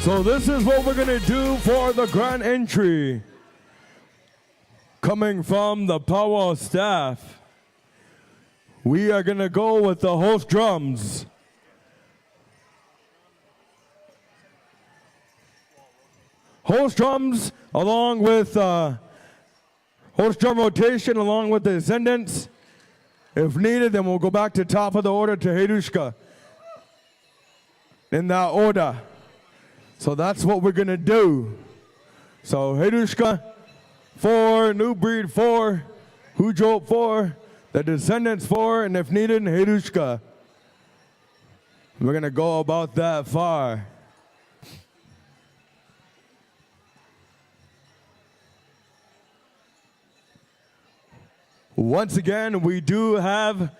So this is what we're gonna do for the grand entry. Coming from the Powwow staff, we are gonna go with the host drums. Host drums along with host drum rotation along with the ascendants. If needed, then we'll go back to top of the order to Hedushka. In that order. So that's what we're gonna do. So Hedushka 4, New Breed 4, Hujop 4, the Descendants 4, and if needed, Hedushka. We're gonna go about that far. Once again, we do have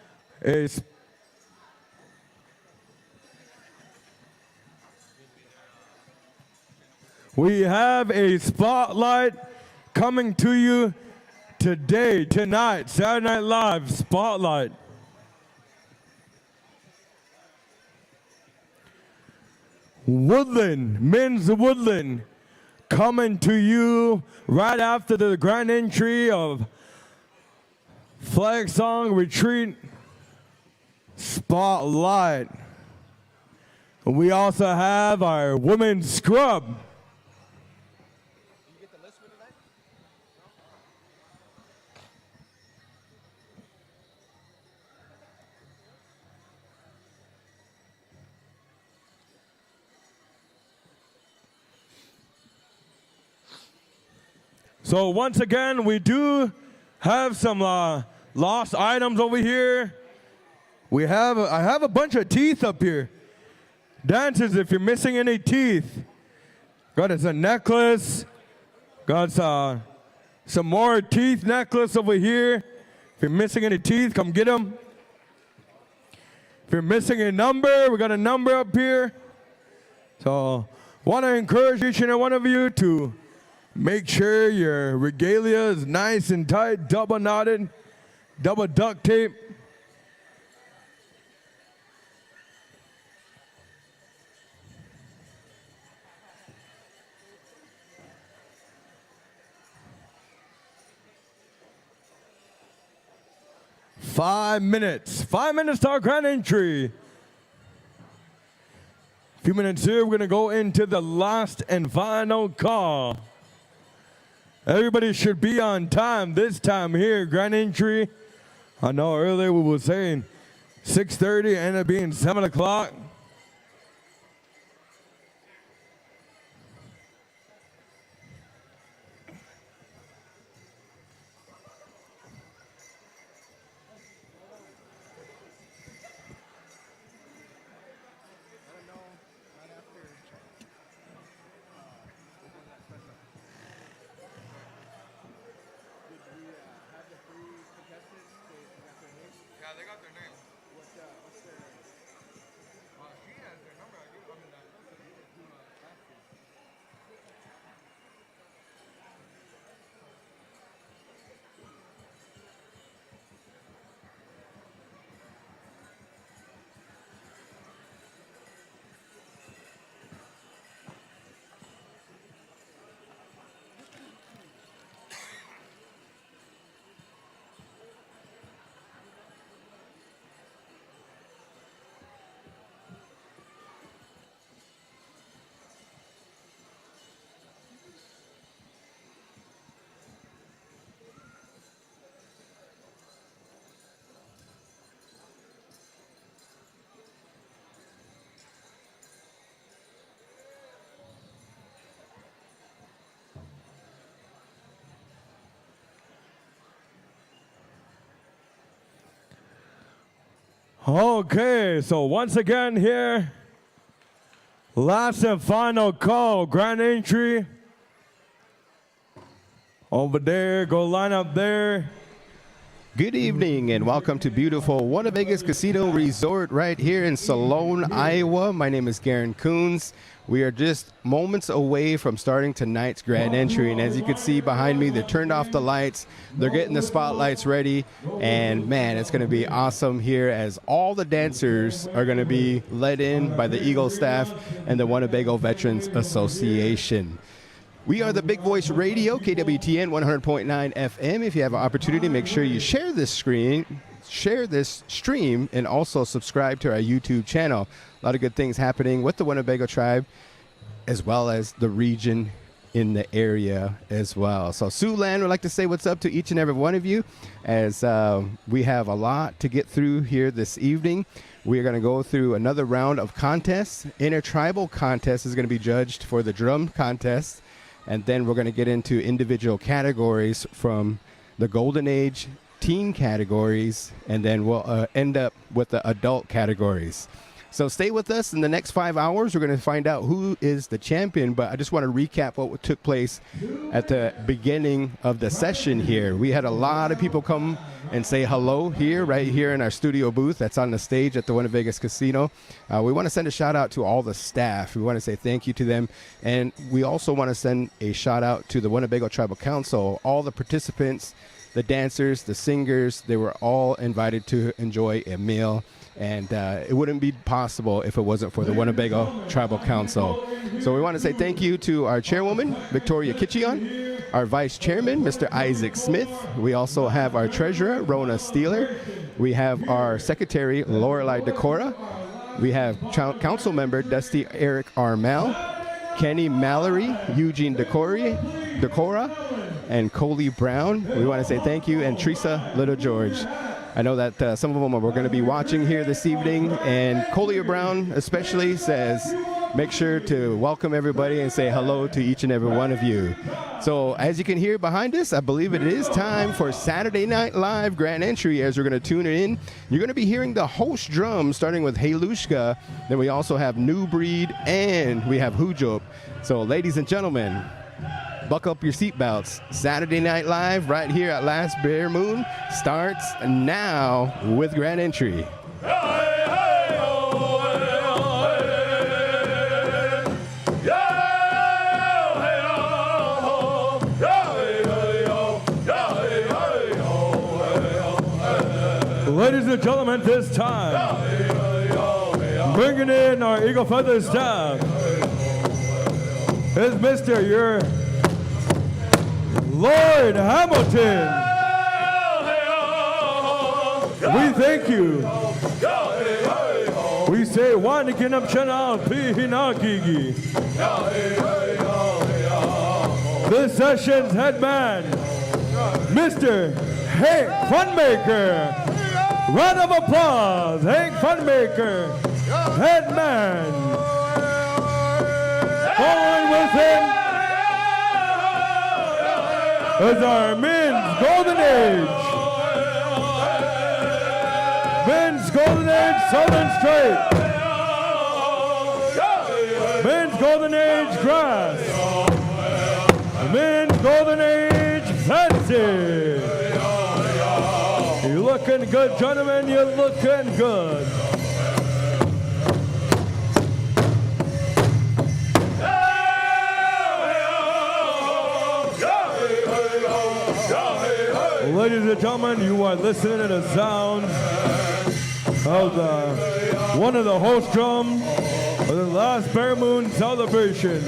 a spotlight coming to you today, tonight, Saturday Night Live spotlight. Woodland, Men's Woodland, coming to you right after the grand entry of Flag Song Retreat Spotlight. We also have our Women's Scrub. So once again, we do have some lost items over here. I have a bunch of teeth up here. Dancers, if you're missing any teeth, got us a necklace. Got some more teeth necklace over here. If you're missing any teeth, come get them. If you're missing a number, we got a number up here. So want to encourage each and every one of you to make sure your regalia is nice and tight, double knotted, double duct tape. Five minutes to our grand entry. A few minutes here, we're gonna go into the last and final call. Everybody should be on time this time here, grand entry. I know earlier we were saying 6:30, ended up being 7 o'clock. Okay, so once again here, last and final call, grand entry. Over there, go line up there. Good evening and welcome to beautiful WinnaVegas Casino Resort right here in Sloan, Iowa. My name is Garen Coons. We are just moments away from starting tonight's grand entry, and as you can see behind me, they turned off the lights, they're getting the spotlights ready, and man, it's going to be awesome here as all the dancers are going to be led in by the Eagle staff and the Winnebago Veterans Association. We are the Big Voice Radio, KWTN 100.9 FM. If you have an opportunity, make sure you share this stream, and also subscribe to our YouTube channel. A lot of good things happening with the Winnebago tribe, as well as the region in the area as well. So Siouxland would like to say what's up to each and every one of you, as we have a lot to get through here this evening. We are going to go through another round of contests. Intertribal contest is going to be judged for the drum contest. And then we're going to get into individual categories from the Golden Age, teen categories, and then we'll end up with the adult categories. So stay with us in the next 5 hours. We're going to find out who is the champion, but I just want to recap what took place at the beginning of the session here. We had a lot of people come and say hello here, right here in our studio booth that's on the stage at the WinnaVegas Casino. We want to send a shout out to all the staff. We want to say thank you to them. And we also want to send a shout out to the Winnebago Tribal Council, all the participants, the dancers, the singers. They were all invited to enjoy a meal. And it wouldn't be possible if it wasn't for the Winnebago Tribal Council. So we want to say thank you to our chairwoman, Victoria Kitchion, our vice chairman, Mr. Isaac Smith. We also have our treasurer, Rona Steeler. We have our secretary, Lorelei Decora. We have council member, Dusty Eric Armel, Kenny Mallory, Eugene Decora, and Coley Brown. We want to say thank you, and Teresa Little George. I know that some of them are going to be watching here this evening, and Collier Brown especially says, make sure to welcome everybody and say hello to each and every one of you. So as you can hear behind us, I believe it is time for Saturday Night Live Grand Entry. As we're going to tune it in, you're going to be hearing the host drum starting with Halushka. Then we also have New Breed, and we have Hujop. So ladies and gentlemen, buckle up your seatbelts. Saturday Night Live right here at Last Bear Moon starts now with Grand Entry. Ladies and gentlemen, this time, bringing in our Eagle Feather staff is Mr. Your Lord Hamilton. We thank you. We say one kinam channel pihinagigi. This session's headman, Mr. Hank Funmaker. Round of applause, Hank Funmaker, headman. Following with him is our men's golden age. Men's golden age Southern Straight. Men's golden age grass. Men's golden age fancy. You're looking good, gentlemen, you're looking good. Ladies and gentlemen, you are listening to the sound of one of the host drum of the last Bear Moon celebration.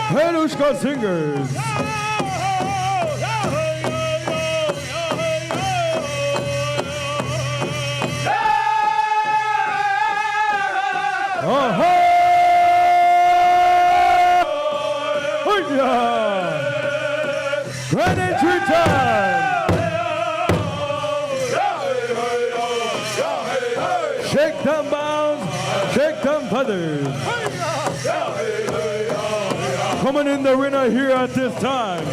Halushka Singers. Grand entry time! Shake them bounds, shake them feathers. Coming in the arena here at this time,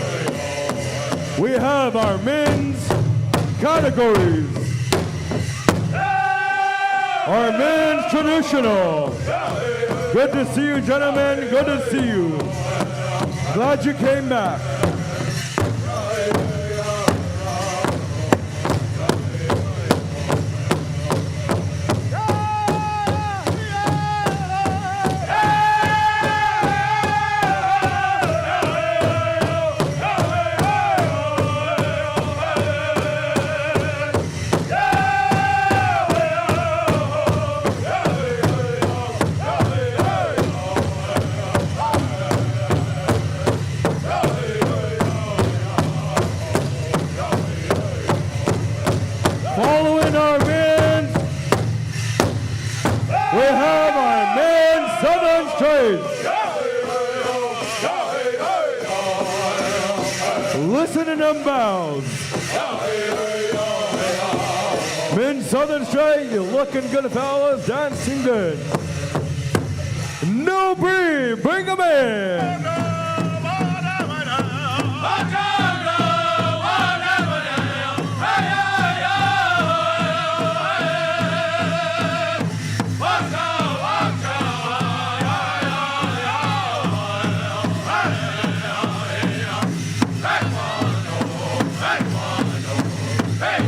we have our men's categories. Our men's traditional. Good to see you, gentlemen. Good to see you. Glad you came back. we have our men Southern Straight. Listen to them bows. Men Southern Straight, you're looking good, fellas, dancing good. No Bree, bring them in.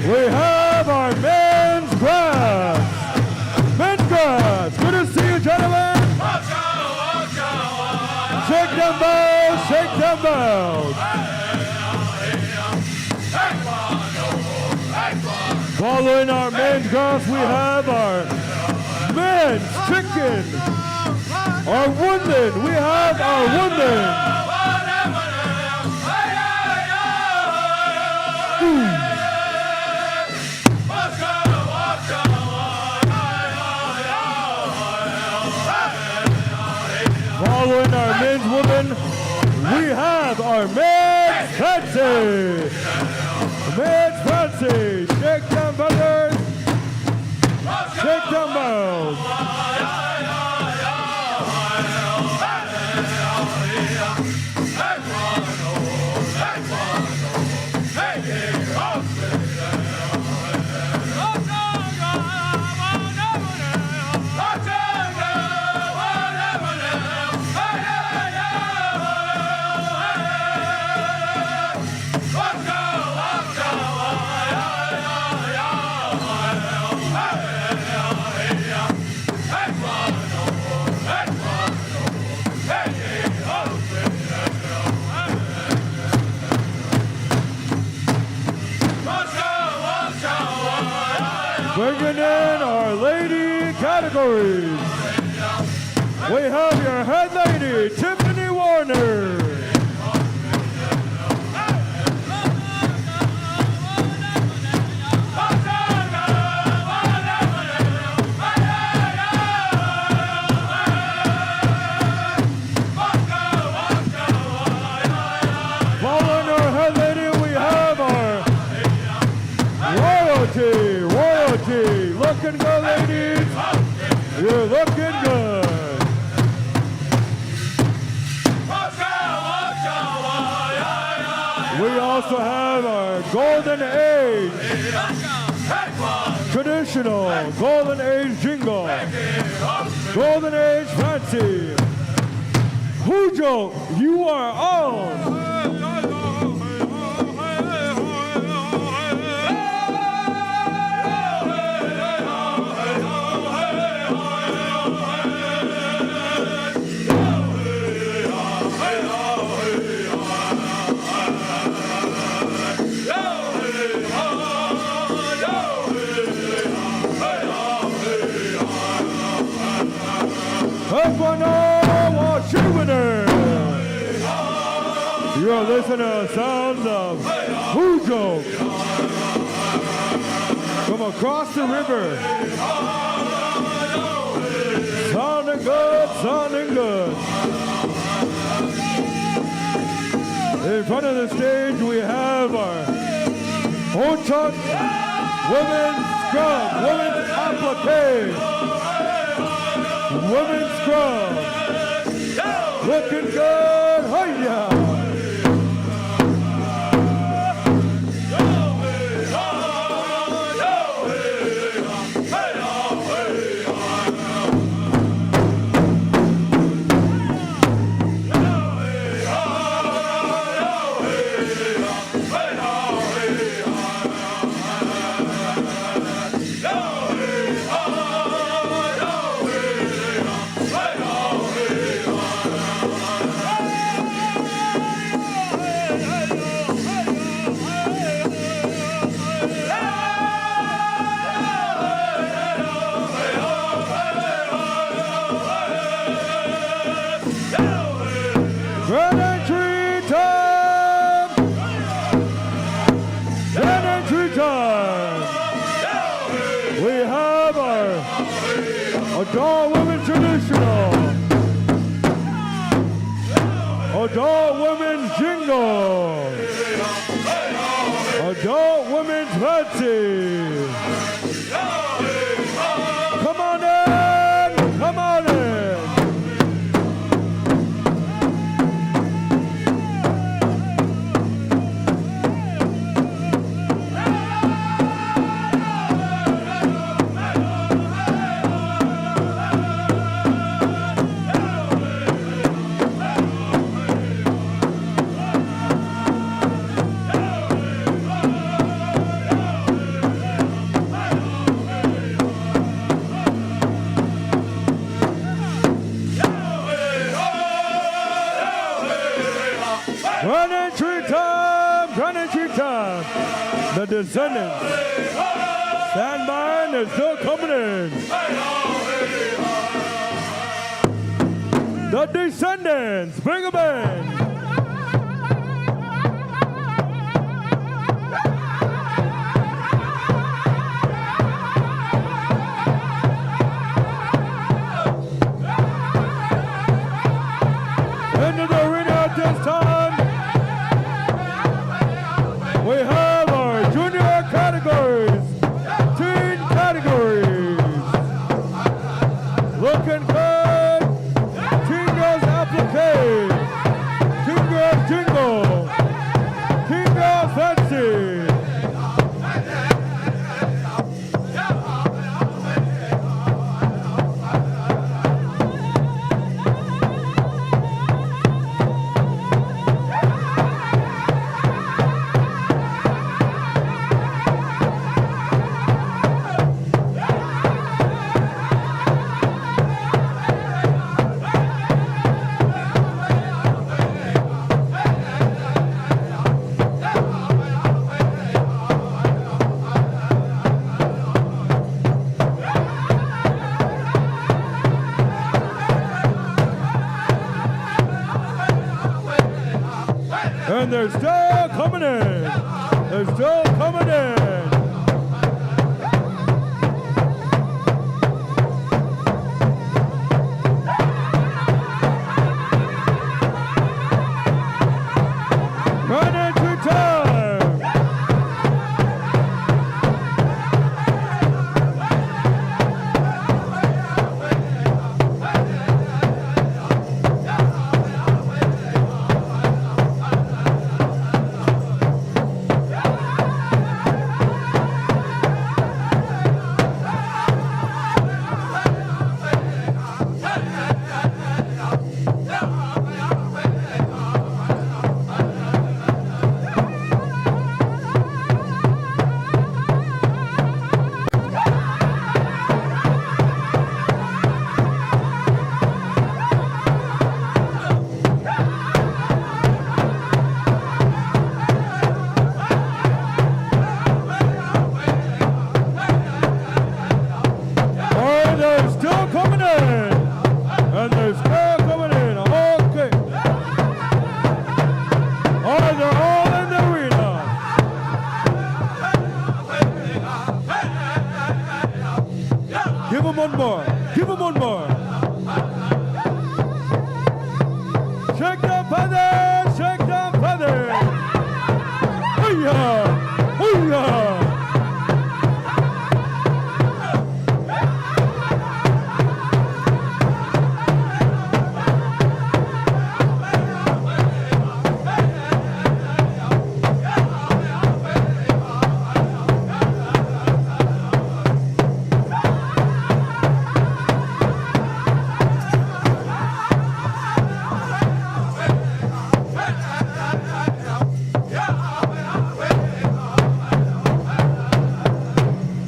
We have our men's grass. Men's grass. Good to see you, gentlemen. Shake them bells, shake them bells. Following our men's grass, we have our men's chicken. Our wounded. We have our wounded. Following our men's woman, we have our men's fancy. Men's fancy. Shake them brothers. Shake them bells. Bringing in our lady categories. We have your head lady, Tiffany Warner. Following our head lady, we have our royalty. Looking good, ladies. You're looking good. We also have our Golden Age. Traditional Golden Age jingle. Golden Age fancy. Hujo, you are on. You're listening to the sounds of Hujo from across the river. Sounding good, sounding good. In front of the stage, we have our Ho-Chuk Women's Scrub, Women's Applique, Women's Scrub. Looking good, hiya! Adult women traditional. Adult women's jingle. Adult women's fancy. Come on in, come on in. Grand entry time. The Descendants. Stand by, and they're still coming in. The Descendants, bring them in. Into the arena at this time. We have our junior categories, teen categories. Looking good. Teen Girls Applique. Teen Girls Jingle. Teen Girls Fancy. And they're still coming in. They're still coming in. Grand entry time. Give him one more. Give him one more. Shake the feathers. Shake the feathers. Hoo-yah. Hoo-yah.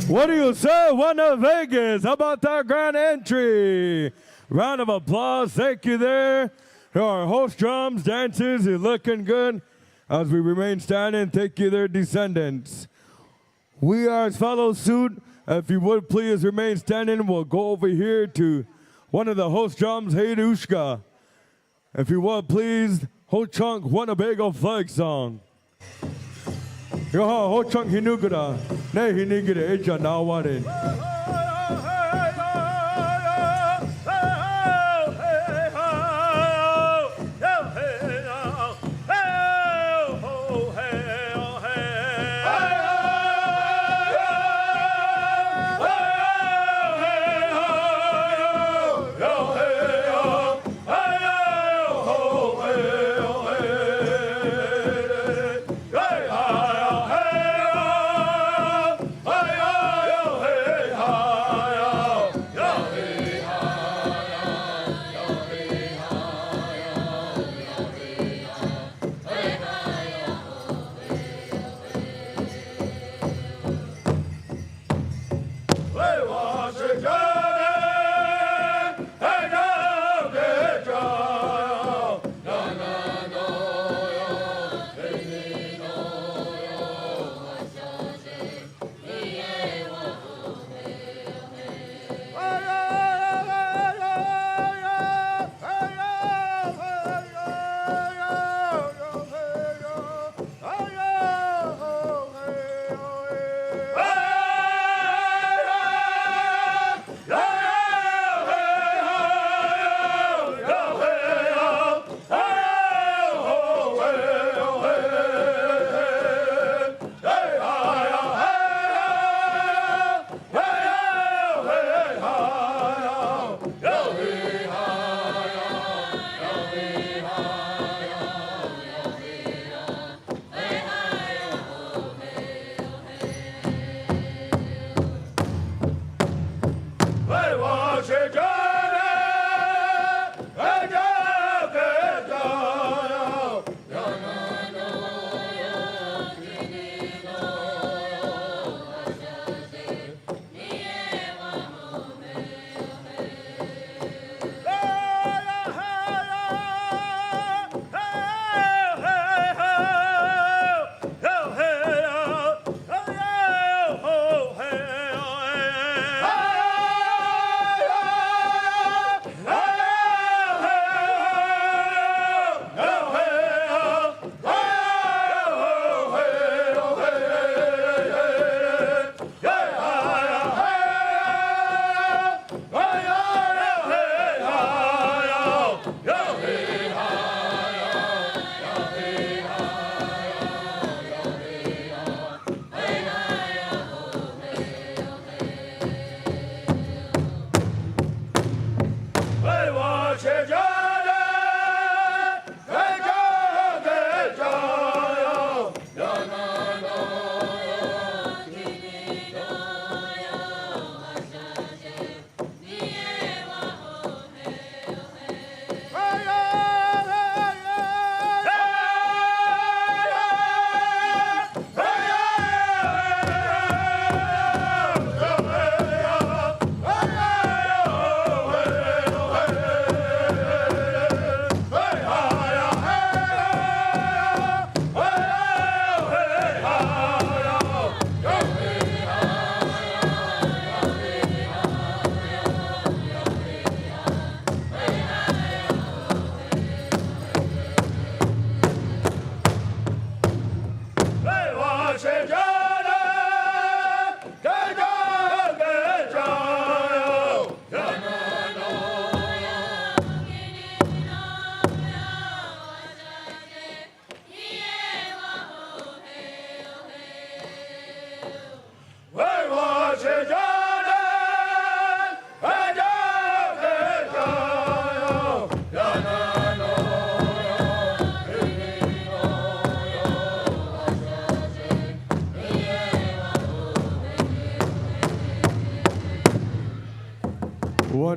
What do you say, WinnaVegas? How about that grand entry? Round of applause. Thank you there. To our host drums, dancers, you're looking good. As we remain standing, thank you there, Descendants. We are as follows suit. If you would please remain standing, we'll go over here to one of the host drums, Heidushka. If you would please, Ho Chunk WinnaVegas flag song. Yo, Ho Chunk Hinugura, Ne Hinigura, Eja Nawarin.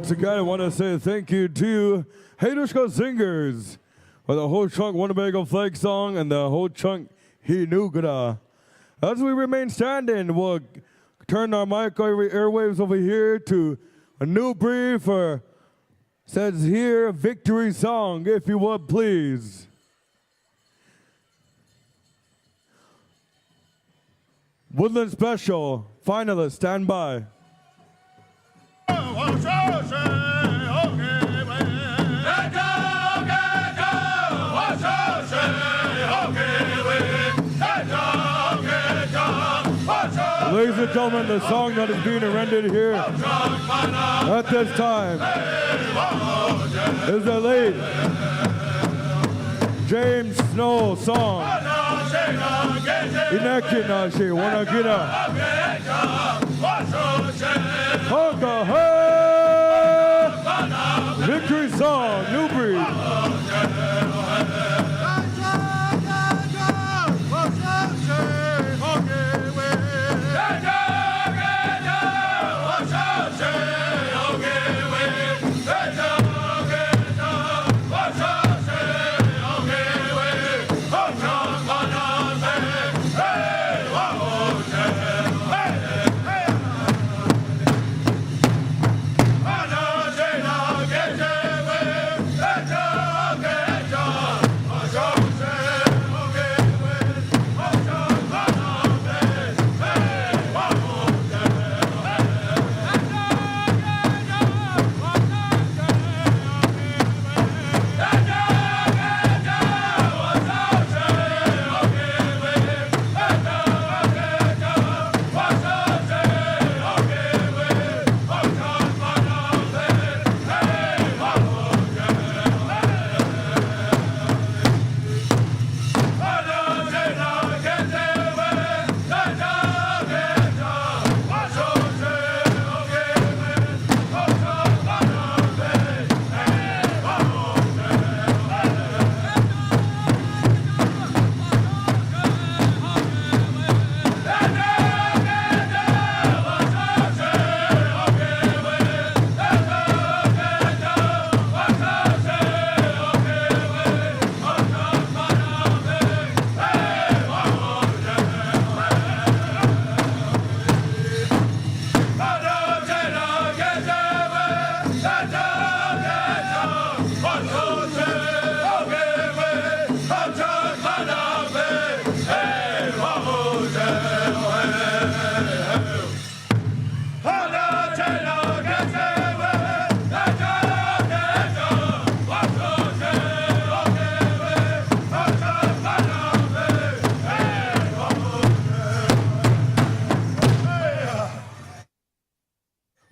Once again, I want to say thank you to Hadushka Singers for the whole chunk WinnaVegas flag song and the whole chunk Hinugada. As we remain standing, we'll turn our mic airwaves over here to a new brief for, says here, victory song, if you would please. Woodland Special, finalists, stand by. Ladies and gentlemen, the song that is being rendered here at this time is the late James Snow song, Inakinashi Wanagina. Victory song, New Breed. Let's go!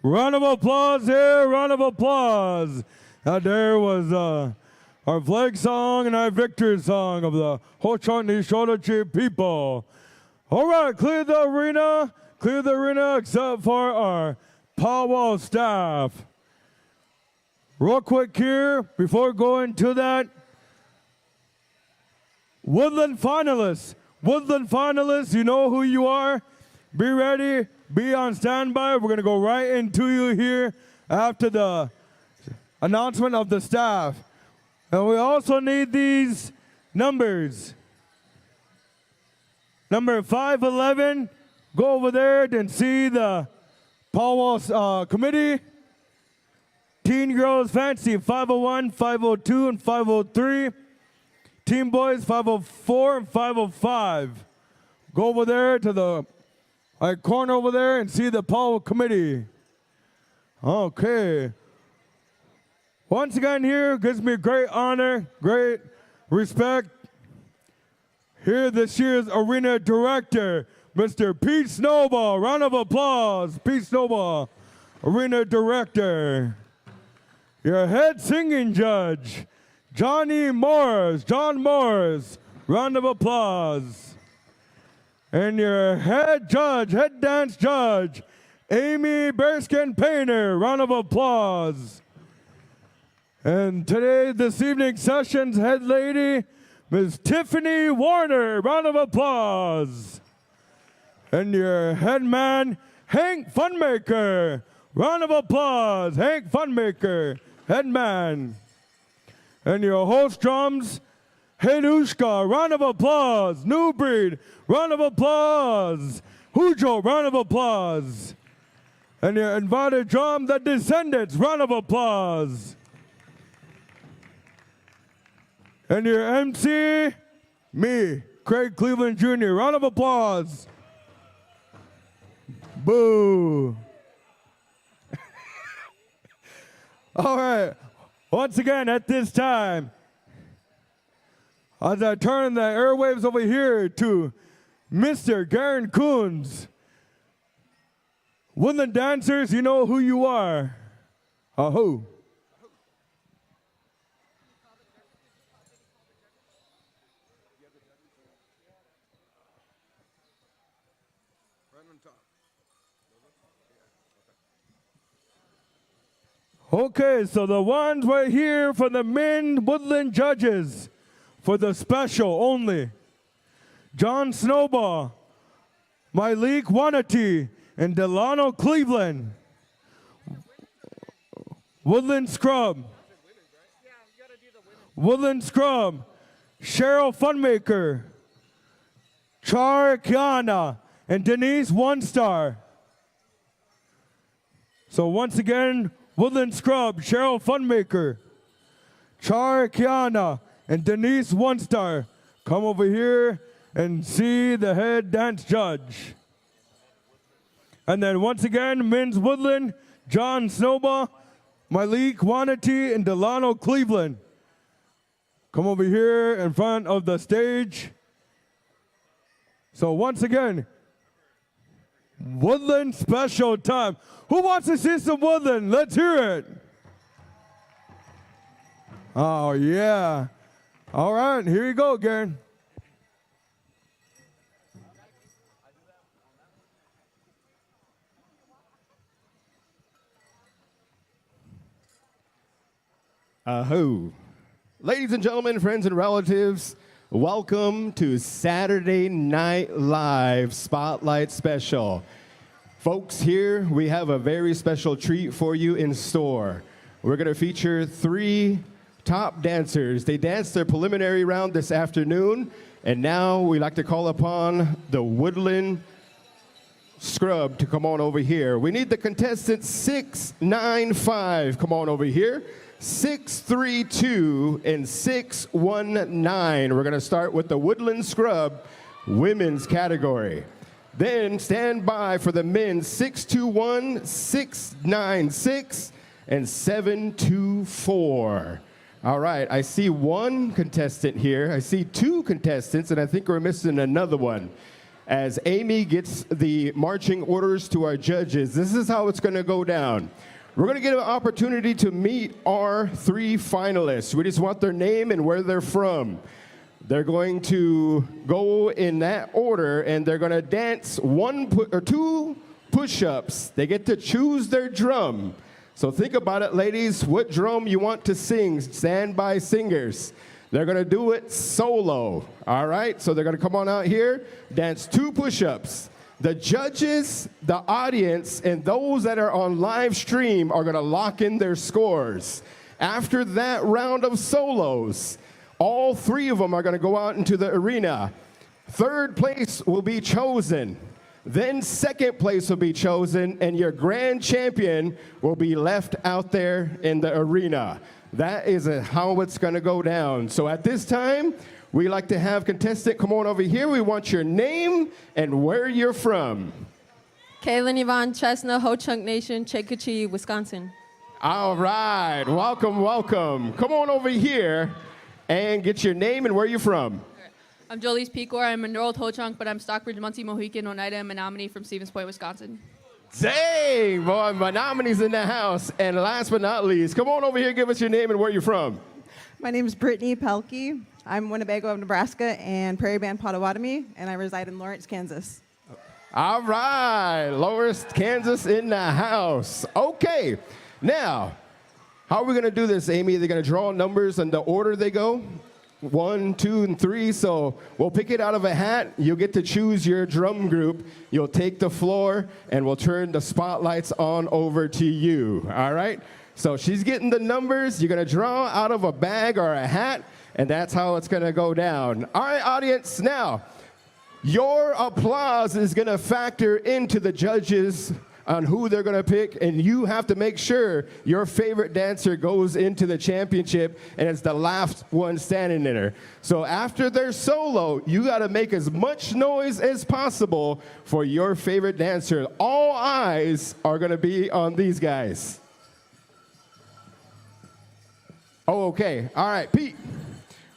Round of applause here, round of applause. There was our flag song and our victory song of the Ho-Chunk-Ni-Shodachi people. All right, clear the arena except for our Powwow staff. Real quick here, before going to that, Woodland finalists, you know who you are. Be ready, be on standby. We're going to go right into you here after the announcement of the staff. And we also need these numbers. Number 511, go over there and see the Powwow committee. Teen Girls Fancy 501, 502, and 503. Teen Boys 504 and 505. Go over there to the corner over there and see the Powwow committee. Okay. Once again here, gives me great honor, great respect. Here this year's arena director, Mr. Pete Snowball. Round of applause, Pete Snowball, arena director. Your head singing judge, John Morris. Round of applause. And your head dance judge, Amy Bearskin Painter. Round of applause. And this evening's session's head lady, Ms. Tiffany Warner. Round of applause. And your head man, Hank Funmaker. Round of applause, Hank Funmaker, head man. And your host drums, Henushka. Round of applause. New Breed. Round of applause. Hujo. Round of applause. And your invited drum, the Descendants. Round of applause. And your MC, me, Craig Cleveland Jr. Round of applause. Boo. All right. Once again, at this time, as I turn the airwaves over here to Mr. Garen Coons. Woodland dancers, you know who you are. Who? Okay, so the ones right here for the men Woodland judges for the special only. John Snowball, Malik Wanati, and Delano Cleveland. Woodland Scrub. Woodland Scrub, Cheryl Funmaker, Char Kiana, and Denise One Star. So once again, Woodland Scrub, Cheryl Funmaker, Char Kiana, and Denise One Star. Come over here and see the head dance judge. And then once again, men's Woodland, John Snowball, Malik Wanati, and Delano Cleveland. Come over here in front of the stage. So once again, Woodland special time. Who wants to see some Woodland? Let's hear it. Oh, yeah. All right, here you go, Garen. Ahoo. Ladies and gentlemen, friends and relatives, welcome to Saturday Night Live Spotlight Special. Folks, here we have a very special treat for you in store. We're going to feature 3 top dancers. They danced their preliminary round this afternoon, and now we like to call upon the Woodland Scrub to come on over here. We need the contestants 695. Come on over here. 632 and 619. We're going to start with the Woodland Scrub women's category. Then stand by for the men's 621, 696, and 724. All right, I see 1 contestant here. I see 2 contestants, and I think we're missing another one. as Amy gets the marching orders to our judges. This is how it's going to go down. We're going to get an opportunity to meet our 3 finalists. We just want their name and where they're from. They're going to go in that order, and they're going to dance 2 push-ups. They get to choose their drum. So think about it, ladies, what drum you want to sing, standby singers. They're going to do it solo, all right? So they're going to come on out here, dance 2 push-ups. The judges, the audience, and those that are on live stream are going to lock in their scores. After that round of solos, all 3 of them are going to go out into the arena. 3rd place will be chosen. Then 2nd place will be chosen, and your grand champion will be left out there in the arena. That is how it's going to go down. So at this time, we like to have contestant come on over here. We want your name and where you're from. Kaylin Yvonne Chestnut, Ho Chunk Nation, Chattahoochee, Wisconsin. All right. Welcome, welcome. Come on over here and get your name and where you're from. I'm Jolise Pecor. I'm a Old Ho Chunk, but I'm Stockbridge, Muncie, Mohican, Oneida, and Menominee from Stevens Point, Wisconsin. Dang, boy, Menominee's in the house. And last but not least, come on over here, give us your name and where you're from. My name is Brittany Pelkey. I'm Winnebago of Nebraska and Prairie Band Potawatomi, and I reside in Lawrence, Kansas. All right, Lawrence, Kansas in the house. Okay, now, how are we going to do this, Amy? They're going to draw numbers in the order they go. 1, 2, and 3. So we'll pick it out of a hat. You'll get to choose your drum group. You'll take the floor, and we'll turn the spotlights on over to you. All right? So she's getting the numbers. You're going to draw out of a bag or a hat, and that's how it's going to go down. All right, audience. Now, your applause is going to factor into the judges on who they're going to pick, and you have to make sure your favorite dancer goes into the championship, and it's the last one standing there. So after their solo, you got to make as much noise as possible for your favorite dancer. All eyes are going to be on these guys. Oh, okay. All right, Pete,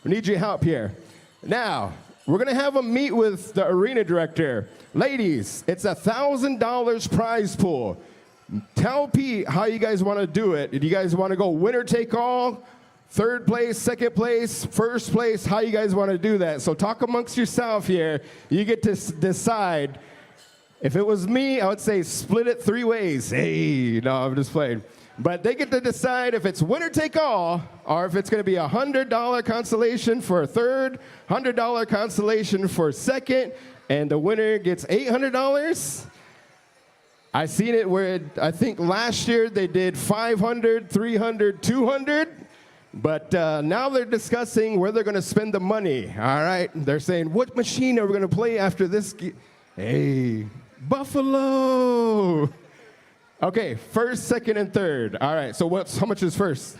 we need your help here. Now, we're going to have a meet with the arena director. Ladies, it's a $1,000 prize pool. Tell Pete how you guys want to do it. Do you guys want to go winner take all, 3rd place, 2nd place, 1st place? How you guys want to do that? So talk amongst yourself here. You get to decide. If it was me, I would say split it 3 ways. Hey, no, I'm just playing. But they get to decide if it's winner take all or if it's going to be a $100 consolation for 3rd, $100 consolation for 2nd, and the winner gets $800. I seen it where I think last year they did 500, 300, 200. But now they're discussing where they're going to spend the money. All right. They're saying, what machine are we going to play after this? Hey, Buffalo. Okay, 1st, 2nd, and 3rd. All right, so how much is 1st?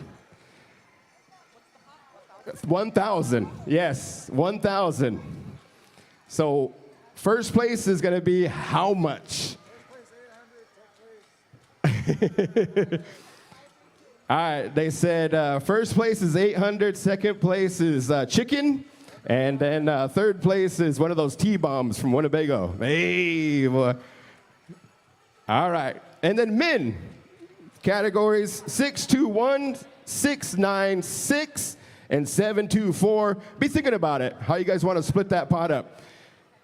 1,000. Yes, 1,000. So 1st place is going to be how much? All right, they said 1st place is 800, 2nd place is chicken, and then 3rd place is one of those T-bombs from Winnebago. Hey, boy. All right. And then men, categories 621, 696, and 724. Be thinking about it, how you guys want to split that pot up.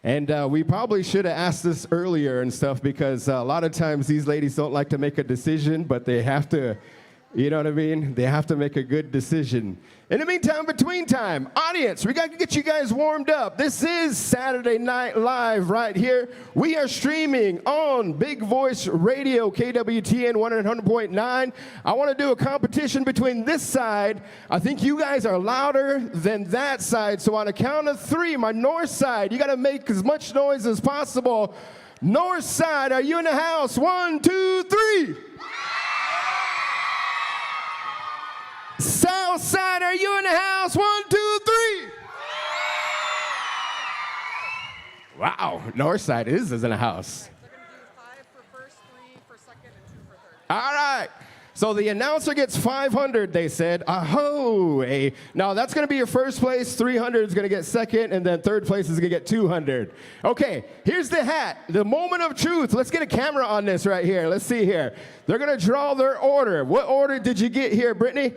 And we probably should have asked this earlier and stuff because a lot of times these ladies don't like to make a decision, but they have to, you know what I mean? They have to make a good decision. In the meantime, between time, audience, we got to get you guys warmed up. This is Saturday Night Live right here. We are streaming on Big Voice Radio, KWTN 100.9. I want to do a competition between this side. I think you guys are louder than that side. So on a count of 3, my north side, you got to make as much noise as possible. North side, are you in the house? 1, 2, 3. South side, are you in the house? 1, 2, 3. Wow, north side is in the house. They're going to do 5 for 1st, 3 for 2nd, and 2 for 3rd. All right. So the announcer gets 500, they said. Aho! Now that's going to be your first place. 300 is going to get second, and then third place is going to get 200. Okay, here's the hat. The moment of truth. Let's get a camera on this right here. Let's see here. They're going to draw their order. What order did you get here, Brittany?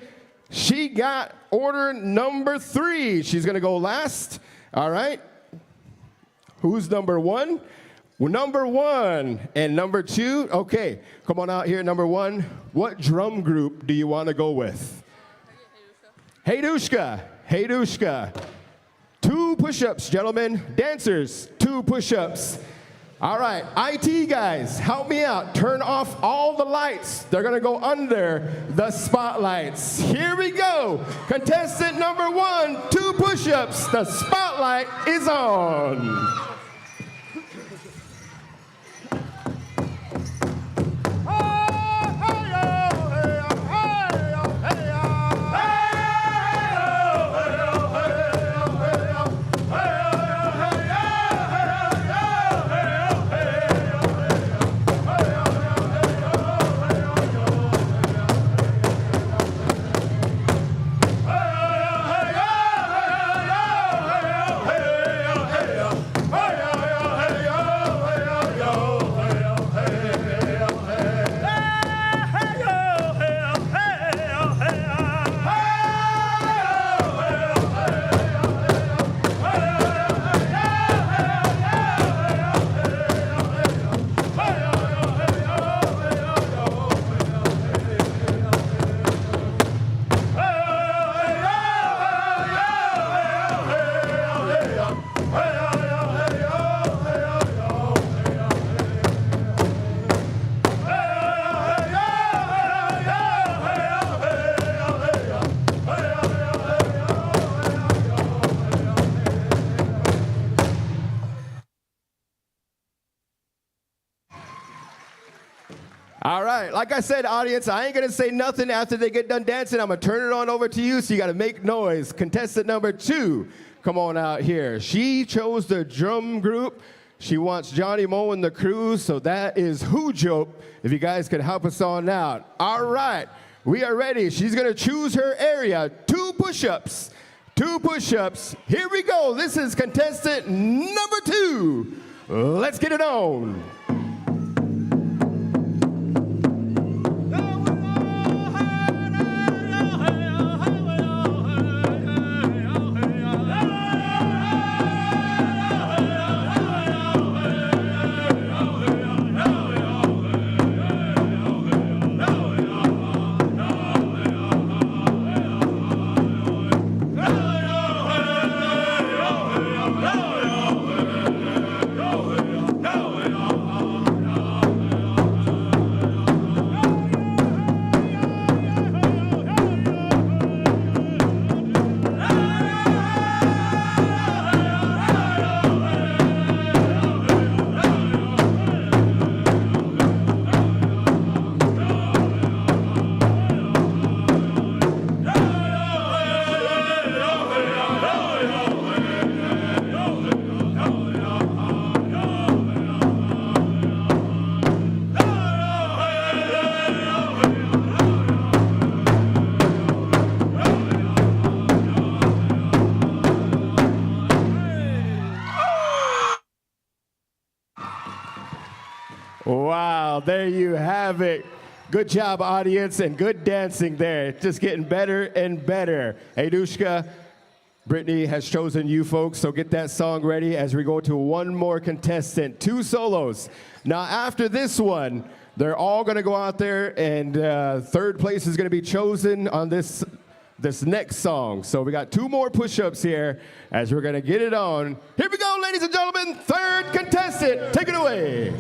She got order number 3. She's going to go last. All right. Who's number 1? Well, number 1 and number 2. Okay, come on out here, number 1. What drum group do you want to go with? Haydushka. Haydushka. 2 push-ups, gentlemen. Dancers, 2 push-ups. All right, IT guys, help me out. Turn off all the lights. They're going to go under the spotlights. Here we go. Contestant number 1, 2 push-ups. The spotlight is on. All right, like I said, audience, I ain't gonna say nothing after they get done dancing. I'm gonna turn it on over to you, so you gotta make noise. Contestant number 2, come on out here. She chose the drum group. She wants Johnny Moe and the crew, so that is Hujope. If you guys could help us on out. All right, we are ready. She's gonna choose her area. 2 push-ups. 2 push-ups. Here we go. This is contestant number 2. Let's get it on. Wow, there you have it. Good job, audience, and good dancing there. Just getting better and better. Hey, Dushka, Brittany has chosen you folks, so get that song ready as we go to one more contestant, 2 solos. Now, after this one, they're all going to go out there, and third place is going to be chosen on this next song. So we got 2 more push-ups here as we're going to get it on. Here we go, ladies and gentlemen, third contestant. Take it away.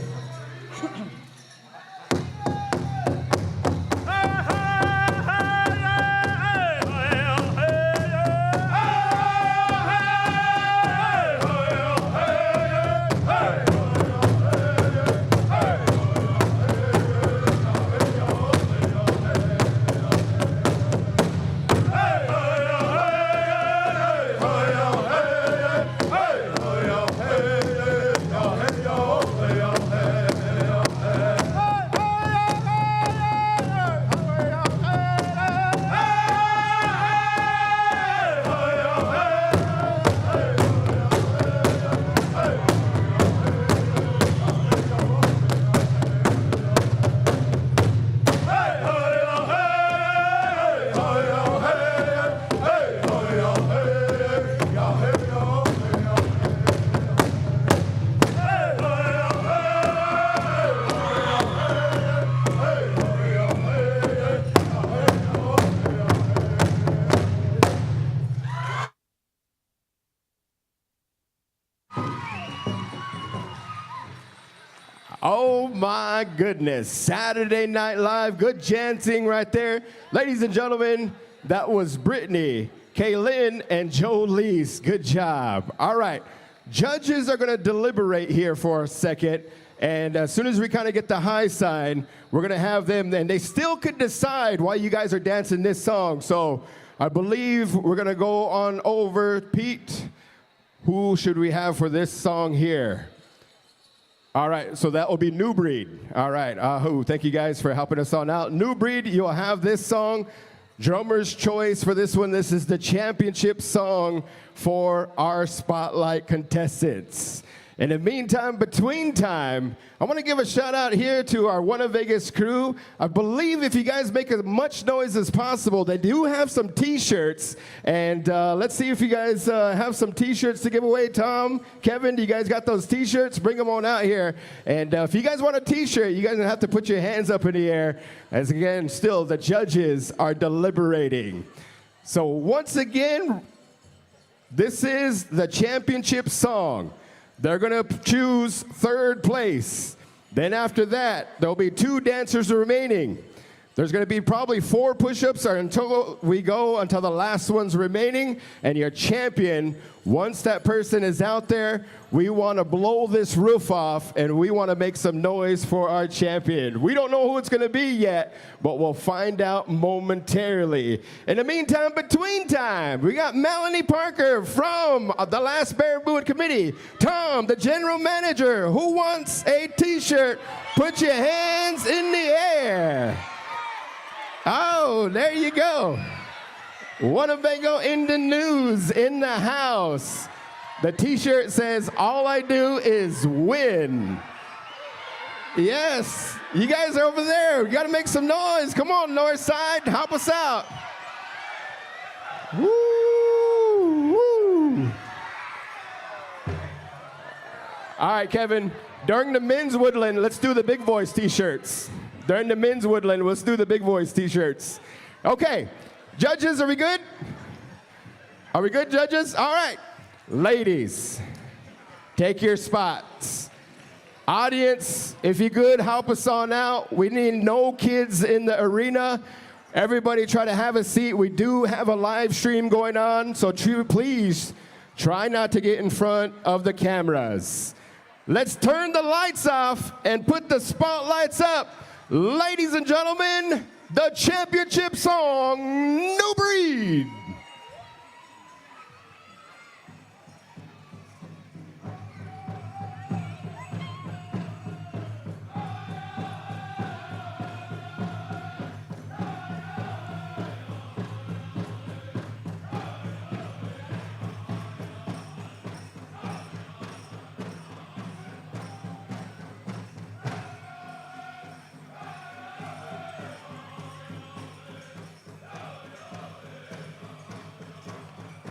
Oh my goodness, Saturday Night Live, good dancing right there. Ladies and gentlemen, that was Brittany, Kaylin, and Jolise. Good job. All right, judges are gonna deliberate here for a second, and as soon as we kind of get the high sign, we're gonna have them, and they still could decide why you guys are dancing this song. So I believe we're gonna go on over. Pete, who should we have for this song here? All right, so that will be New Breed. All right, Ahu, thank you guys for helping us on out. New Breed, you'll have this song. Drummer's choice for this one. This is the championship song for our Spotlight contestants. In the meantime, between time, I want to give a shout out here to our WinnaVegas crew. I believe if you guys make as much noise as possible, they do have some t-shirts. And let's see if you guys have some t-shirts to give away. Tom, Kevin, do you guys got those t-shirts? Bring them on out here. And if you guys want a t-shirt, you guys have to put your hands up in the air. As again, still, the judges are deliberating. So once again, this is the championship song. They're going to choose third place. Then after that, there'll be 2 dancers remaining. There's going to be probably 4 push-ups until we go until the last one's remaining. And your champion, once that person is out there, we want to blow this roof off and we want to make some noise for our champion. We don't know who it's going to be yet, but we'll find out momentarily. In the meantime, between time, we got Melanie Parker from the Last Bear Boot Committee. Tom, the general manager, who wants a t-shirt? Put your hands in the air. Oh, there you go. WinnaVegas in the news, in the house. The t-shirt says, all I do is win. Yes, you guys are over there. You gotta make some noise. Come on, north side, help us out. Woo, woo. All right, Kevin, during the men's woodland, let's do the big voice t-shirts. During the men's woodland, let's do the big voice t-shirts. Okay, judges, are we good? Are we good, judges? All right. Ladies, take your spots. Audience, if you could, help us on out. We need no kids in the arena. Everybody try to have a seat. We do have a live stream going on, so please try not to get in front of the cameras. Let's turn the lights off and put the spotlights up. Ladies and gentlemen, the championship song, New Breed.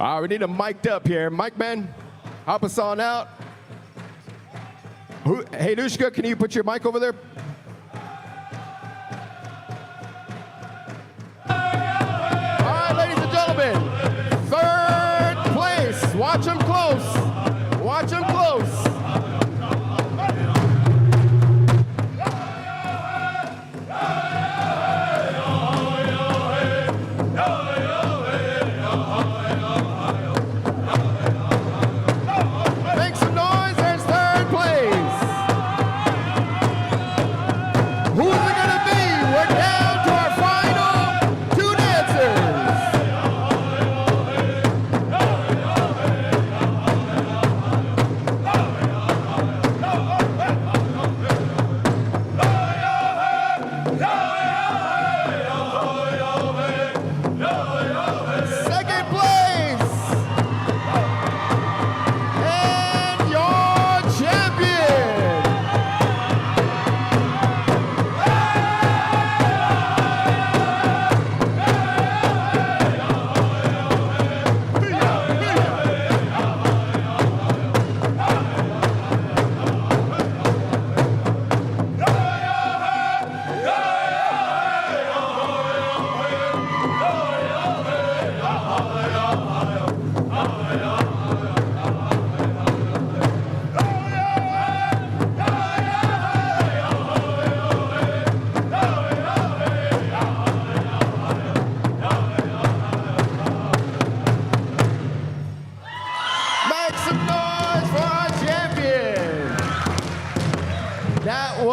All right, we need a mic'd up here. Mic man, help us on out. Hey, Dushka, can you put your mic over there? All right, ladies and gentlemen, third place. Watch them close. Watch them close.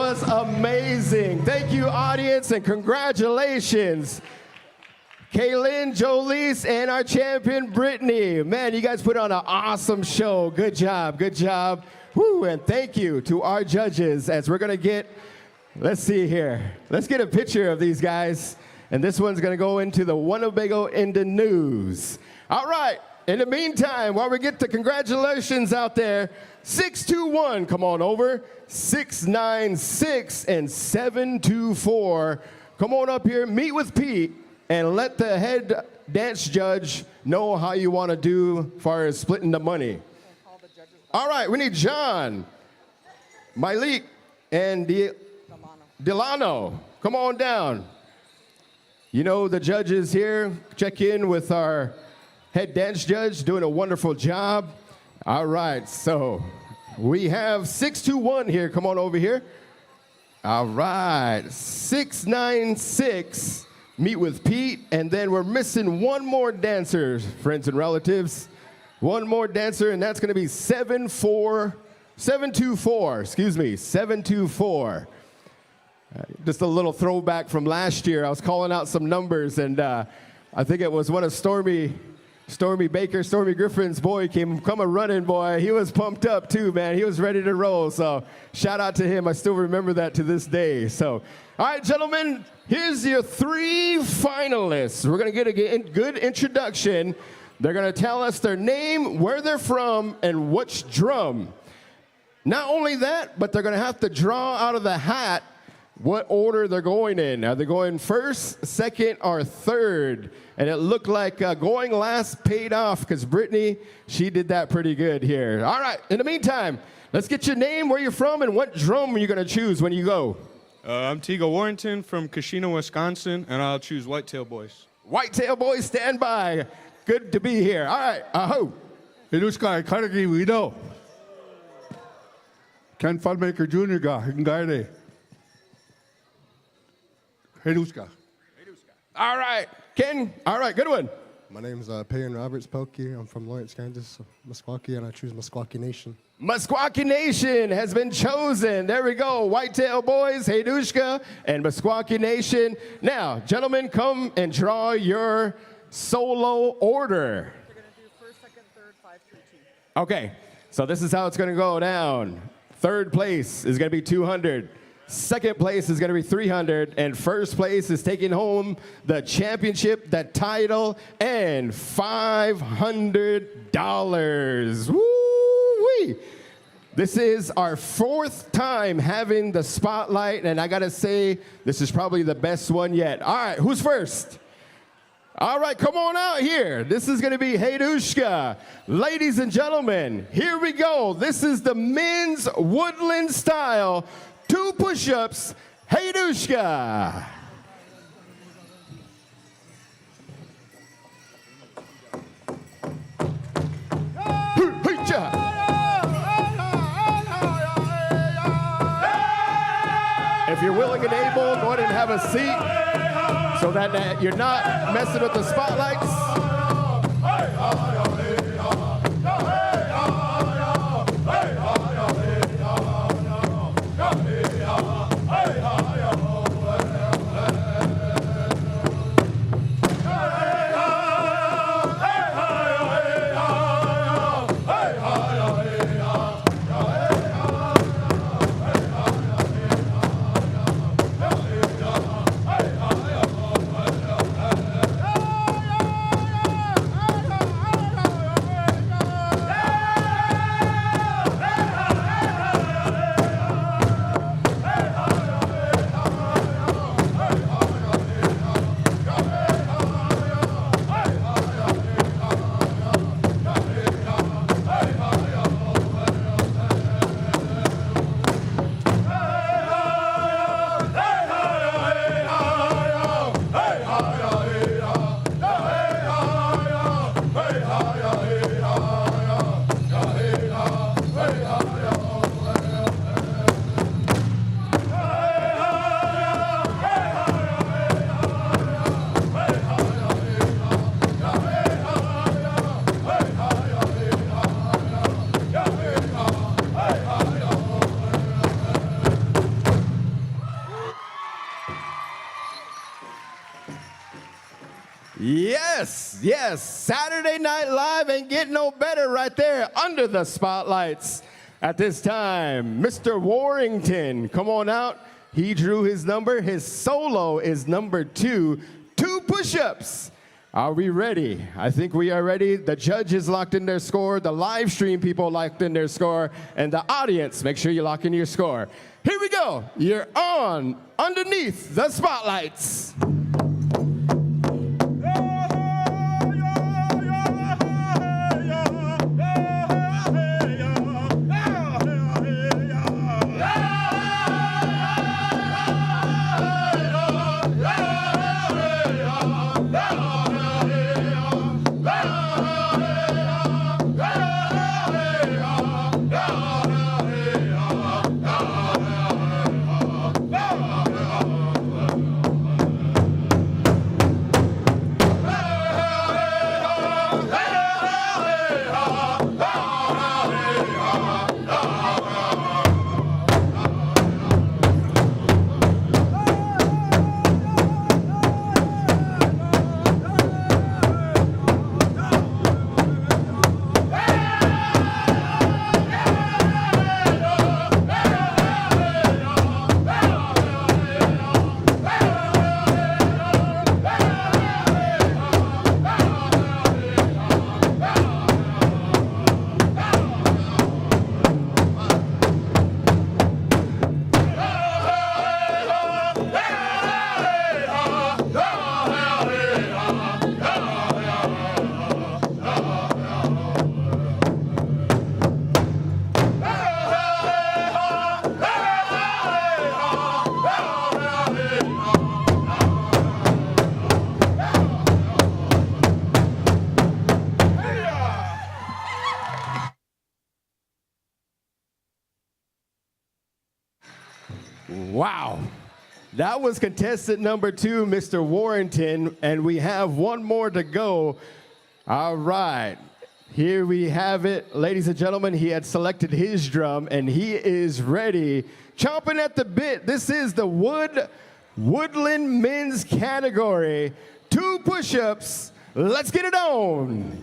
was amazing. Thank you, audience, and congratulations. Kaylin, Jolise, and our champion, Brittany. Man, you guys put on an awesome show. Good job, good job. Woo, and thank you to our judges as we're gonna get, let's see here. Let's get a picture of these guys. And this one's gonna go into the Winnebago in the news. All right, in the meantime, while we get the congratulations out there, 621, come on over. 696 and 724. Come on up here, meet with Pete, and let the head dance judge know how you want to do as far as splitting the money. All right, we need John, Malik, and Delano. Come on down. You know the judges here. Check in with our head dance judge, doing a wonderful job. All right, so we have 621 here. Come on over here. All right, 696. Meet with Pete, and then we're missing one more dancer, friends and relatives. One more dancer, and that's going to be 724, excuse me, 724. Just a little throwback from last year. I was calling out some numbers, and I think it was one of Stormy Griffin's boy come a running, boy. He was pumped up too, man. He was ready to roll. So shout out to him. I still remember that to this day. So, all right, gentlemen, here's your 3 finalists. We're going to get a good introduction. They're going to tell us their name, where they're from, and which drum. Not only that, but they're going to have to draw out of the hat what order they're going in. Are they going first, second, or third? And it looked like going last paid off because Brittany, she did that pretty good here. All right, in the meantime, let's get your name, where you're from, and what drum you're going to choose when you go. I'm Tigo Warrington from Kashina, Wisconsin, and I'll choose Whitetail Boys. Whitetail Boys, stand by. Good to be here. All right, aho. Hidushka, Karagi, we know. Ken Funmaker Jr. ga, Hingare. Hidushka. All right, Ken. All right, good one. My name's Peyton Roberts Pelkey. I'm from Lawrence, Kansas, Meskwaki, and I choose Meskwaki Nation. Meskwaki Nation has been chosen. There we go. Whitetail Boys, Hidushka, and Meskwaki Nation. Now, gentlemen, come and draw your solo order. They're going to do first, second, third, 5, 3, 2. Okay, so this is how it's going to go down. Third place is going to be 200. Second place is going to be 300, and first place is taking home the championship, the title, and $500. Woo-wee! This is our 4th time having the spotlight, and I got to say, this is probably the best one yet. All right, who's first? All right, come on out here. This is going to be Hidushka. Ladies and gentlemen, here we go. This is the men's woodland style. 2 push-ups, Hidushka. If you're willing and able, go ahead and have a seat so that you're not messing with the spotlights. Yes, yes. Saturday Night Live ain't getting no better right there under the spotlights. At this time, Mr. Warrington, come on out. He drew his number. His solo is number 2, 2 push-ups. Are we ready? I think we are ready. The judges locked in their score. The live stream people locked in their score. And the audience, make sure you lock in your score. Here we go. You're on underneath the spotlights. Wow. That was contestant number 2, Mr. Warrington, and we have one more to go. All right. Here we have it. Ladies and gentlemen, he had selected his drum, and he is ready. Chomping at the bit. This is the Woodland Men's category. 2 push-ups. Let's get it on.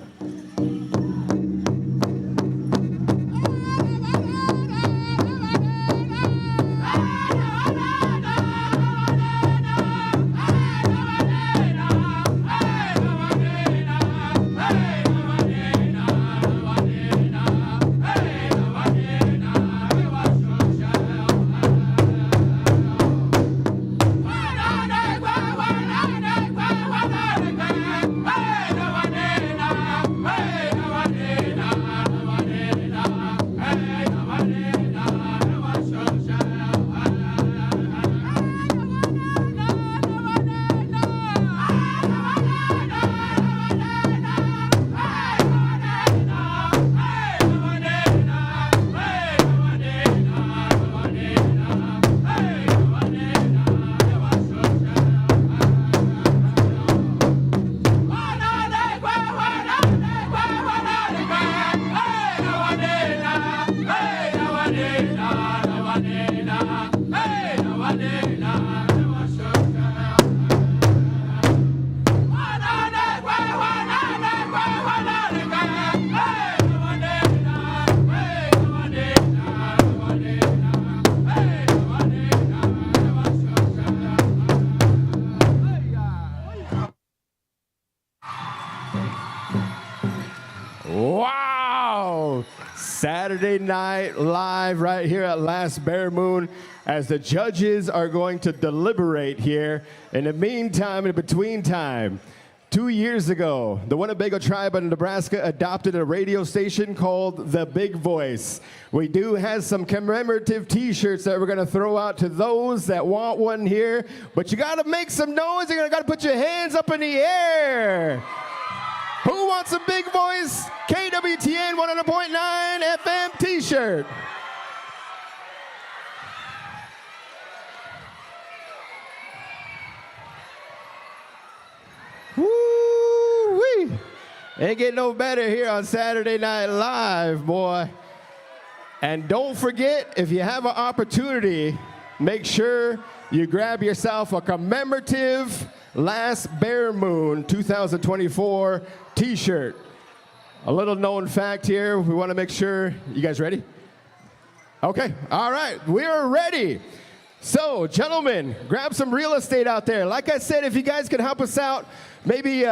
Wow! Saturday Night Live right here at Last Bear Moon as the judges are going to deliberate here. In the meantime, in between time, 2 years ago, the Winnebago tribe of Nebraska adopted a radio station called The Big Voice. We do have some commemorative t-shirts that we're gonna throw out to those that want one here, but you gotta make some noise, you gotta put your hands up in the air. Who wants a Big Voice KWTN 100.9 FM t-shirt? Woo-wee! Ain't getting no better here on Saturday Night Live, boy. And don't forget, if you have an opportunity, make sure you grab yourself a commemorative Last Bear Moon 2024 t-shirt. A little known fact here. We want to make sure, you guys ready? Okay, all right, we're ready. So, gentlemen, grab some real estate out there. Like I said, if you guys can help us out, maybe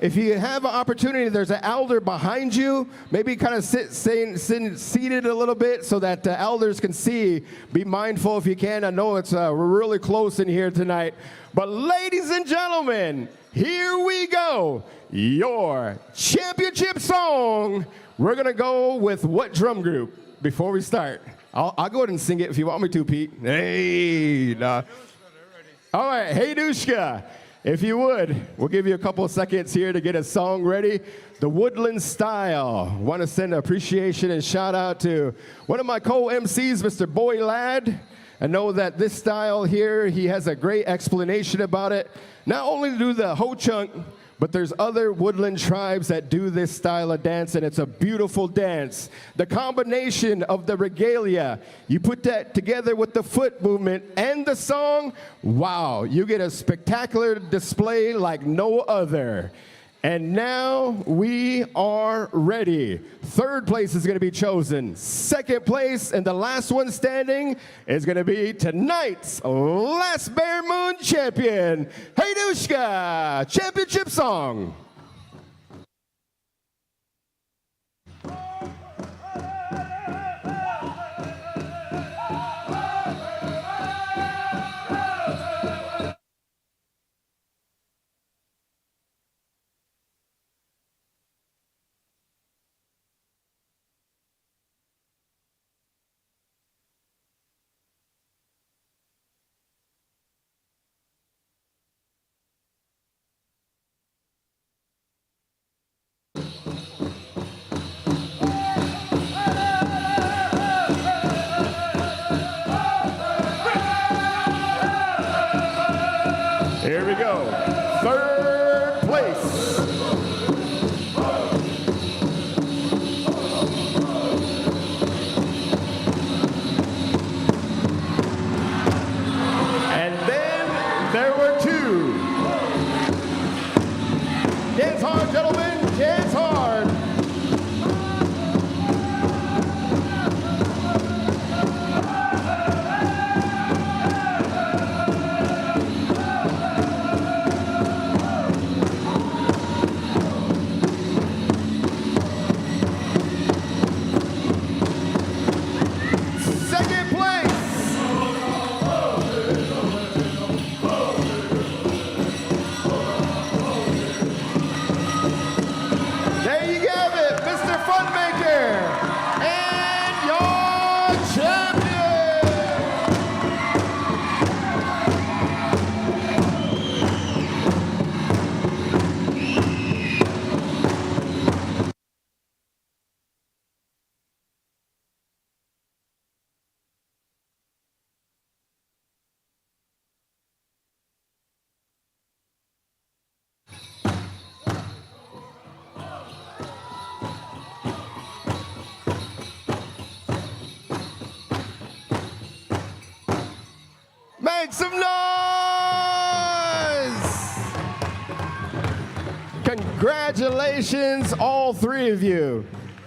if you have an opportunity, there's an elder behind you. Maybe kind of sit seated a little bit so that the elders can see. Be mindful if you can. I know it's we're really close in here tonight. But ladies and gentlemen, here we go. Your championship song. We're going to go with what drum group before we start? I'll go ahead and sing it if you want me to, Pete. Hey, nah. All right, hey, Dushka. If you would, we'll give you a couple of seconds here to get a song ready. The Woodland Style. Want to send appreciation and shout out to one of my co-MCs, Mr. Boy Ladd. I know that this style here, he has a great explanation about it. Not only do the Ho Chunk, but there's other woodland tribes that do this style of dance, and it's a beautiful dance. The combination of the regalia, you put that together with the foot movement and the song, wow, you get a spectacular display like no other. And now we are ready. Third place is going to be chosen. Second place and the last one standing is going to be tonight's Last Bear Moon champion, Haydushka, championship song. Here we go. Third place. And then there were two. Dance hard, gentlemen. Dance hard. Make some noise! Congratulations, all three of you.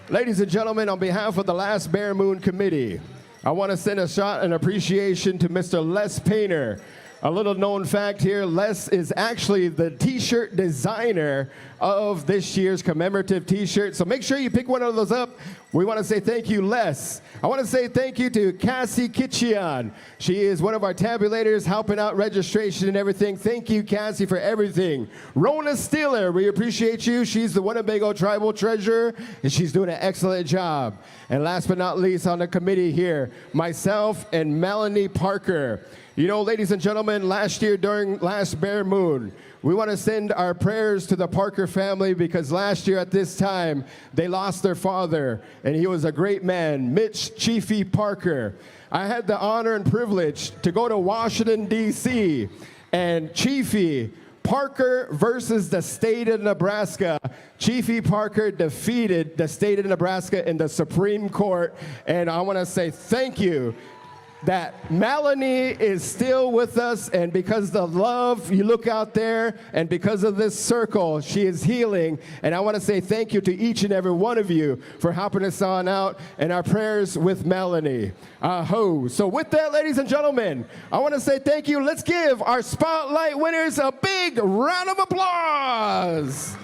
Ladies and gentlemen, on behalf of the Last Bear Moon Committee, I want to send a shot and appreciation to Mr. Les Painter. A little known fact here, Les is actually the t-shirt designer of this year's commemorative t-shirt. So make sure you pick one of those up. We want to say thank you, Les. I want to say thank you to Cassie Kitchian. She is one of our tabulators, helping out registration and everything. Thank you, Cassie, for everything. Rona Steeler, we appreciate you. She's the Winnebago Tribal Treasurer, and she's doing an excellent job. And last but not least on the committee here, myself and Melanie Parker. You know, ladies and gentlemen, last year during Last Bear Moon, we want to send our prayers to the Parker family because last year at this time, they lost their father, and he was a great man, Mitch Chiefy Parker. I had the honor and privilege to go to Washington, D.C., and Chiefy Parker versus the state of Nebraska. Chiefy Parker defeated the state of Nebraska in the Supreme Court, and I want to say thank you. that Melanie is still with us, and because of the love you look out there, and because of this circle, she is healing. And I want to say thank you to each and every one of you for helping us on out in our prayers with Melanie. Aho. So with that, ladies and gentlemen, I want to say thank you. Let's give our Spotlight winners a big round of applause.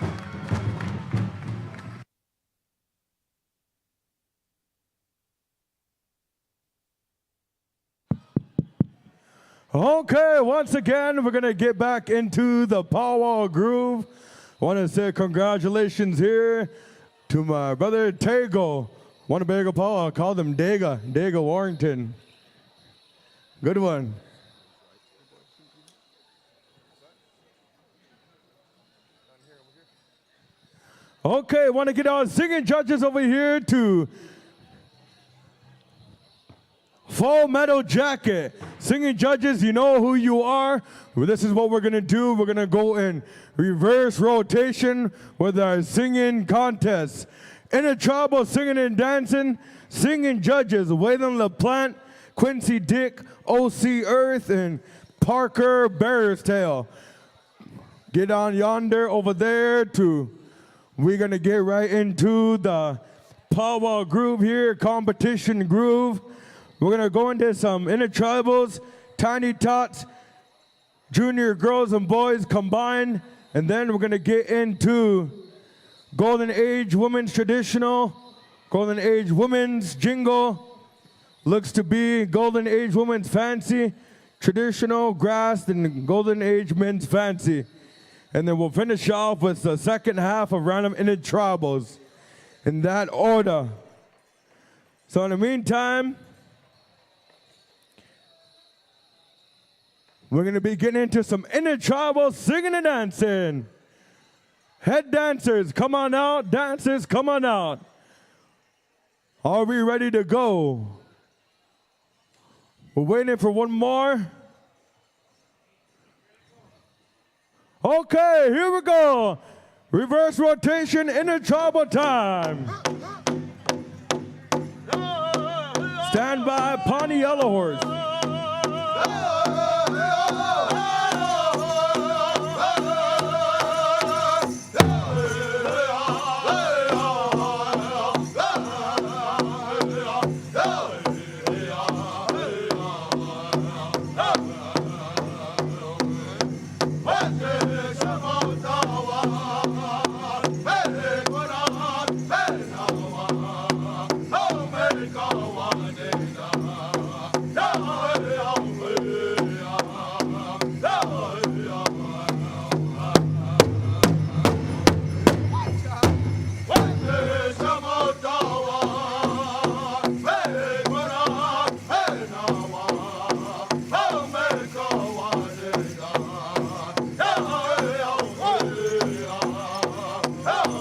Okay, once again, we're going to get back into the Powwow groove. I want to say congratulations here to my brother Tego. WinnaVegas Powwow, I called him Dega Warrington. Good one. Okay, want to get our singing judges over here to Full Metal Jacket. Singing judges, you know who you are. Well, this is what we're going to do. We're going to go in reverse rotation with our singing contest. Intertribal singing and dancing. Singing judges, Waylon LaPlante, Quincy Dick, O.C. Earth, and Parker Barristail. Get on yonder over there to, we're going to get right into the Powwow groove here, competition groove. We're going to go into some intertribals, tiny tots, junior girls and boys combined, and then we're going to get into Golden Age Women's Traditional, Golden Age Women's Jingle, looks to be Golden Age Women's Fancy, Traditional, Grass, and Golden Age Men's Fancy. And then we'll finish off with the second half of Random Intertribals in that order. So in the meantime, we're going to be getting into some intertribal singing and dancing. Head dancers, come on out. Dancers, come on out. Are we ready to go? We're waiting for one more. Okay, here we go. Reverse rotation, intertribal time. Stand by, Pawnee Yellow Horse. Oh!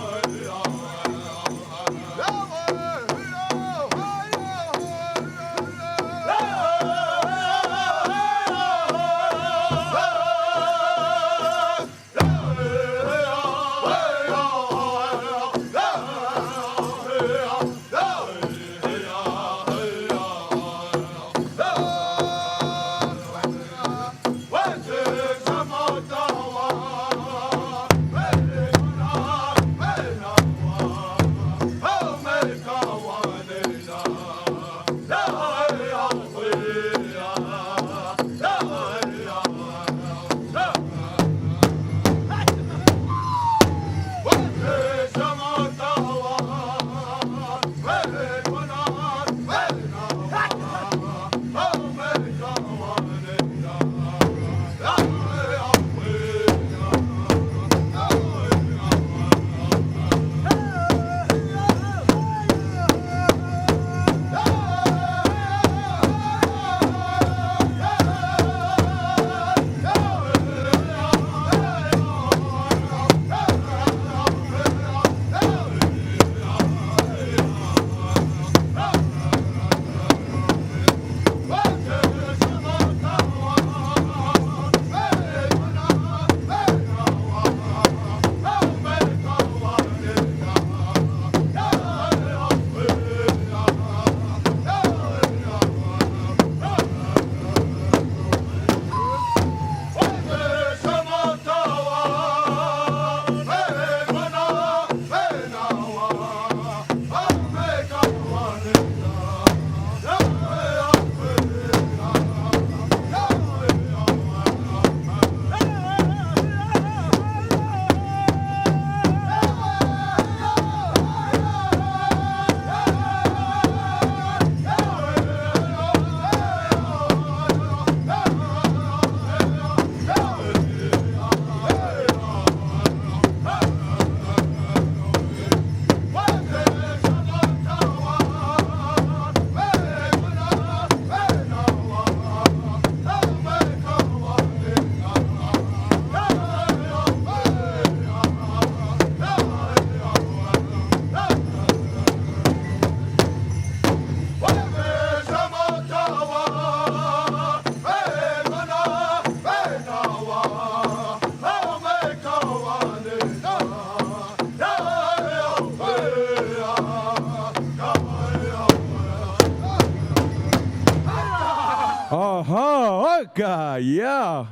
Oh, okay, yeah.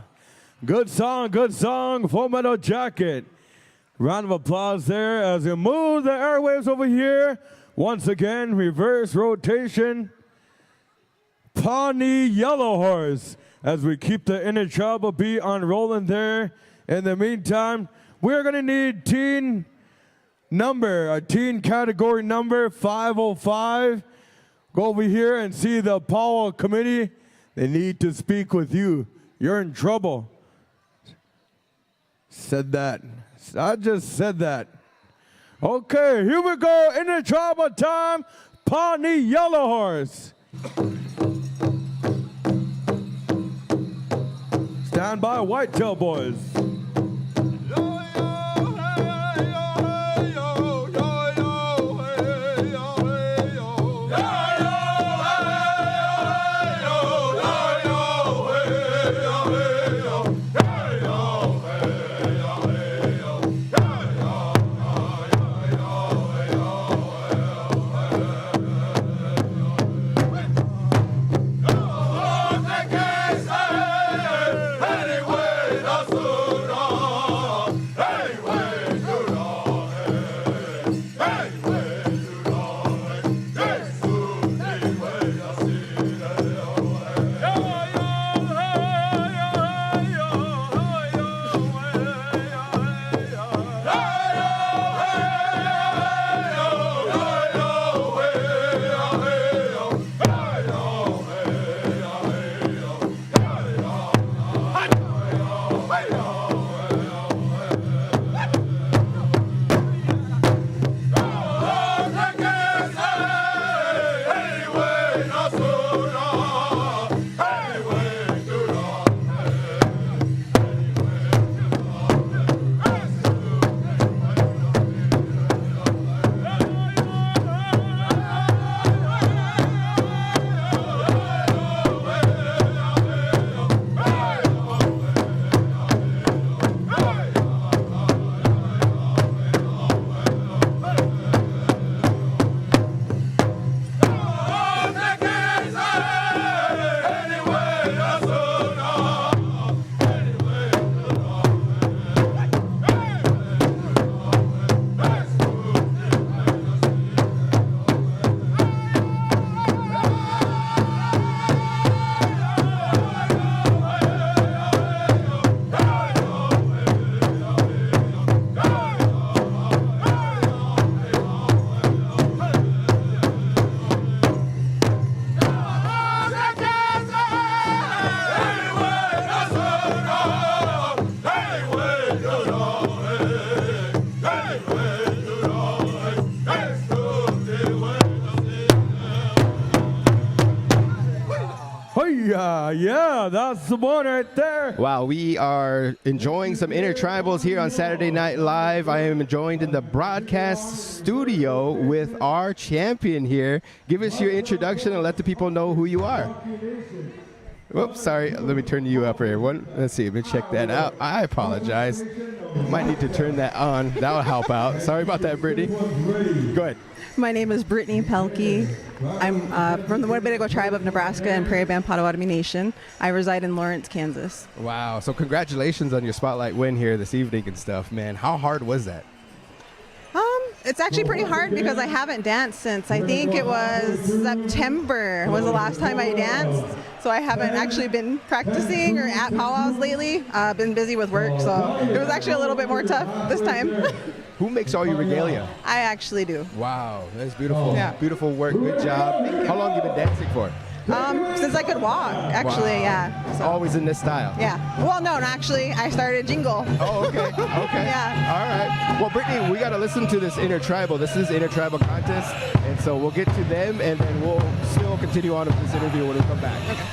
Good song, Full Metal Jacket. Round of applause there as we move the airwaves over here. Once again, reverse rotation. Pawnee Yellow Horse as we keep the intertribal beat on rolling there. In the meantime, we're going to need teen category number 505. Go over here and see the Powwow committee. They need to speak with you. You're in trouble. Said that. I just said that. Okay, here we go. Intertribal time. Pawnee Yellow Horse. Stand by, Whitetail Boys. Yeah, that's the one right there. Wow, we are enjoying some intertribals here on Saturday Night Live. I am joined in the broadcast studio with our champion here. Give us your introduction and let the people know who you are. Whoops, sorry. Let me turn you up here. Let's see. Let me check that out. I apologize. Might need to turn that on. That'll help out. Sorry about that, Brittany. Go ahead. My name is Brittany Pelkey. I'm from the Winnebago tribe of Nebraska and Prairie Band Potawatomi Nation. I reside in Lawrence, Kansas. Wow. So congratulations on your spotlight win here this evening and stuff, man. How hard was that? It's actually pretty hard because I haven't danced since I think it was September was the last time I danced. So I haven't actually been practicing or at powwows lately. Been busy with work, so it was actually a little bit more tough this time. Who makes all your regalia? I actually do. Wow, that's beautiful. Yeah. Beautiful work. Good job. How long have you been dancing for? Since I could walk, actually, Wow. yeah. So. Always in this style? Yeah. Well, no, actually, I started jingle. Oh, okay. Okay. Yeah. All right. Well, Brittany, we got to listen to this intertribal. This is intertribal contest, and so we'll get to them, and then we'll still continue on with this interview when we come back. Okay.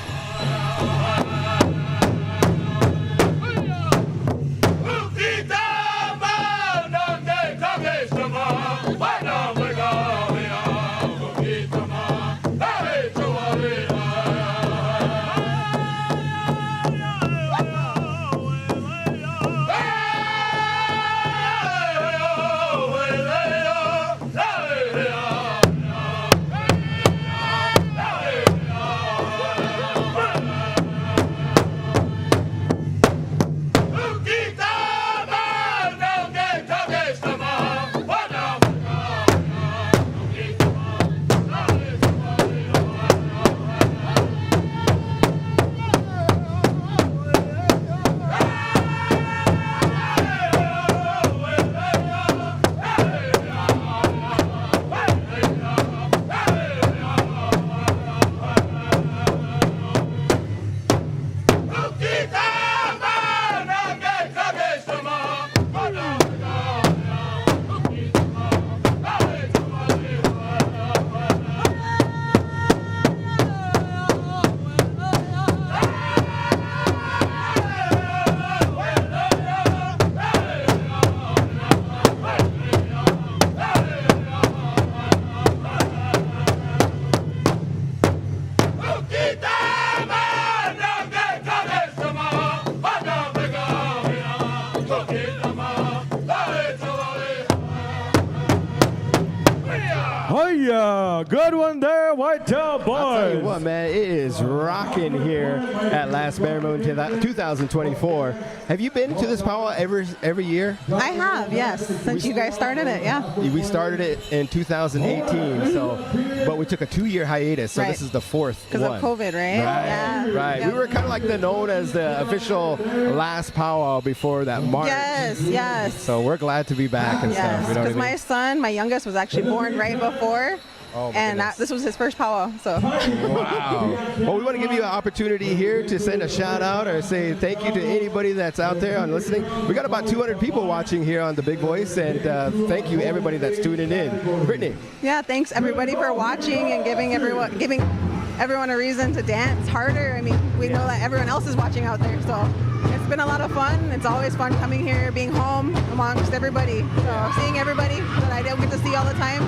Oh yeah, good one there, Whitetail boys. I'll tell you what, man, it is rocking here at Last Bear Moon 2024. Have you been to this powwow every year? I have, yes, since you guys started it, yeah. We started it in 2018, but we took a 2-year hiatus, so Right. this is the 4th Because one. of COVID, right? Yeah. Right. Yep. We were kind of like known as the official last powwow before that March. Yes, yes. So we're glad to be back and Yes, stuff. You know because what I mean? my son, my youngest, was actually born right before, Oh, my and goodness. this was his first powwow. So Wow. Well, we want to give you an opportunity here to send a shout out or say thank you to anybody that's out there and listening. We got about 200 people watching here on The Big Voice, and thank you everybody that's tuning in. Brittany. yeah, thanks everybody for watching and giving everyone a reason to dance harder. I mean, we know that everyone else is watching out there, so it's been a lot of fun. It's always fun coming here, being home amongst everybody. So seeing everybody that I don't get to see all the time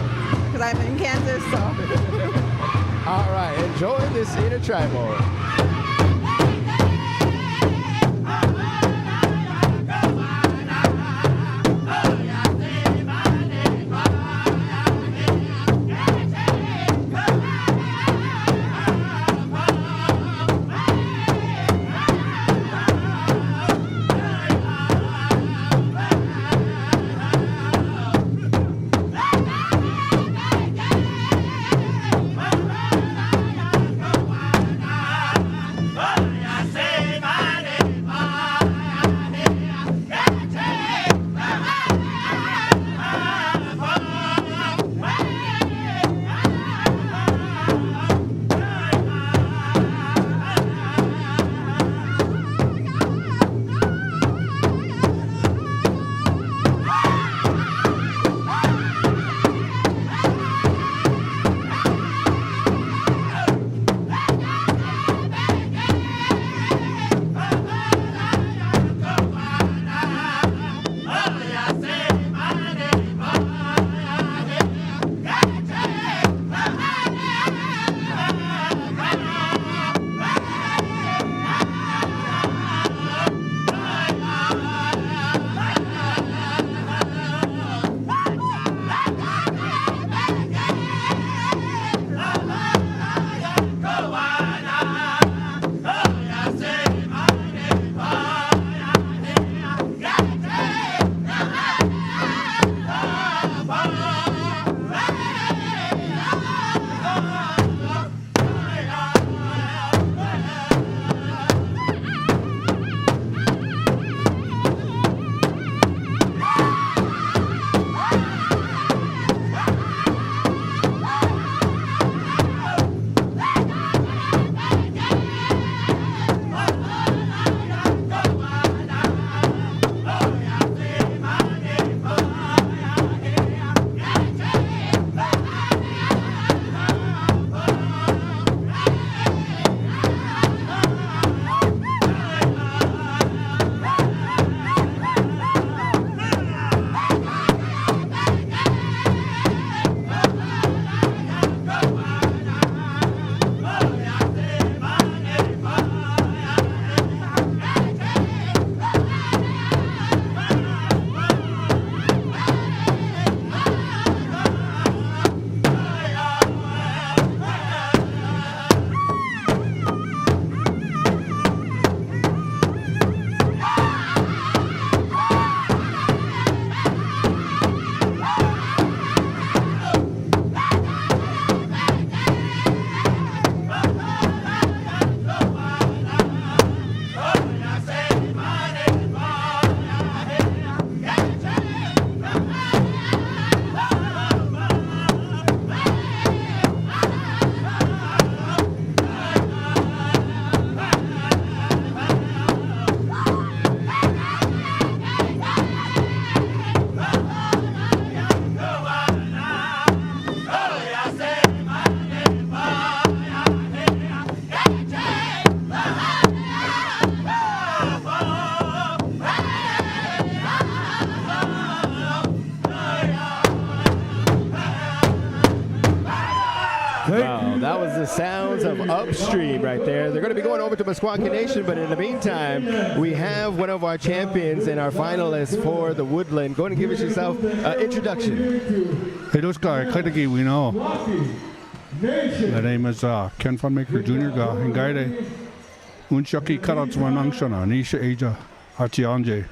because I'm in Kansas. So All right, enjoy this intertribal. Wow, that was the sounds of Upstream right there. They're going to be going over to Meskwaki Nation, but in the meantime, we have one of our champions and our finalists for the Woodland. Go ahead and give us yourself an introduction. Heruska, Kaitaki, we know. My name is Ken Funmaker Jr. Ga Hingaide. Unchaki Karatswanangshana, Nisha Aja, Hachianje.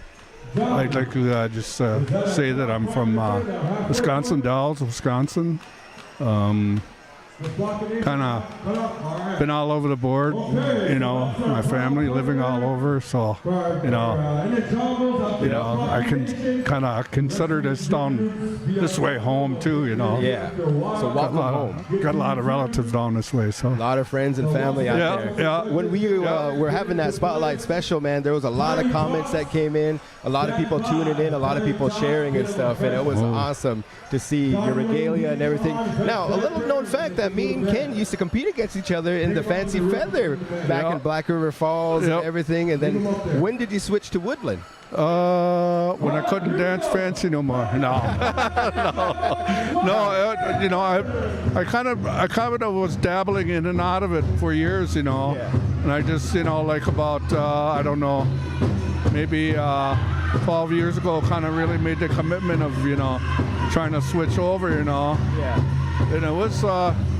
I'd like to just say that I'm from Wisconsin Dells, Wisconsin. Kind of been all over the board, you know, my family living all over, so you know, I can kind of consider this down this way home too, you know. Yeah. So welcome home. Got a lot of relatives down this way, so. A lot of friends and family out there. Yeah. When we were having that spotlight special, man, there was a lot of comments that came in, a lot of people tuning in, a lot of people sharing and stuff, and it was awesome to see your regalia and everything. Now, a little known fact that me and Ken used to compete against each other in the Fancy Feather back in Black River Falls and everything. And then when did you switch to Woodland? When I couldn't dance fancy no more. No, you know, I kind of was dabbling in and out of it for years, you know, and I just, you know, like about I don't know, maybe 12 years ago, kind of really made the commitment of, you know, trying to switch over, you know. Yeah. And it was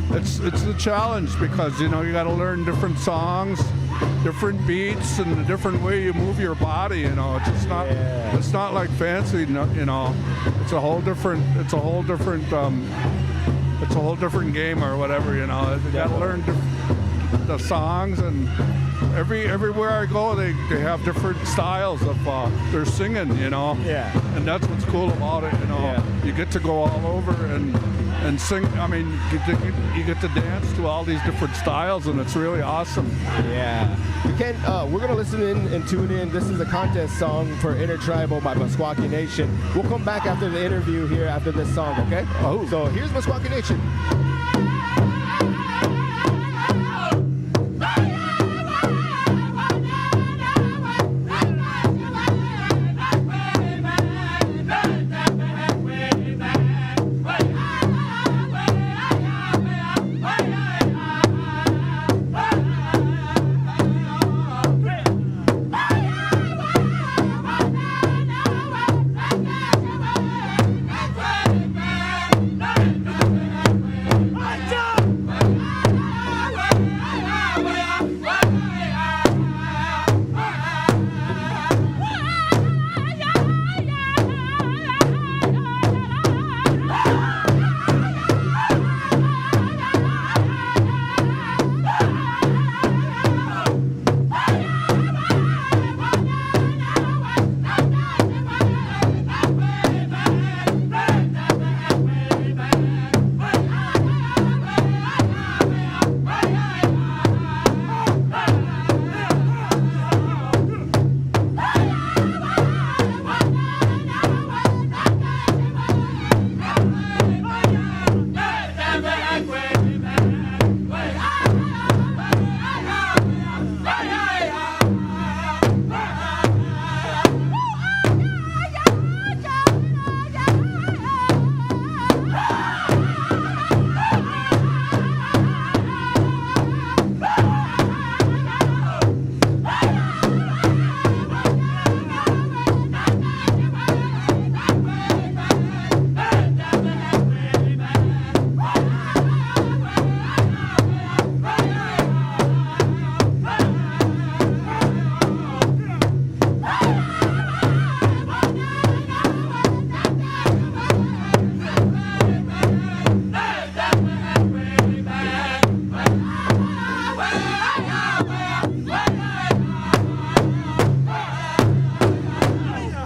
it's a challenge because, you know, you got to learn different songs, different beats, and a different way you move your body. You know, it's just not it's not like fancy. You know, it's a whole different game or whatever. You know, you got to learn the songs, and everywhere I go, they have different styles of their singing. You know, and that's what's cool about it. You know, you get to go all over and sing. I mean, you get to dance to all these different styles, and it's really awesome. Yeah. Ken, we're going to listen in and tune in. This is a contest song for Intertribal by Meskwaki Nation. We'll come back after the interview here after this song, okay? Oh. So here's Meskwaki Nation.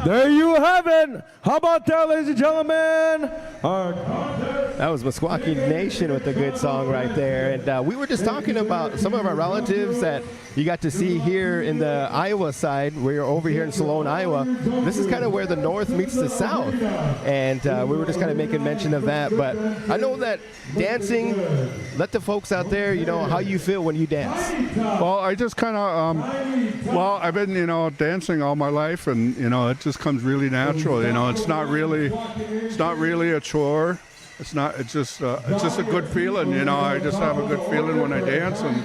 There you have it. How about that, ladies and gentlemen? Our That was Meskwaki Nation with a good song right there. And we were just talking about some of our relatives that you got to see here in the Iowa side. We're over here in Sloan, Iowa. This is kind of where the north meets the south. And we were just kind of making mention of that. But I know that dancing, let the folks out there, you know, how you feel when you dance. Well, I just kind of, well, I've been, you know, dancing all my life, and, you know, it just comes really natural. You know, it's not really a chore. it's just a good feeling, you know. I just have a good feeling when I dance, and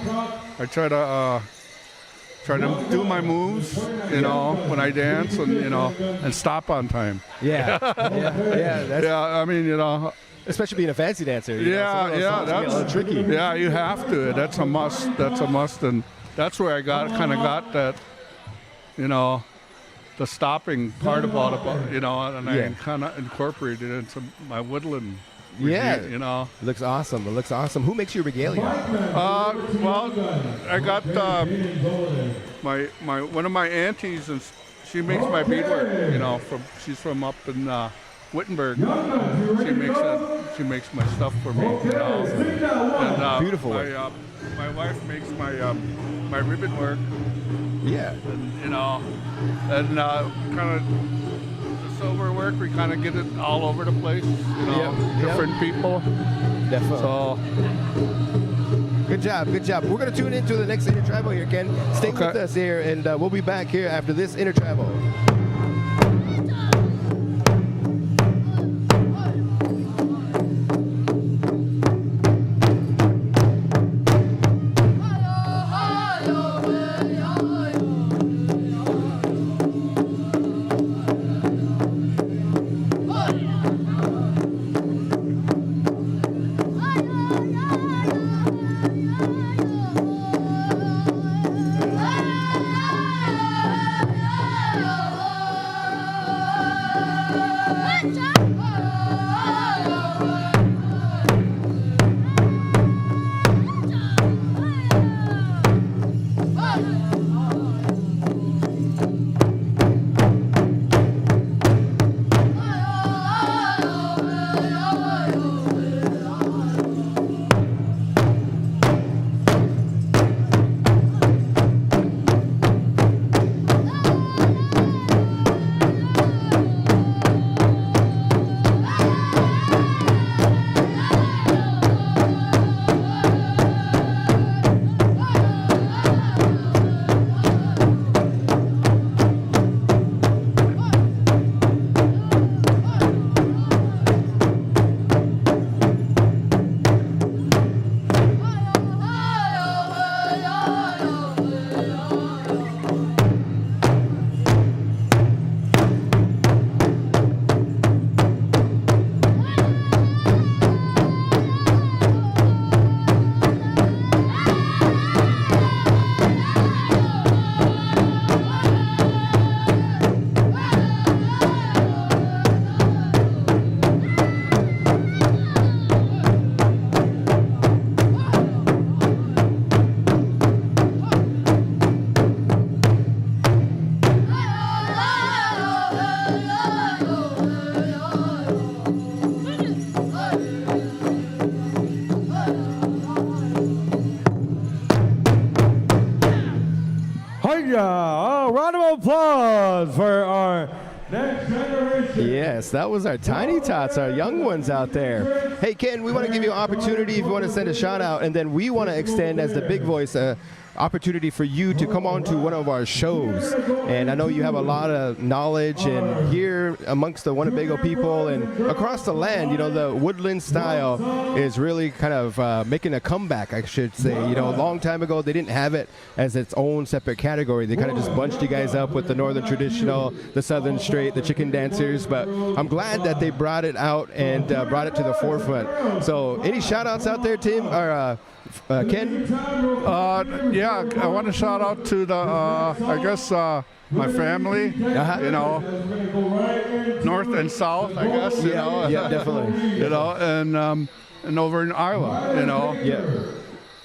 I try to do my moves, you know, when I dance, and you know, and stop on time. Yeah. That's, I mean, you know. especially being a fancy dancer. you know, some of those songs can get a little tricky. Yeah, you have to. That's a must. That's a must, and that's where I kind of got that, you know, the stopping part about it, you know, and I kind of incorporated it into my woodland. Yeah, you know, it looks awesome. It looks awesome. Who makes your regalia? Well, I got my one of my aunties, and she makes my beadwork. You know, she's from up in Wittenberg. She makes my stuff for me. You know, and, beautiful. My wife makes my ribbon work. Yeah, and, you know, and kind of. Silver work, we kind of get it all over the place, you know, different people. Definitely. So, good job. We're going to tune into the next Intertribal here, Ken. Stay with us here, and we'll be back here after this Intertribal. A round of applause for our next generation. Yes, that was our tiny tots, our young ones out there. Hey, Ken, we want to give you an opportunity if you want to send a shout out, and then we want to extend as the big voice opportunity for you to come on to one of our shows. And I know you have a lot of knowledge, and here amongst the Winnebago people and across the land, you know, the woodland style is really kind of making a comeback, I should say. You know, a long time ago, they didn't have it as its own separate category. They kind of just bunched you guys up with the Northern Traditional, the Southern Straight, the Chicken Dancers, but I'm glad that they brought it out and brought it to the forefront. So any shout outs out there, Tim, or Ken? Yeah, I want to shout out to the, I guess, my family, you know, north and south, I guess, you know. Yeah, definitely. You know, and over in Iowa, you know. Yeah.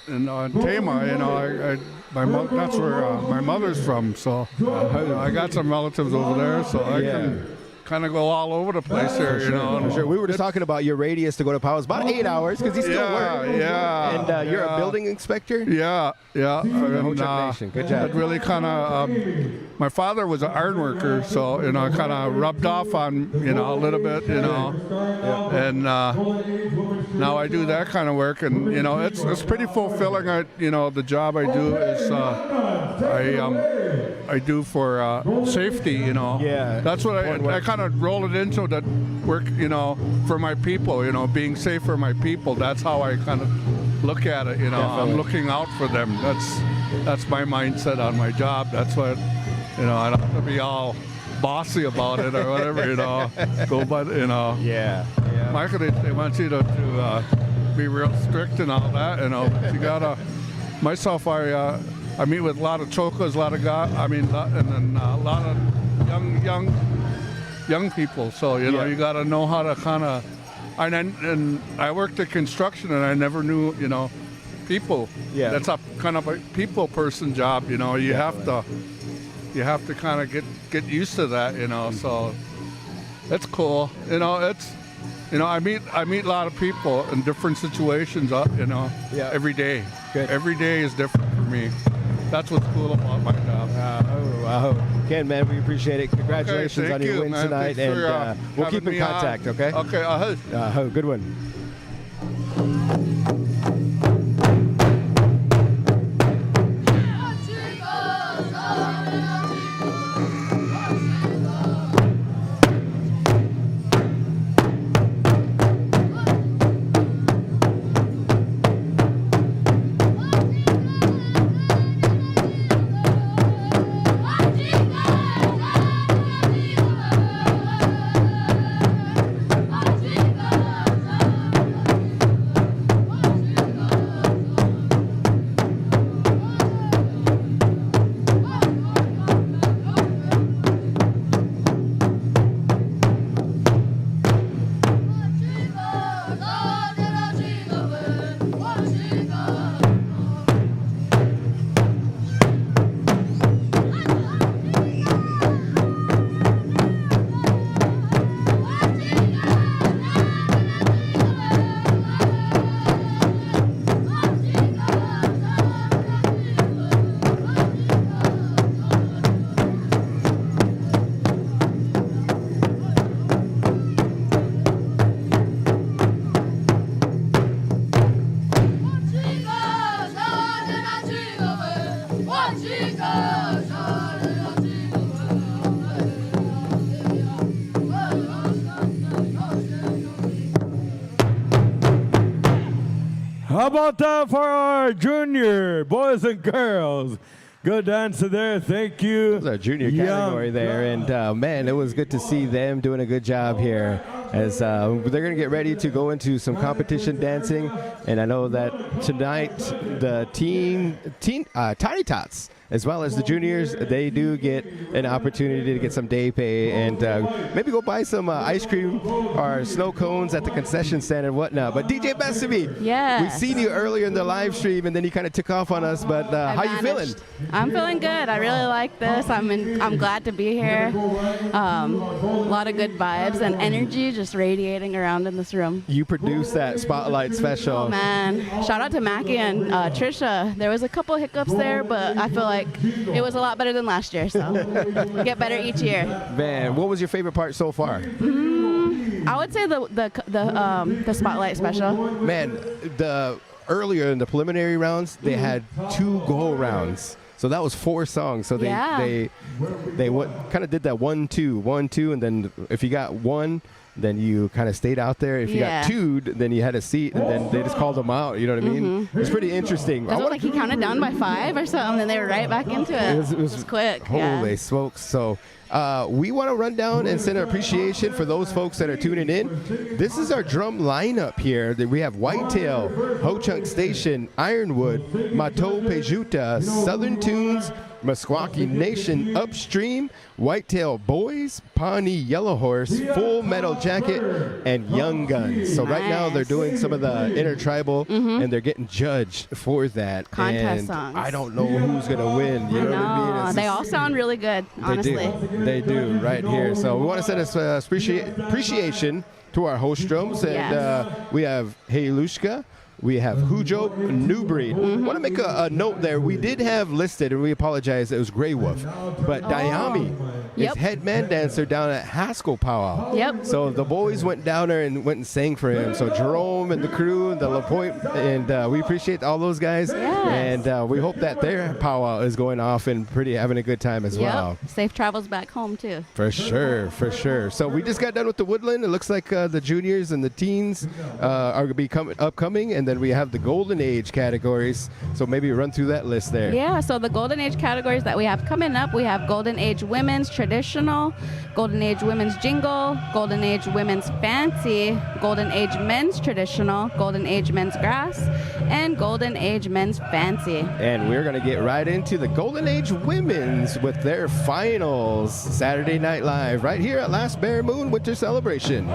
And Tama, you know, that's where my mother's from, so I got some relatives over there, so I can kind of go all over the place here, you know. For sure. We were just talking about your radius to go to Powwow. It's about 8 hours because you still work. Yeah. And you're a building inspector? Yeah. Good job. It really kind of, my father was an iron worker, so, you know, kind of rubbed off on, you know, a little bit, you know. And now I do that kind of work, and, you know, it's pretty fulfilling. You know, the job I do is I do for safety, you know. Yeah. That's what I kind of roll it into that work, for my people, being safe for my people. That's how I kind of look at it, I'm looking out for them. That's my mindset on my job. That's what, I don't have to be all bossy about it or whatever, go by, Yeah. Michael, they want you to be real strict and all that, but you gotta, myself, I meet with a lot of chocas, a lot of guys, and then a lot of young people. So you got to know how to kind of. And I worked at construction, and I never knew people. Yeah. That's a kind of a people person job. You have to kind of get used to that. So that's cool. I meet a lot of people in different situations. Every day. Good. Every day is different for me. That's what's cool about my job. Wow. Ken, man, we appreciate it. Congratulations Okay, on your you, win man. tonight, Thanks for, and we'll keep having in me contact, on. okay? Okay, Good one. How about that for our junior boys and girls? Good dancer there. Thank you. That was our junior category there, and man, it was good to see them doing a good job here as they're going to get ready to go into some competition dancing. And I know that tonight the Tiny Tots, as well as the juniors, they do get an opportunity to get some day pay and maybe go buy some ice cream or snow cones at the concession stand and whatnot. But DJ Bessamy, yes, we've seen you earlier in the live stream, and then you kind of took off on us. But how you feeling? I'm feeling good. I really like this. I'm glad to be here. A lot of good vibes and energy just radiating around in this room. You produced that Spotlight special. Oh man, shout out to Mackie and Trisha. There was a couple hiccups there, but I feel like it was a lot better than last year, so we get better each year. Man, what was your favorite part so far? I would say the Spotlight special. Man, earlier in the preliminary rounds, they had 2 go rounds. So that was 4 songs. So they kind of did that 1-2, 1-2, and then if you got 1, then you kind of stayed out there. If you got 2, then you had a seat, and then they just called them out. You know what I mean? It's pretty interesting. It was like he counted down by 5 or something, and they were right back into it. It was quick. Holy smokes. So we want to run down and send an appreciation for those folks that are tuning in. This is our drum lineup here. We have Whitetail, Ho Chunk Station, Ironwood, Mato Pejuta, Southern Tunes, Meskwaki Nation, Upstream, Whitetail Boys, Pawnee Yellow Horse, Full Metal Jacket, and Young Guns. So right now they're doing some of the intertribal, and they're getting judged for that. Contest songs. I don't know who's going to win. You know what I mean? They all sound really good, honestly. They do right here. So we want to send us appreciation to our host drums. And we have Heilushka. We have Hujo, New Breed. Want to make a note there. We did have listed, and we apologize, it was Grey Wolf. But Dayami Yep. is head man dancer down at Haskell Powwow. Yep. So the boys went down there and went and sang for him. So Jerome and the crew and the LaPointe, and we appreciate all those guys. Yes. And we hope that their powwow is going off and having a good time as Yep. well. Safe travels back home too. For sure, for sure. So we just got done with the Woodland. It looks like the juniors and the teens are going to be upcoming, and then we have the Golden Age categories. So maybe run through that list there. Yeah, so the Golden Age categories that we have coming up, we have Golden Age Women's Traditional, Golden Age Women's Jingle, Golden Age Women's Fancy, Golden Age Men's Traditional, Golden Age Men's Grass, and Golden Age Men's Fancy. And we're going to get right into the Golden Age Women's with their finals Saturday Night Live right here at Last Bare Moon Winter Celebration.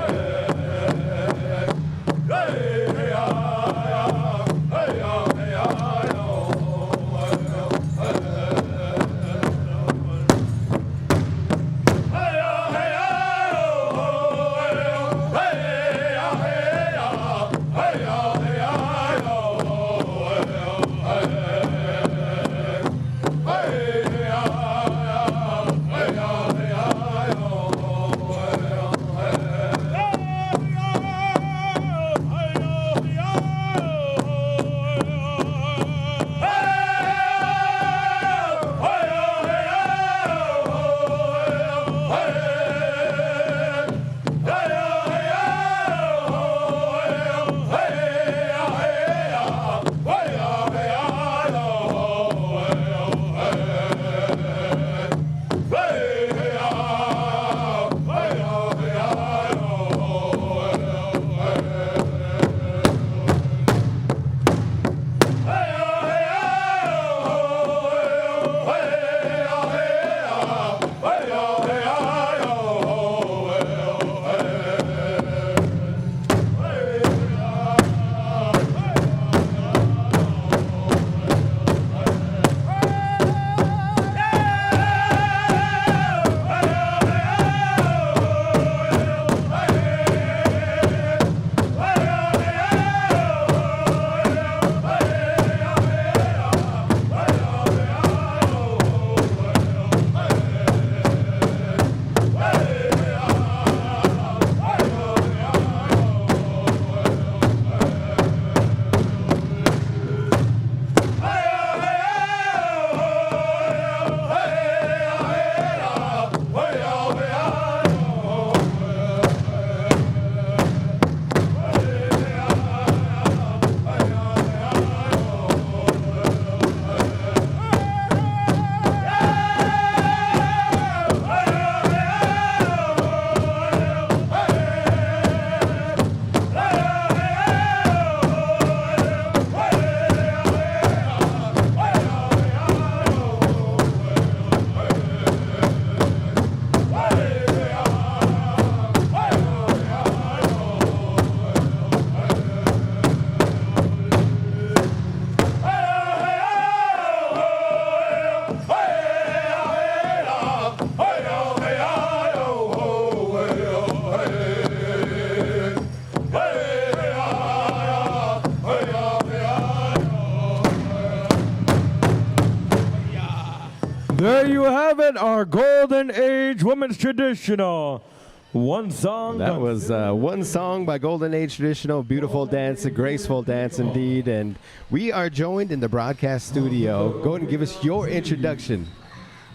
There you have it, our Golden Age Women's Traditional. One song. That was one song by Golden Age Traditional. Beautiful dance, a graceful dance indeed. And we are joined in the broadcast studio. Go ahead and give us your introduction.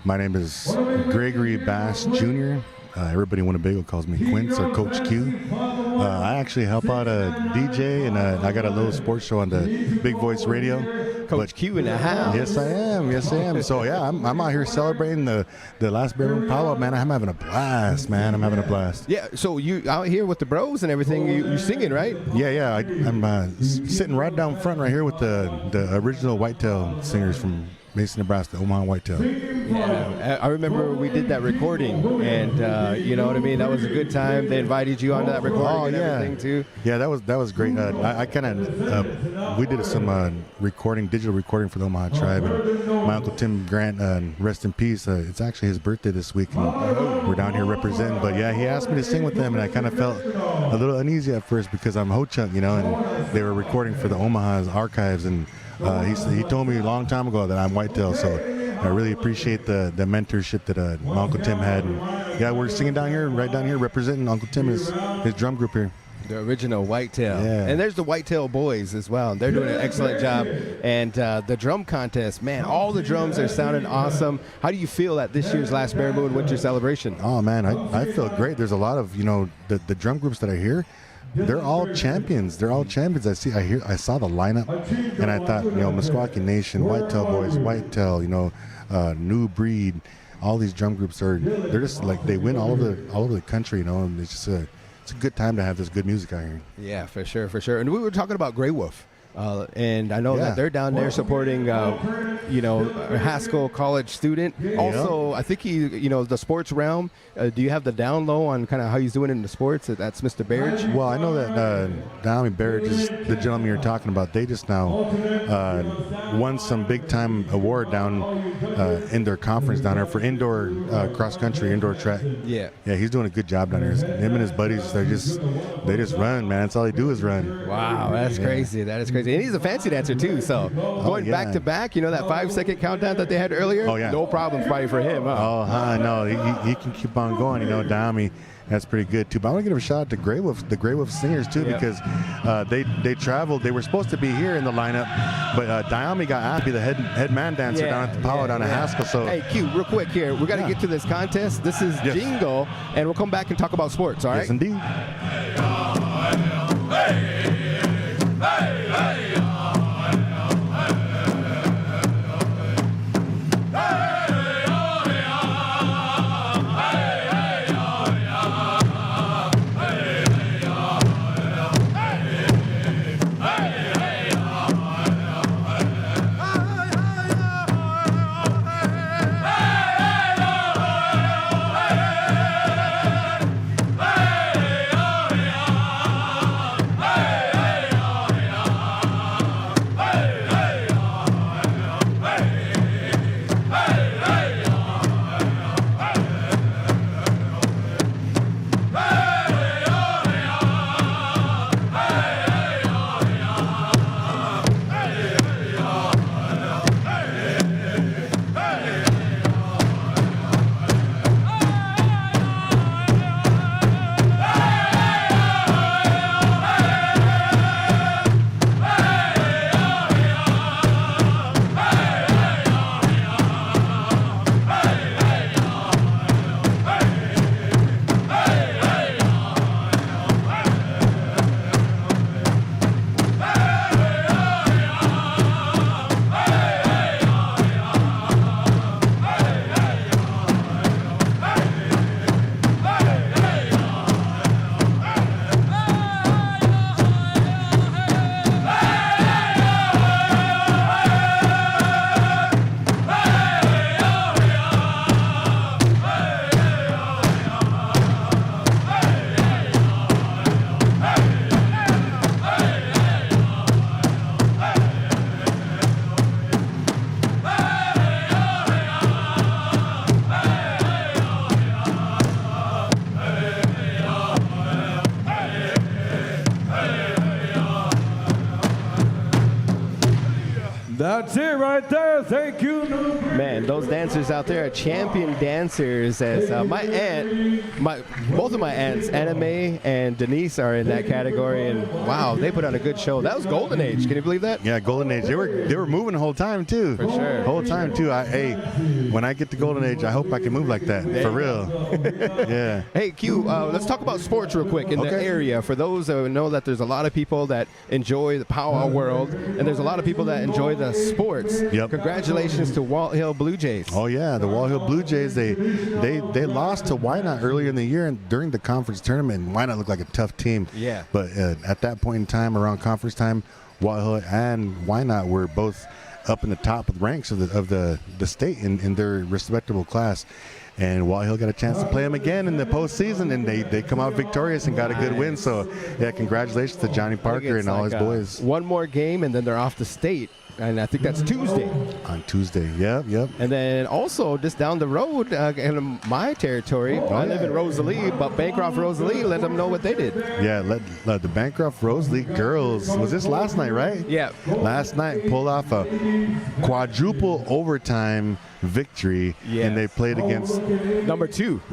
My name is Gregory Bass Jr. Everybody in Winnebago calls me Quince or Coach Q. I actually help out a DJ, and I got a little sports show on the Big Voice Radio. Coach Q in the house. Yes, I am. Yes, I am. So, yeah, I'm out here celebrating the last Bare Moon Powwow, man. I'm having a blast, man. I'm having a blast. Yeah, so you out here with the bros and everything, you singing, right? Yeah. I'm sitting right down front right here with the original Whitetail singers from Mason, Nebraska, Omaha Whitetail. Yeah, I remember we did that recording, and you know what I mean. That was a good time. They invited you onto that recording and everything too. Yeah, that was great. I kind of we did some digital recording for the Omaha Tribe, and my uncle Tim Grant, rest in peace. It's actually his birthday this week, and we're down here representing. But yeah, he asked me to sing with them, and I kind of felt a little uneasy at first because I'm Ho-Chunk, you know, and they were recording for the Omaha's archives, and he told me a long time ago that I'm Whitetail, so I really appreciate the mentorship that my Uncle Tim had. And yeah, we're singing down here, right down here, representing Uncle Tim, his drum group here. The original Whitetail. Yeah. And there's the Whitetail Boys as well. They're doing an excellent job. And the drum contest, man, all the drums are sounding awesome. How do you feel at this year's Last Bear Moon Winter Celebration? Oh, man, I feel great. There's a lot of, the drum groups that I hear, they're all champions. They're all champions. I saw the lineup, and I thought, Meskwaki Nation, Whitetail Boys, Whitetail, New Breed, all these drum groups they're just like, they win all over the country, and it's just it's a good time to have this good music out here. Yeah, for sure, for sure. And we were talking about Grey Wolf. And I know that they're down there supporting, a Haskell College student. Also, I think the sports realm. Do you have the down low on kind of how he's doing in the sports? That's Mr. Barrage. Well, I know that Naomi Barrage is the gentleman you're talking about. They just now won some big time award down in their conference down there for indoor cross country, indoor track. Yeah, he's doing a good job down there. Him and his buddies, they just run, man. That's all they do is run. Wow, that's crazy. That is crazy. And he's a fancy dancer too, so going back to back, that 5-second countdown that they had earlier, no problem probably for him. Huh? No, he can keep on going. Dami, that's pretty good too. But I want to give a shout out to Grey Wolf, the Grey Wolf singers too, because they traveled. They were supposed to be here in the lineup, but Diami got asked to be the head man dancer down at the Powwow down at Haskell. So hey, Q, real quick here, we got to get to this contest. This is Jingle, and we'll come back and talk about sports. All right? Yes, indeed. That's it right there. Thank you. Man, those dancers out there are champion dancers. As my aunt, both of my aunts, Anna Mae and Denise, are in that category, and wow, they put on a good show. That was Golden Age. Can you believe that? Yeah, Golden Age. They were moving the whole time too. For sure. The whole time too. Hey, when I get to Golden Age, I hope I can move like that. For real. Yeah. Hey, Q, let's talk about sports real quick in the area. For those who know that there's a lot of people that enjoy the powwow world, and there's a lot of people that enjoy the sports. Yep. Congratulations to Walt Hill Blue Jays. Oh yeah, the Walt Hill Blue Jays. They lost to Wynot earlier in the year, and during the conference tournament, Wynot looked like a tough team. Yeah. But at that point in time, around conference time, Walt Hill and Wynot were both up in the top of the ranks of the state in their respectable class. And Walt Hill got a chance to play them again in the postseason, and they come out victorious and got a good win. So, yeah, congratulations to Johnny Parker and all his boys. One more game, and then they're off to state and I think that's Tuesday. On Tuesday, yep. And then also just down the road in my territory, I live in Rosalie, but Bancroft Rosalie, let them know what they did. Yeah, let the Bancroft Rosalie girls, was this last night, right? Yeah. Last night pulled off a quadruple overtime victory, and they played against the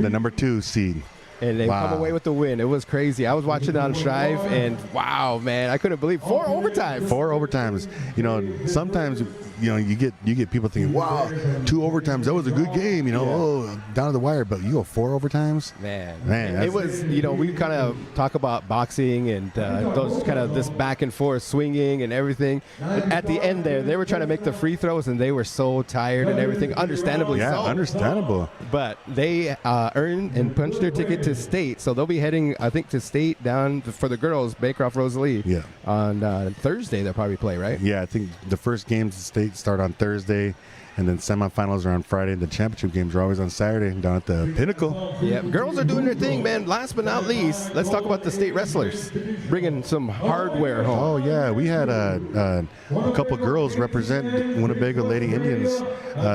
number 2 seed. And they come away with the win. It was crazy. I was watching it on Strive, and wow, man, I couldn't believe 4 overtimes. 4 overtimes. You know, sometimes you get people thinking, wow, 2 overtimes, that was a good game. You know, down to the wire. But you go 4 overtimes, man. It was. You know, we kind of talk about boxing and those kind of this back and forth swinging and everything. At the end there, they were trying to make the free throws, and they were so tired and everything. Understandably so. Yeah, understandable. But they earned and punched their ticket to state, so they'll be heading, I think, to state down for the girls, Bancroft Rosalie. Yeah. On Thursday, they'll probably play, right? Yeah, I think the first games at state start on Thursday, and then semifinals are on Friday. The championship games are always on Saturday down at the Pinnacle. Yeah, girls are doing their thing, man. Last but not least, let's talk about the state wrestlers bringing some hardware home. Oh yeah, we had a couple girls represent Winnebago Lady Indians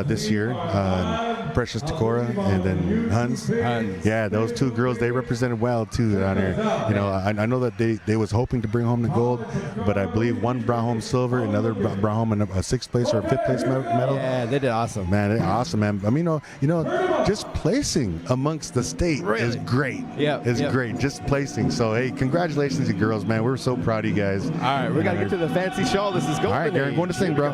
this year. Precious Takora and then Huns. Yeah, those 2 girls, they represented well too down here. You know, I know that they was hoping to bring home the gold, but I believe one brought home silver, another brought home a 6th place or a 5th place medal. Yeah, they did awesome. Man, they're awesome, man. I mean, you know, just placing amongst the state is great. Yeah, it's great. Just placing. So hey, congratulations, you girls, man. We're so proud of you guys. All right, we gotta get to the fancy show. This is Golden. All right, Darren, going to sing, bro.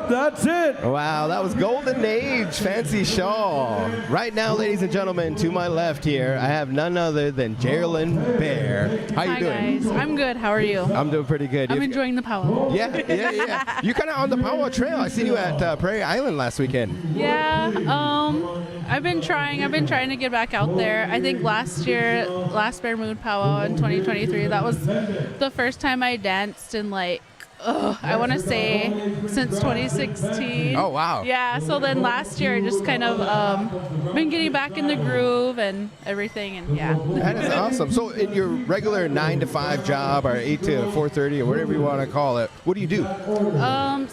That's it. Wow, that was Golden Age Fancy Shaw. Right now, ladies and gentlemen, to my left here, I have none other than Geraldine Bear. How you doing? Guys, I'm good. How are you? I'm doing pretty good. I'm enjoying the powwow. Yeah. You're kind of on the powwow trail. I seen you at Prairie Island last weekend. Yeah. I've been trying to get back out there. I think last Bear Moon Powwow in 2023, that was the first time I danced in I want to say since 2016. Oh, wow. Yeah, so then last year I just kind of been getting back in the groove and everything, and yeah. That is awesome. So in your regular 9 to 5 job or 8 to 4:30 or whatever you want to call it, what do you do?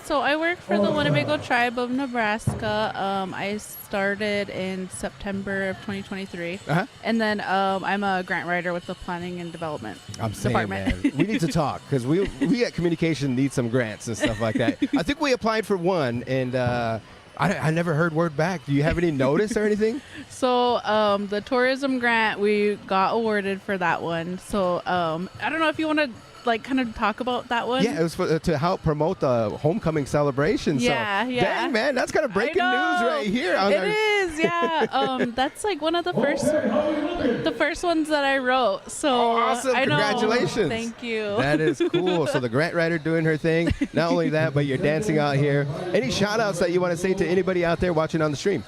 So I work for the Winnebago Tribe of Nebraska. I started in September of 2023. Uh-huh. And then I'm a grant writer with the Planning and Development I'm saying, Department. man, we need to talk because we at communications and need some grants and stuff like that. I think we applied for one, and I never heard word back. Do you have any notice or anything? So the tourism grant, we got awarded for that one. So I don't know if you want to like kind of talk about that one. Yeah, it was to help promote the homecoming celebration. Yeah, so, yeah. Dang, man, that's kind of breaking news right here. It is, yeah. That's like one of the first ones that I wrote. So awesome! I know. Congratulations. Thank you. That is cool. So the grant writer doing her thing. Not only that, but you're dancing out here. Any shout outs that you want to say to anybody out there watching on the stream?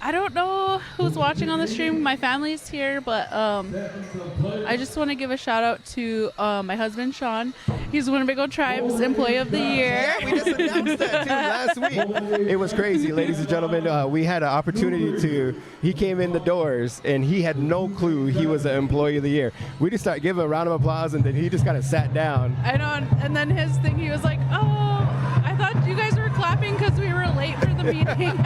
I don't know who's watching on the stream. My family's here, but I just want to give a shout out to my husband Sean. He's Winnebago Tribe's Employee of the Year. Yeah, we just announced that too last week. It was crazy, ladies and gentlemen. We had an opportunity to. He came in the doors and he had no clue he was an Employee of the Year. We just started giving him a round of applause, and then he just kind of sat down. I know, and then his thing, he was like, "Oh, I thought you guys were clapping because we were late for the meeting."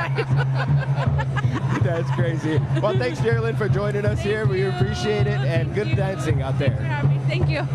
That's crazy. Well, thanks, Geraldine, for joining us here. We appreciate it, and good dancing out there. Thanks for having me. Thank you.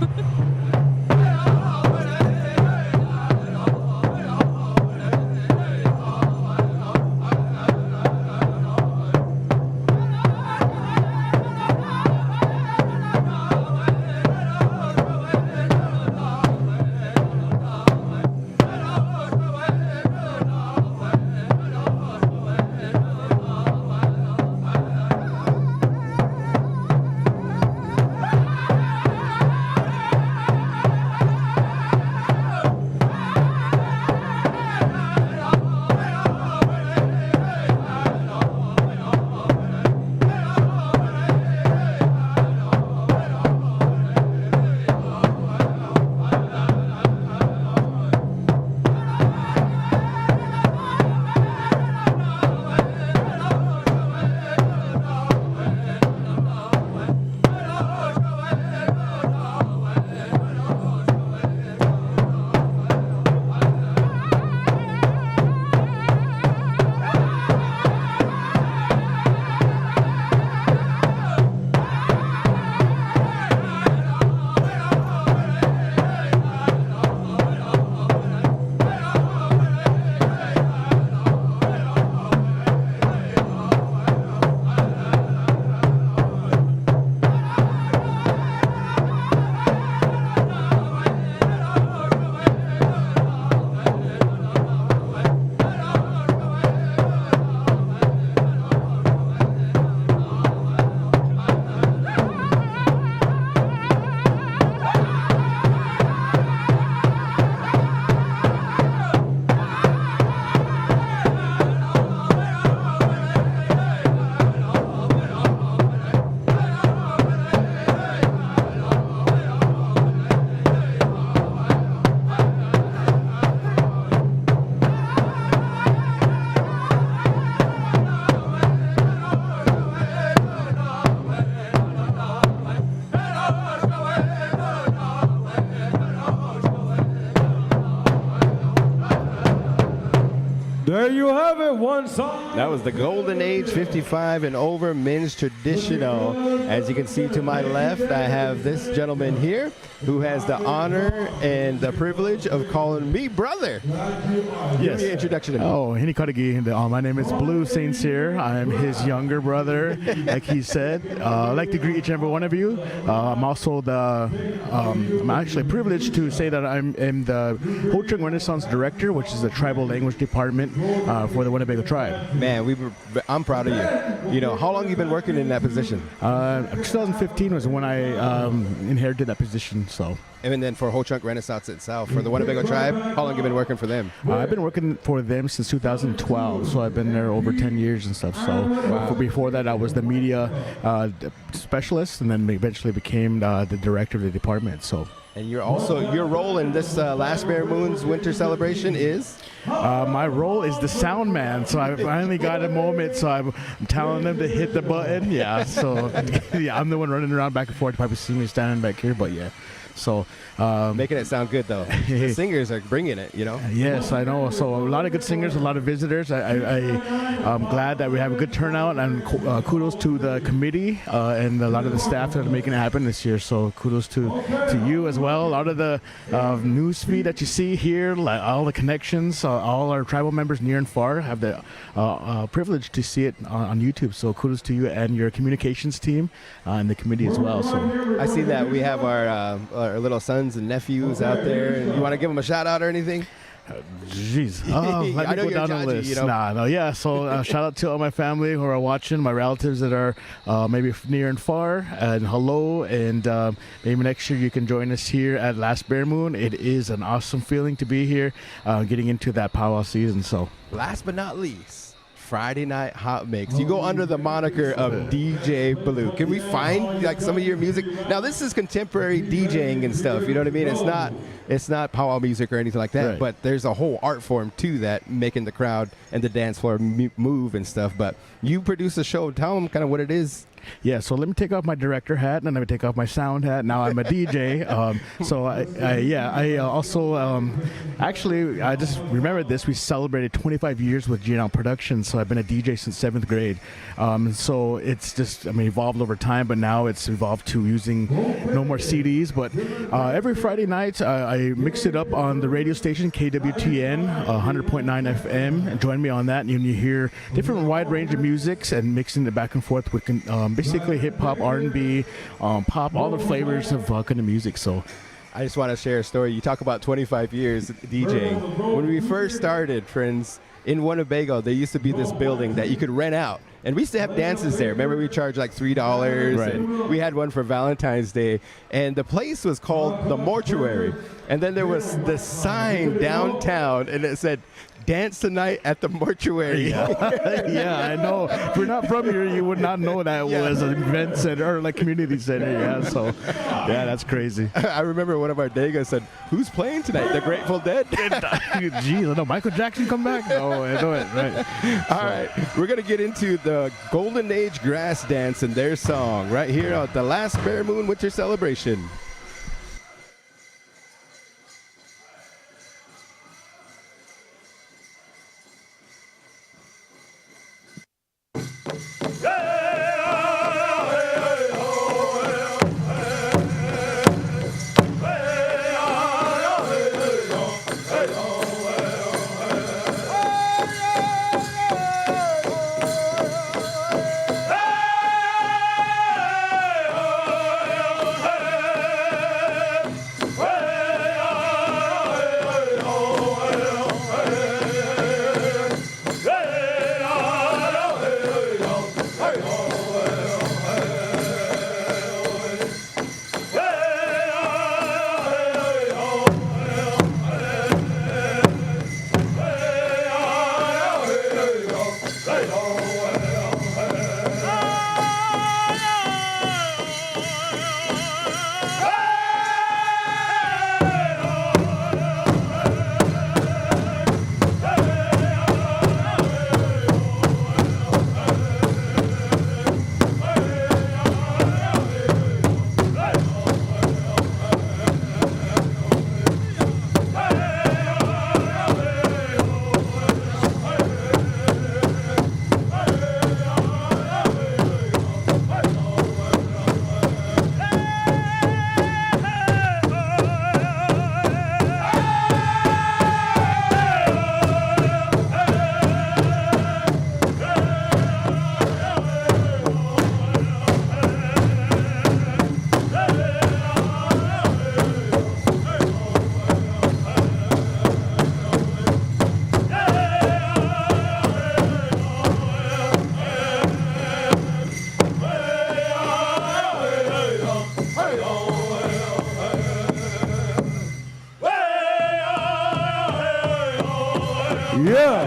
There you have it, one song. That was the Golden Age 55 and over men's traditional. As you can see to my left, I have this gentleman here who has the honor and the privilege of calling me brother. Give me an introduction to me. Oh, Hini Kadagi. My name is Blue St. Cyr. I'm his younger brother, like he said. I'd like to greet each and every one of you. I'm also I'm actually privileged to say that I'm the Ho Chung Renaissance Director, which is the tribal language department for the Winnebago tribe. Man, I'm proud of you. You know, how long have you been working in that position? 2015 was when I inherited that position. So. And then for Ho Chunk Renaissance itself, for the Winnebago tribe, how long have you been working for them? I've been working for them since 2012, so I've been there over 10 years and stuff. So before that, I was the media specialist, and then eventually became the director of the department. So. And you're also, your role in this Last Bare Moon's winter celebration is? My role is the sound man, so I finally got a moment, so I'm telling them to hit the button. Yeah, so yeah, I'm the one running around back and forth. You probably see me standing back here, but yeah. So making it sound good though. The singers are bringing it, you know. Yes, I know. So a lot of good singers, a lot of visitors. I'm glad that we have a good turnout, and kudos to the committee and a lot of the staff that are making it happen this year. So kudos to you as well. A lot of the news feed that you see here, like all the connections, all our tribal members near and far have the privilege to see it on YouTube. So kudos to you and your communications team and the committee as well. So I see that we have our little sons and nephews out there. You want to give them a shout out or anything? Jeez. Let me go down the list. Yeah. So shout out to all my family who are watching, my relatives that are maybe near and far, and hello. And maybe next year you can join us here at Last Bear Moon. It is an awesome feeling to be here, getting into that powwow season. So last but not least, Friday Night Hot Mix. You go under the moniker of DJ Blue. Can we find like some of your music? Now this is contemporary DJing and stuff. You know what I mean? It's not powwow music or anything like that. Right. But there's a whole art form to that, making the crowd and the dance floor move and stuff. But you produce a show. Tell them kind of what it is. Yeah, so let me take off my director hat, and then let me take off my sound hat. Now I'm a DJ. I also actually, I just remembered this. We celebrated 25 years with GNL Productions, so I've been a DJ since 7th grade. So it's just, evolved over time, but now it's evolved to using no more CDs. But every Friday night, I mix it up on the radio station, KWTN, 100.9 FM. And join me on that, and you hear different wide range of musics and mixing it back and forth with basically hip-hop, R&B, pop, all the flavors of kind of music. So I just want to share a story. You talk about 25 years DJing. When we first started, friends, in WinnaVegas, there used to be this building that you could rent out. And we used to have dances there. Remember, we charged like $3, right. And we had one for Valentine's Day. And the place was called the Mortuary. And then there was this sign downtown, and it said, "Dance tonight at the Mortuary." Yeah, I know. If you're not from here, you would not know that was an event center or like community center. Yeah, so yeah, that's crazy. I remember one of our Degas said, "Who's playing tonight? The Grateful Dead?" Geez, no, Michael Jackson come back? No, I know it, right. All right, we're going to get into the Golden Age Grass Dance and their song right here at the Last Bear Moon Winter Celebration. Yeah.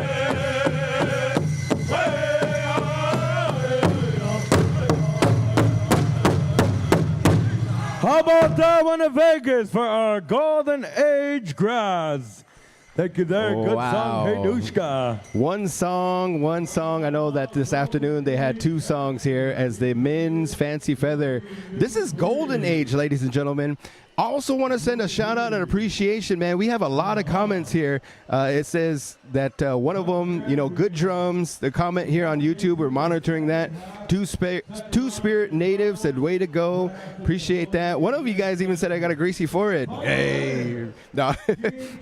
How about that WinnaVegas for our Golden Age Grass? Thank you there. Good song, Hey Dushka. One song. I know that this afternoon they had two songs here as the men's Fancy Feather. This is Golden Age, ladies and gentlemen. Also want to send a shout out and appreciation, man. We have a lot of comments here. It says that one of them, good drums. The comment here on YouTube, we're monitoring that. Two Spirit Native said, way to go. Appreciate that. One of you guys even said I got a greasy forehead. Hey. No.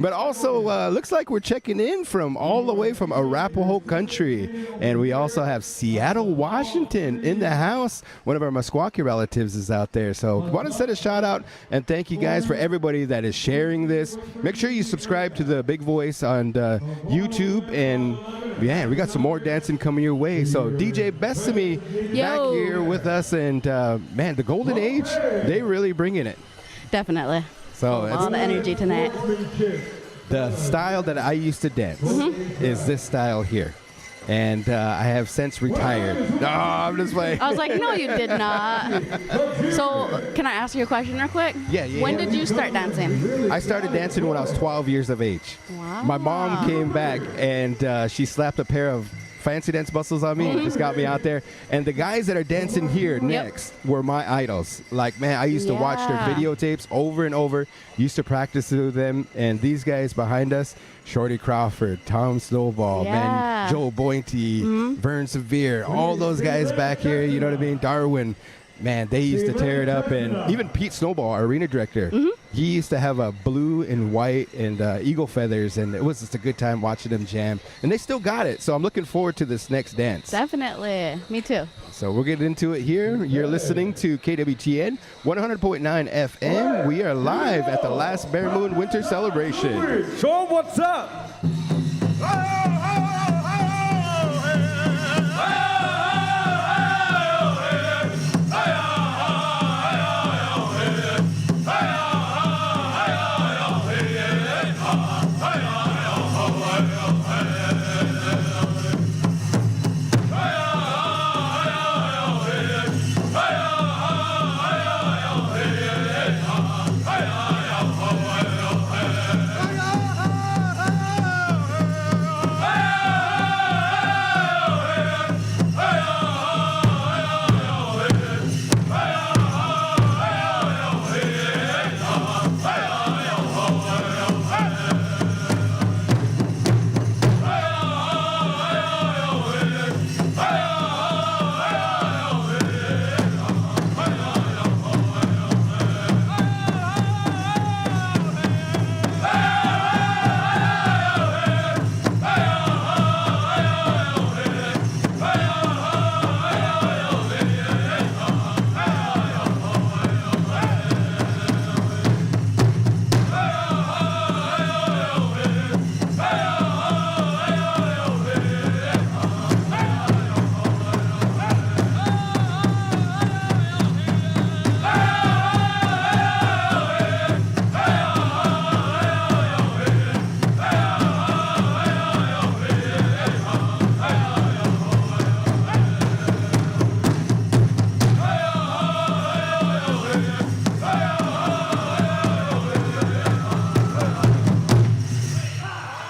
But also, looks like we're checking in from all the way from Arapahoe country. And we also have Seattle, Washington in the house. One of our Meskwaki relatives is out there. So want to send a shout out and thank you guys for everybody that is sharing this. Make sure you subscribe to the Big Voice on YouTube. And yeah, we got some more dancing coming your way. So DJ Besame back here with us. And man, the Golden Age, they really bringing it. Definitely. So all the energy tonight. The style that I used to dance is this style here. And I have since retired. No, I'm just playing. I was like, no, you did not. So, can I ask you a question real quick? Yeah. When did you start dancing? I started dancing when I was 12 years of age. Wow. My mom came back and she slapped a pair of fancy dance muscles on me and just got me out there. And the guys that are dancing here next were my idols. Like, man, I used to watch their videotapes over and over, used to practice with them. And these guys behind us, Shorty Crawford, Tom Snowball, man, Joe Bointy, Vern Severe, all those guys back here, you know what I mean? Darwin, man, they used to tear it up. And even Pete Snowball, our arena director, he used to have a blue and white and eagle feathers, and it was just a good time watching them jam. And they still got it, so I'm looking forward to this next dance. Definitely. Me too. So we'll get into it here. You're listening to KWTN 100.9 FM. We are live at the last Bare Moon Winter Celebration. Show 'em what's up.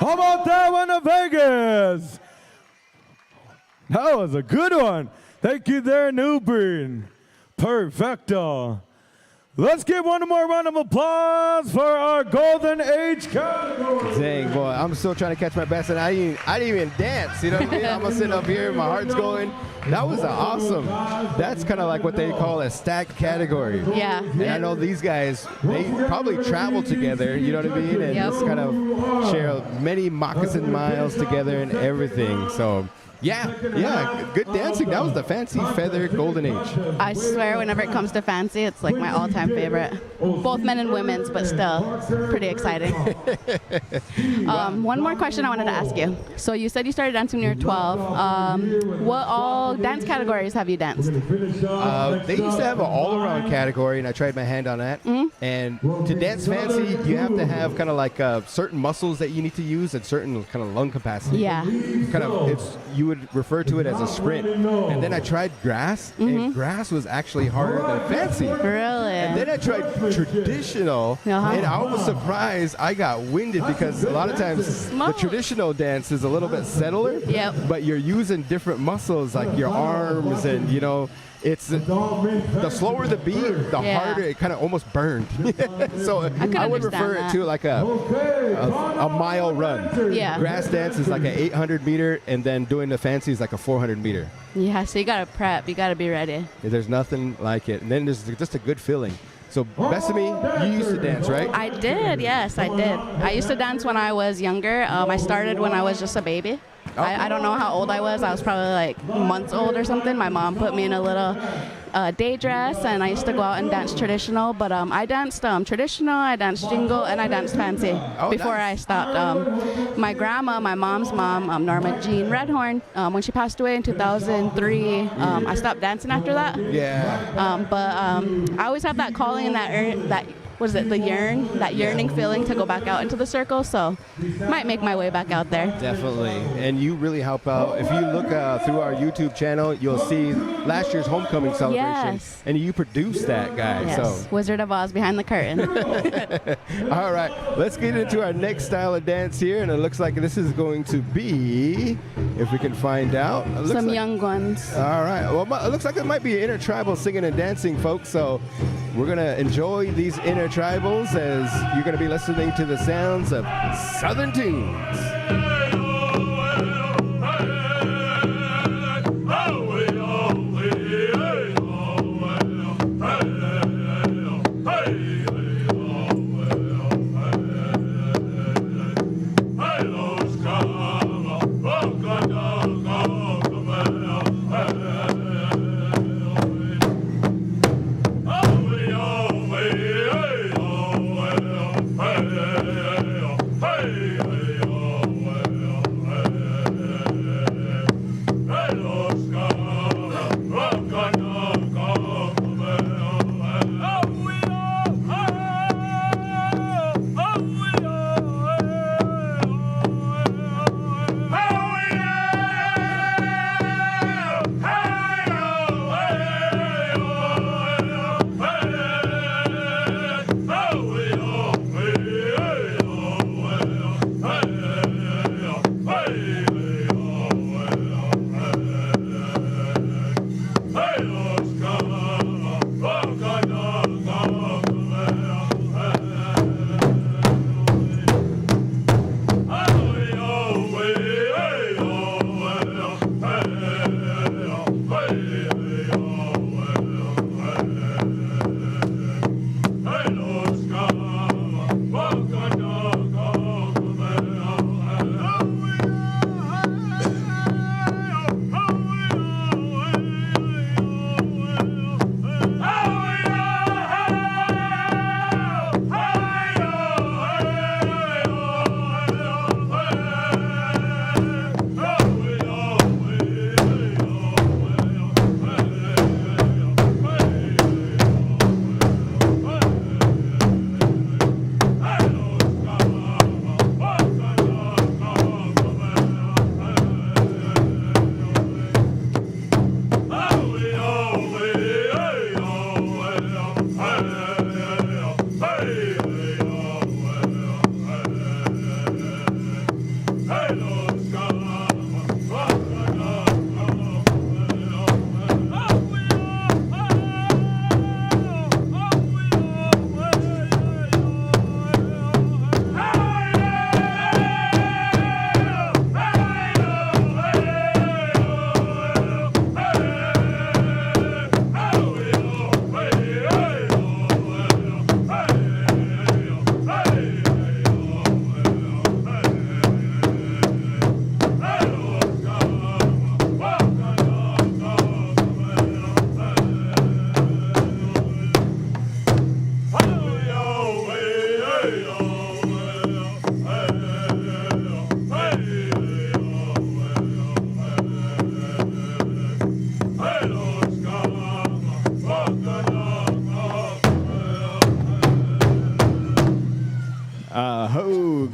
How about that, WinnaVegas? That was a good one. Thank you there, Newbern. Perfecto. Let's give one more round of applause for our Golden Age category. Dang, boy, I'm still trying to catch my breath, and I didn't even dance. You know what I mean? I'm gonna sit up here, my heart's going. That was awesome. That's kind of like what they call a stacked category. Yeah. And I know these guys, they probably travel together, you know what I mean? And just kind of share many moccasin miles together and everything. So, yeah, good dancing. That was the Fancy Feather Golden Age. I swear, whenever it comes to fancy, it's like my all-time favorite. Both men and women's, but still, pretty exciting. One more question I wanted to ask you. So you said you started dancing when you were 12. What all dance categories have you danced? They used to have an all-around category, and I tried my hand on that. And to dance fancy, you have to have kind of like certain muscles that you need to use and certain kind of lung capacity. Yeah. Kind of, you would refer to it as a sprint. And then I tried grass, and grass was actually harder than fancy. Really? And then I tried traditional, and I was surprised I got winded because a lot of times the traditional dance is a little bit settler, but you're using different muscles like your arms and, you know, it's the slower the beat, the Yeah. harder it kind of almost burned. So could I would refer understand it to like a mile run. Yeah. Grass dance is like an 800 meter, and then doing the fancy is like a 400 meter. Yeah, so you gotta prep. You gotta be ready. There's nothing like it. And then there's just a good feeling. So, Bessamy, you used to dance, right? I did, yes, I did. I used to dance when I was younger. I started when I was just a baby. I don't know how old I was. I was probably like months old or something. My mom put me in a little day dress, and I used to go out and dance traditional. But I danced traditional, I danced jingle, and I danced fancy before I stopped. My grandma, my mom's mom, Norma Jean Redhorn, when she passed away in 2003, I stopped dancing after that. Yeah. But I always have that calling and that what is it, the yearning feeling to go back out into the circle. So might make my way back out there. Definitely. And you really help out. If you look through our YouTube channel, you'll see last year's homecoming celebration. Yes. And you produced that, guy. Yes. So. Wizard of Oz behind the curtain. All right. Let's get into our next style of dance here. And it looks like this is going to be, if we can find out. Some young ones. All right. Well, it looks like it might be intertribal singing and dancing, folks. So we're going to enjoy these intertribals as you're going to be listening to the sounds of Southern tunes.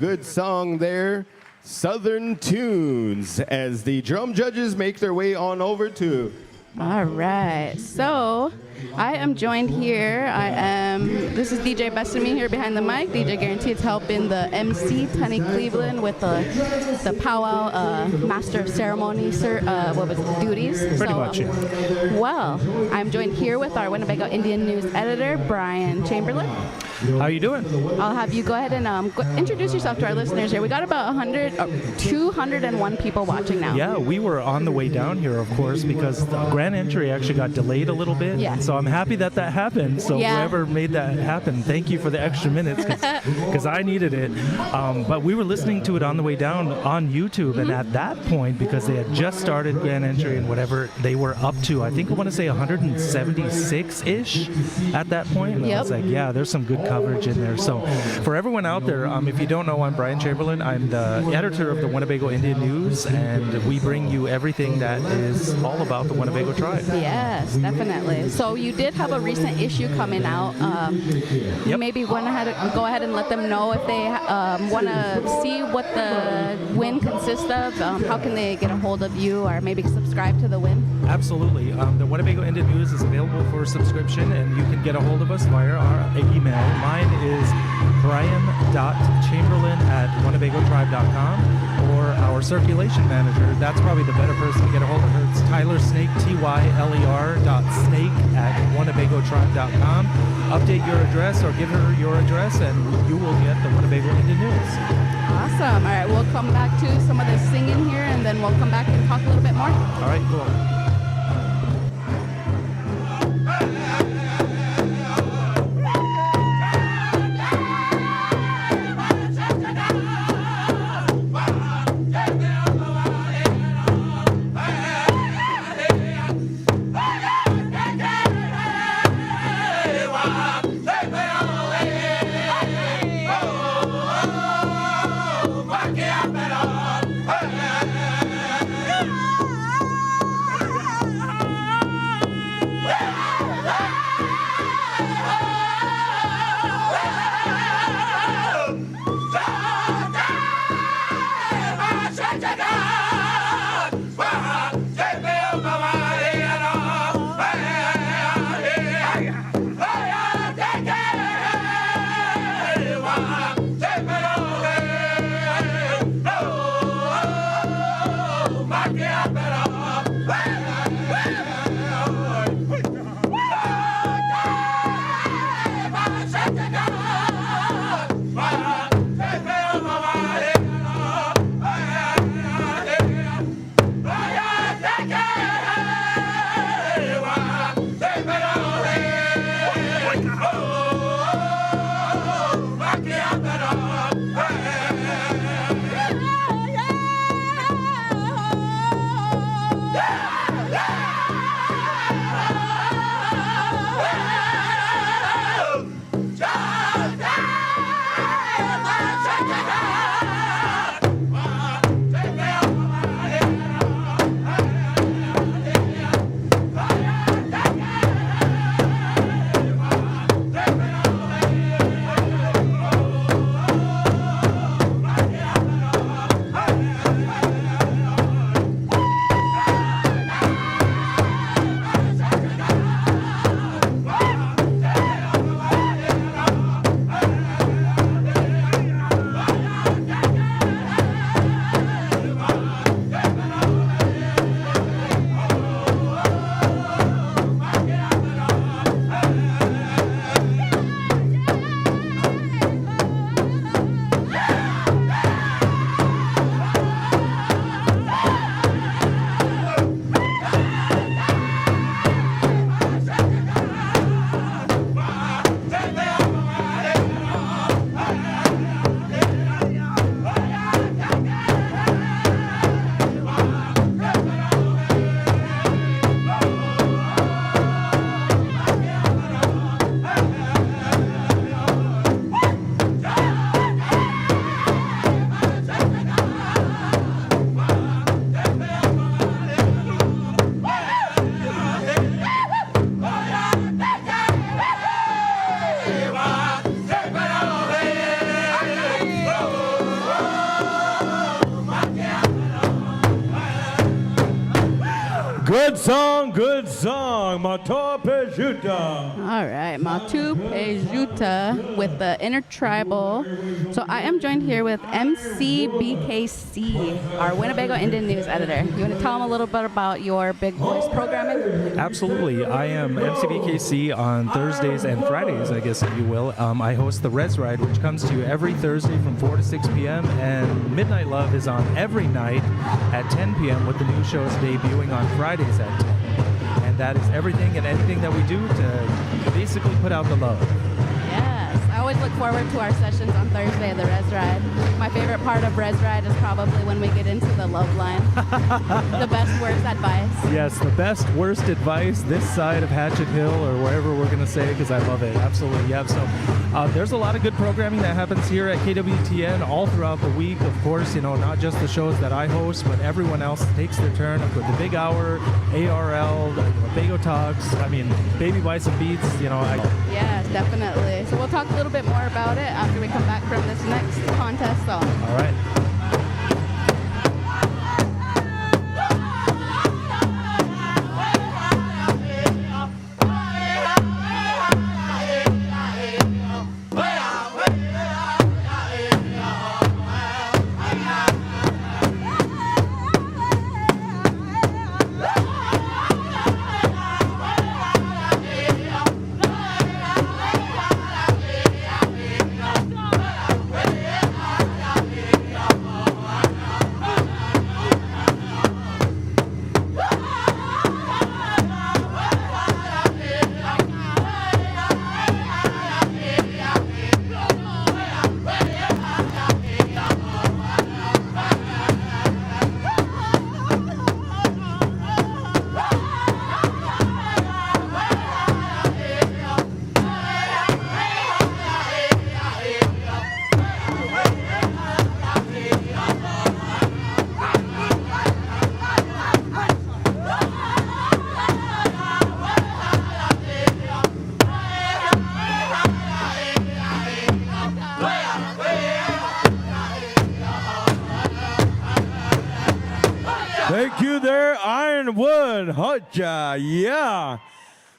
Good song there, Southern Tunes, as the drum judges make their way on over to All right. So I am joined here. This is DJ Best of Me here behind the mic. DJ Guaranteed's helping the MC, Tony Cleveland, with the powwow master of ceremony, duties. Pretty much, yeah. Well, I'm joined here with our Winnebago Indian News editor, Brian Chamberlain. How you doing? I'll have you go ahead and introduce yourself to our listeners here. We got about 201 people watching now. Yeah, we were on the way down here, of course, because the grand entry actually got delayed a little bit. Yeah. So I'm happy that happened. So whoever made that happen, thank you for the extra minutes, because I needed it. But we were listening to it on the way down on YouTube, and at that point, because they had just started grand entry and whatever, they were up to, I think I want to say 176-ish at that point. And I was like, yeah, there's some good coverage in there. So for everyone out there, if you don't know, I'm Brian Chamberlain. I'm the editor of the Winnebago Indian News, and we bring you everything that is all about the Winnebago tribe. Yes, definitely. So you did have a recent issue coming out. You maybe want to go ahead and let them know if they want to see what the win consists of. How can they get a hold of you, or maybe subscribe to the win? Absolutely. The Winnebago Indian News is available for subscription, and you can get a hold of us via our email. Mine is brian.chamberlain@winnebagotribe.com, or our circulation manager. That's probably the better person to get a hold of her. It's Tyler Snake, tyler.snake@winnebagotribe.com. Update your address or give her your address, and you will get the Winnebago Indian News. Awesome. All right, we'll come back to some of the singing here, and then we'll come back and talk a little bit more. All right, cool. Good song, good song. Mato Pejuta. All right, Matu Pejuta with the Intertribal. So I am joined here with MCBKC, our Winnebago Indian News editor. You want to tell them a little bit about your Big Voice programming? Absolutely. I am MCBKC on Thursdays and Fridays, I guess, if you will. I host the Res Ride, which comes to you every Thursday from 4 to 6 p.m. And Midnight Love is on every night at 10 p.m. with the new shows debuting on Fridays at 10. And that is everything and anything that we do to basically put out the love. Yes, I always look forward to our sessions on Thursday, the Res Ride. My favorite part of Res Ride is probably when we get into the love line. The best worst advice. Yes, the best worst advice this side of Hatchet Hill or wherever we're going to say, because I love it. Absolutely. Yeah. So there's a lot of good programming that happens here at KWTN all throughout the week. Of course, not just the shows that I host, but everyone else takes their turn with the Big Hour, ARL, Bago Talks. I mean, Baby Bison Beats. Yes, definitely. So we'll talk a little bit more about it after we come back from this next contest song. All right. Thank you there, Ironwood. Hotja, yeah.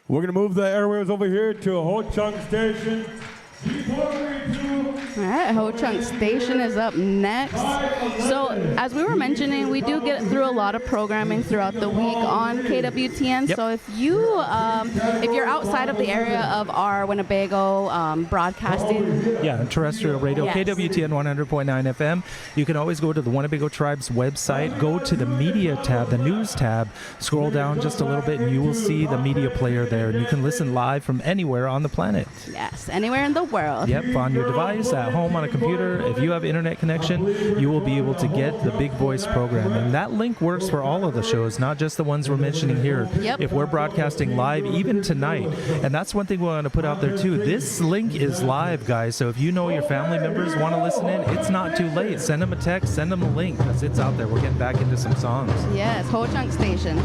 We're going to move the airwaves over here to Ho Chung Station. All right, Ho Chunk Station is up next. So, as we were mentioning, we do get through a lot of programming throughout the week on KWTN. Yep. So, if you're outside of the area of our Winnebago broadcasting, Terrestrial radio, Yes. KWTN 100.9 FM. You can always go to the Winnebago Tribe's website, go to the media tab, the news tab, scroll down just a little bit, and you will see the media player there. And you can listen live from anywhere on the planet. yes, anywhere in the world. Yep, on your device, at home, on a computer. If you have internet connection, you will be able to get the Big Voice program. And that link works for all of the shows, not just the ones we're mentioning here. Yep. If we're broadcasting live, even tonight. And that's one thing we want to put out there, too. This link is live, guys. So if you know your family members want to listen in, it's not too late. Send them a text, send them a link, because it's out there. We're getting back into some songs. Yes, Ho Chunk Station.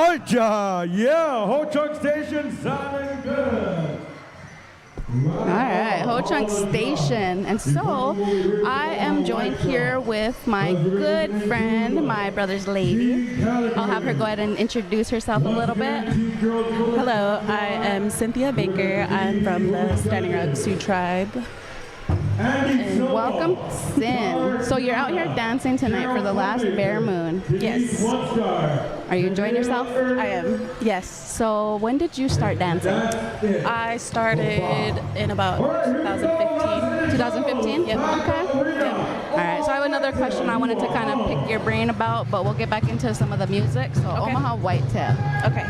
Hoja, yeah, Ho Chunk Station sounding good. All right, Ho Chunk Station. And so I am joined here with my good friend, my brother's lady. I'll have her go ahead and introduce herself a little bit. Hello, I am Cynthia Baker. I'm from the Standing Rock Sioux Tribe. And welcome, Sin. So you're out here dancing tonight for the last Bear Moon. Yes. Are you enjoying yourself? I am. Yes. So when did you start dancing? I started in about 2015. 2015? Yep. Okay. Yep. All right. So I have another question I wanted to kind of pick your brain about, but we'll get back into some of the music. So Okay. Omaha Whitetail. Okay.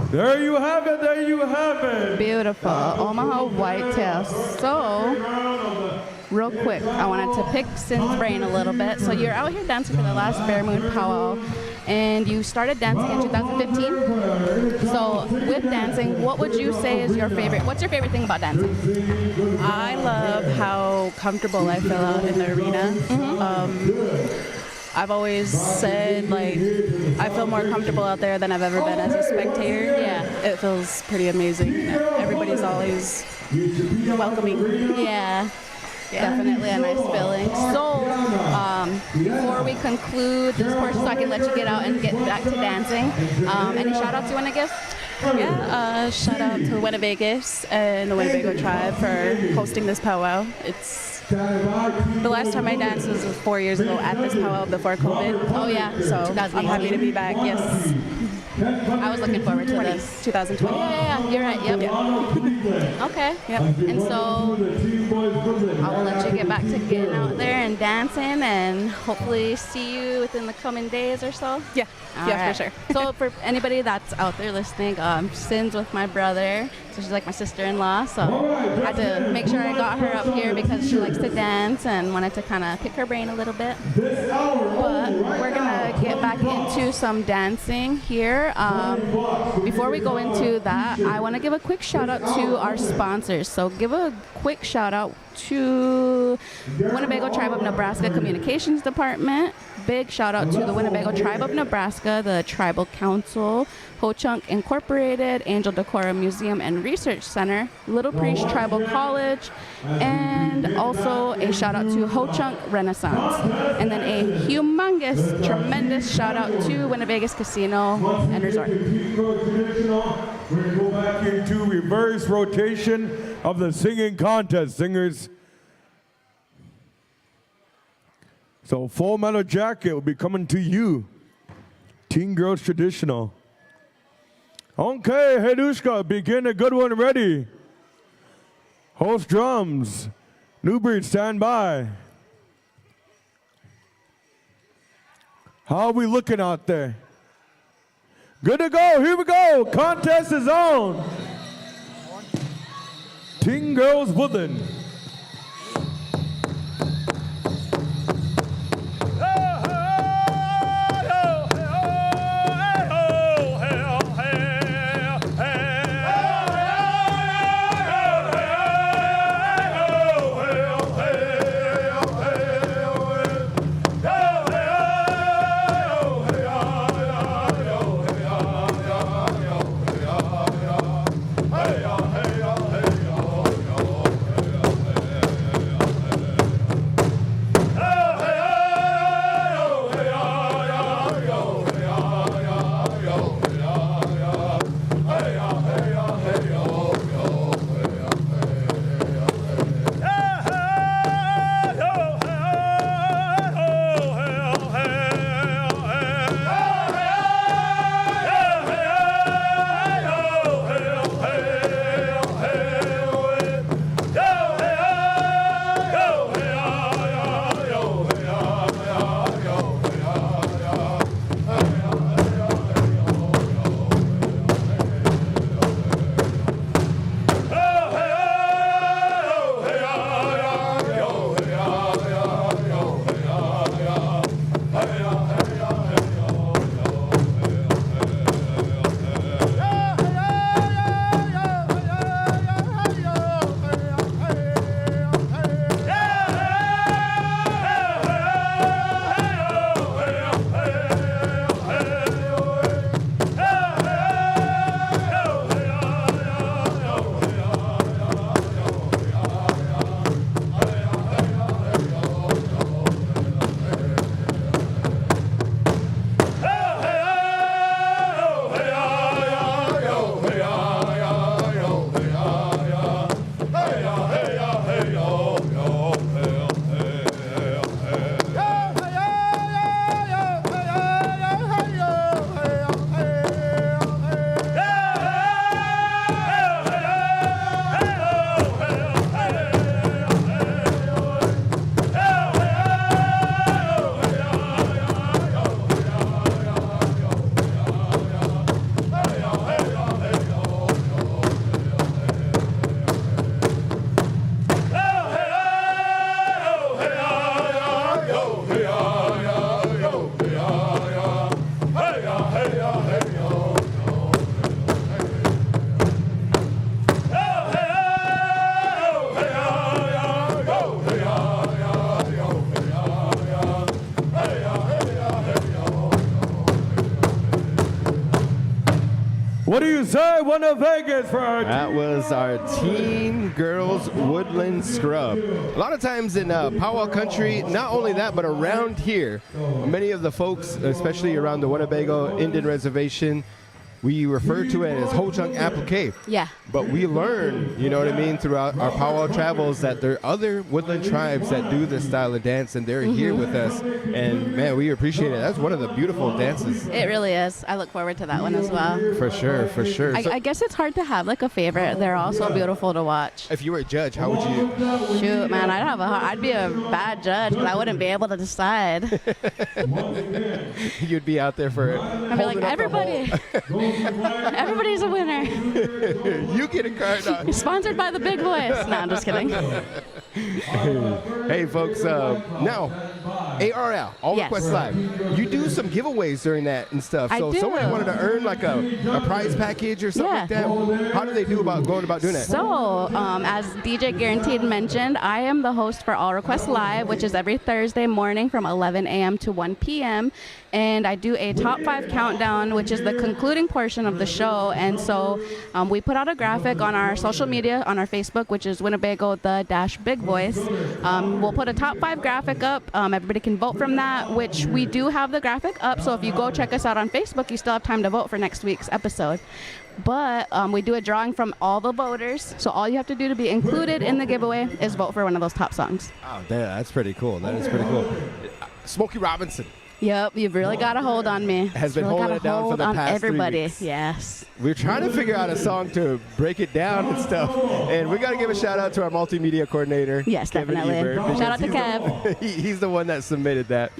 There you have it, there you have it. Beautiful. Omaha Whitetail. So, real quick, I wanted to pick Sin's brain a little bit. So you're out here dancing for the last Bear Moon Powwow, and you started dancing in 2015. So with dancing, what would you say is your favorite? What's your favorite thing about dancing? I love how comfortable I feel out in the arena. I've always said, like, I feel more comfortable out there than I've ever been as a spectator. Yeah. It feels pretty amazing. Everybody's always welcoming. Yeah. Definitely a nice feeling. So, before we conclude this portion, so I can let you get out and get back to dancing, any shout outs you want to give? Shout out to WinnaVegas and the Winnebago tribe for hosting this powwow. It's the last time I danced was 4 years ago at this powwow before COVID. Oh yeah, So I'm happy to be back. Yes. I was looking forward to this. 2020. Yeah, you're right. Yep. Okay. Yep. And so I'll let you get back to getting out there and dancing, and hopefully see you within the coming days or so. Yeah. All Yeah, right. for sure. So for anybody that's out there listening, Sin's with my brother, so she's like my sister-in-law. So I had to make sure I got her up here because she likes to dance and wanted to kind of pick her brain a little bit. But we're gonna get back into some dancing here. Before we go into that, I want to give a quick shout out to our sponsors. So give a quick shout out to Winnebago Tribe of Nebraska Communications Department. Big shout out to the Winnebago Tribe of Nebraska, the Tribal Council, Ho-Chunk Incorporated, Angel Decorum Museum and Research Center, Little Priest Tribal College, and also a shout out to Ho-Chunk Renaissance. And then a humongous, tremendous shout out to WinnaVegas Casino and Resort. We're going to go back into reverse rotation of the singing contest, singers. So Full Metal Jacket will be coming to you. Teen Girls Traditional. Okay, Hedushka, begin a good one ready. Host drums. Newbreed, stand by. How are we looking out there? Good to go, here we go. Contest is on. Teen Girls Woodland. What do you say, WinnaVegas, for our That was our Teen Girls Woodland Scrub. A lot of times in powwow country, not only that, but around here, many of the folks, especially around the Winnebago Indian Reservation, we refer to it as Ho Chunk applique. Yeah. But we learn, you know what I mean, throughout our powwow travels that there are other woodland tribes that do this style of dance, and they're here with us. And man, we appreciate it. That's one of the beautiful dances. It really is. I look forward to that one as well. For sure, for sure. I guess it's hard to have like a favorite. They're all so beautiful to watch. If you were a judge, how would you? Shoot, man, I'd be a bad judge, but I wouldn't be able to decide. You'd be out there for it. I'd be like, everybody's a winner. You get a card on. Sponsored by the Big Voice. No, I'm just kidding. Hey, folks, now, ARL, All Yes. Requests Live. You do some giveaways during that and stuff. I So do. somebody wanted to earn like a prize package or something like that. How do they do about going about doing that? So, as DJ Guaranteed mentioned, I am the host for All Requests Live, which is every Thursday morning from 11 a.m. to 1 p.m. And I do a top 5 countdown, which is the concluding portion of the show. And so we put out a graphic on our social media, on our Facebook, which is Winnebago the-Big Voice. We'll put a top 5 graphic up. Everybody can vote from that, which we do have the graphic up. So if you go check us out on Facebook, you still have time to vote for next week's episode. But we do a drawing from all the voters. So all you have to do to be included in the giveaway is vote for one of those top songs. Oh, that's pretty cool. That is pretty cool. Smokey Robinson. Yep, you've really got a hold on me. Has been really holding got it a down for hold the on past 3 everybody. weeks. Yes. We're trying to figure out a song to break it down and stuff. And we got to give a shout out to our multimedia coordinator. Yes, Kevin definitely. Ebert, Shout out to he's Kev. He's the one that submitted that.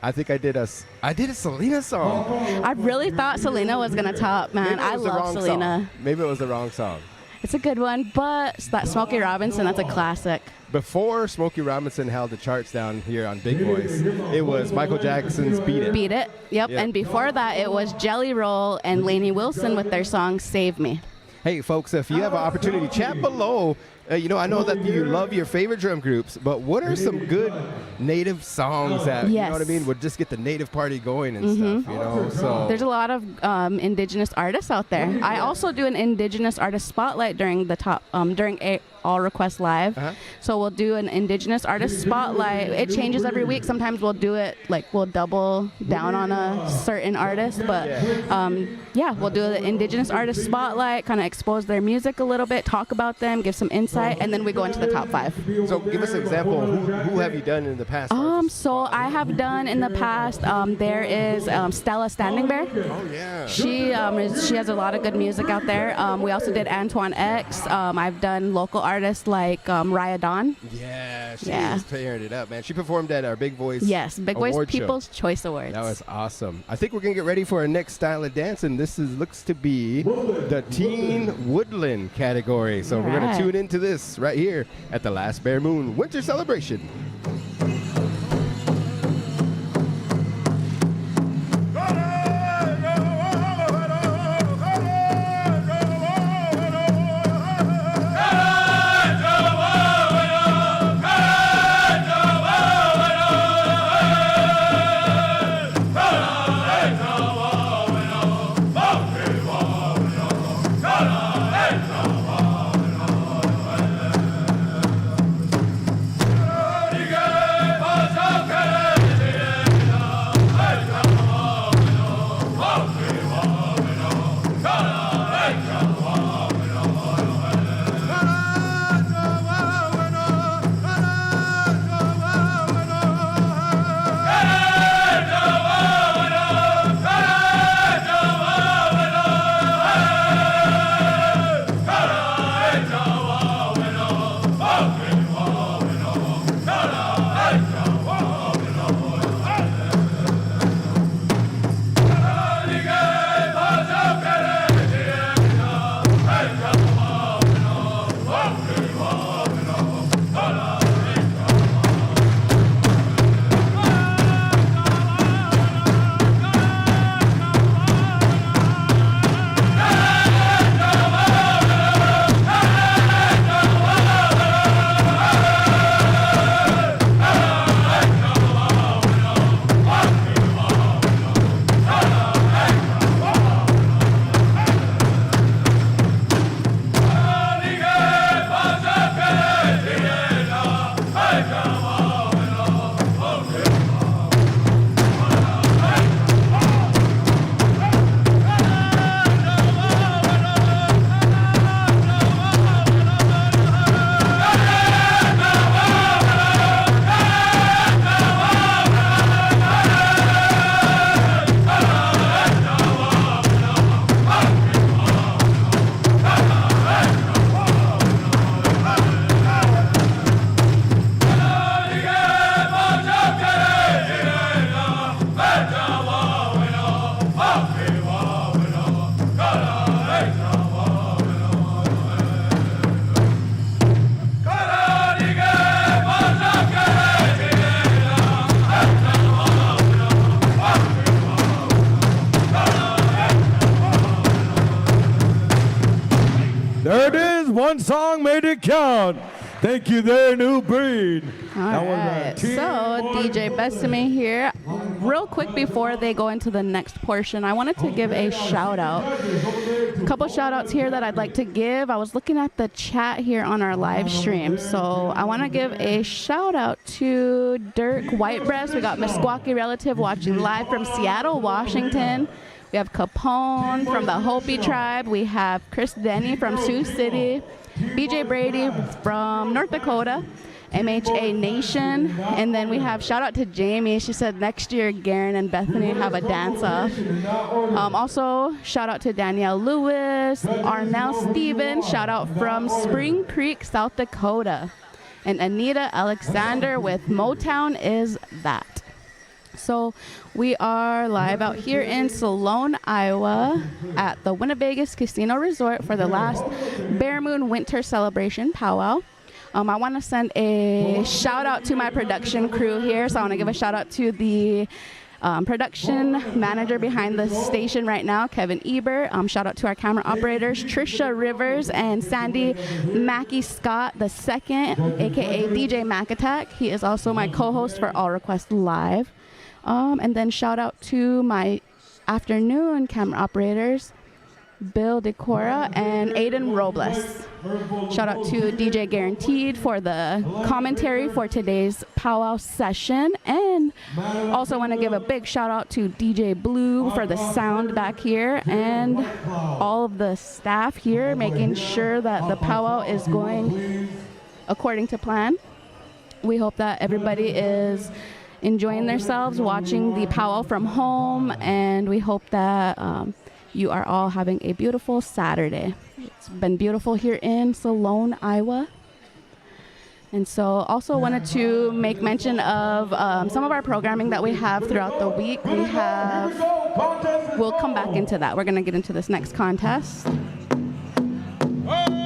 I think I did a Selena song. I really thought Selena was going to top, man. Maybe it I was the love wrong Selena. song. Maybe it was the wrong song. It's a good one, but that Smokey Robinson, that's a classic. Before Smokey Robinson held the charts down here on Big Voice, it was Michael Jackson's Beat It. Beat It, yep. And before that, it was Jelly Roll and Lainey Wilson with their song Save Me. Hey, folks, if you have an opportunity, chat below. You know, I know that you love your favorite drum groups, but what are some good native songs that, you know what I mean, would just get the native party going and stuff, you know? So There's a lot of indigenous artists out there. I also do an indigenous artist spotlight during All Requests Live. So we'll do an indigenous artist spotlight. It changes every week. Sometimes we'll do it like we'll double down on a certain artist, but yeah, we'll do the indigenous artist spotlight, kind of expose their music a little bit, talk about them, give some insight, and then we go into the top 5. So give us an example. Who have you done in the past? So I have done in the past. There is Stella Standing Bear. Oh yeah. She has a lot of good music out there. We also did Antoine X. I've done local artists like Raya Dawn. Yeah, she was tearing it up, man. She performed at our Big Voice. Yes, Big Voice Award People's Show. Choice Awards. That was awesome. I think we're gonna get ready for our next style of dance, and this looks to be the Teen Woodland category. So we're gonna tune into this right here at the Last Bare Moon Winter Celebration. Hey! There it is. One song made it count. Thank you there, New Breed. All right. So, DJ Besame here. Real quick before they go into the next portion, I wanted to give a shout out. A couple shout outs here that I'd like to give. I was looking at the chat here on our live stream. So, I want to give a shout out to Dirk Whitebreast. We got Meskwaki Relative watching live from Seattle, Washington. We have Capone from the Hopi tribe. We have Chris Denny from Sioux City. BJ Brady from North Dakota, MHA Nation, and then we have shout out to Jamie. She said next year Garen and Bethany have a dance off. Also shout out to Danielle Lewis, Arnell Stevens, shout out from Spring Creek, South Dakota, and Anita Alexander with Motown Is That. So we are live out here in Sloan, Iowa at the WinnaVegas Casino Resort for the last Bear Moon Winter Celebration Powwow. I want to send a shout out to my production crew here. So I want to give a shout out to the production manager behind the station right now, Kevin Ebert. Shout out to our camera operators, Trisha Rivers and Sandy Mackie Scott II, aka DJ Mac Attack. He is also my co-host for All Request Live. And then shout out to my afternoon camera operators, Bill Decora and Aiden Robles. Shout out to DJ Guaranteed for the commentary for today's powwow session. And also want to give a big shout out to DJ Blue for the sound back here and all of the staff here making sure that the powwow is going according to plan. We hope that everybody is enjoying themselves, watching the powwow from home, and we hope that you are all having a beautiful Saturday. It's been beautiful here in Sloan, Iowa. And so also wanted to make mention of some of our programming that we have throughout the week. We'll come back into that. We're going to get into this next contest. Whoa!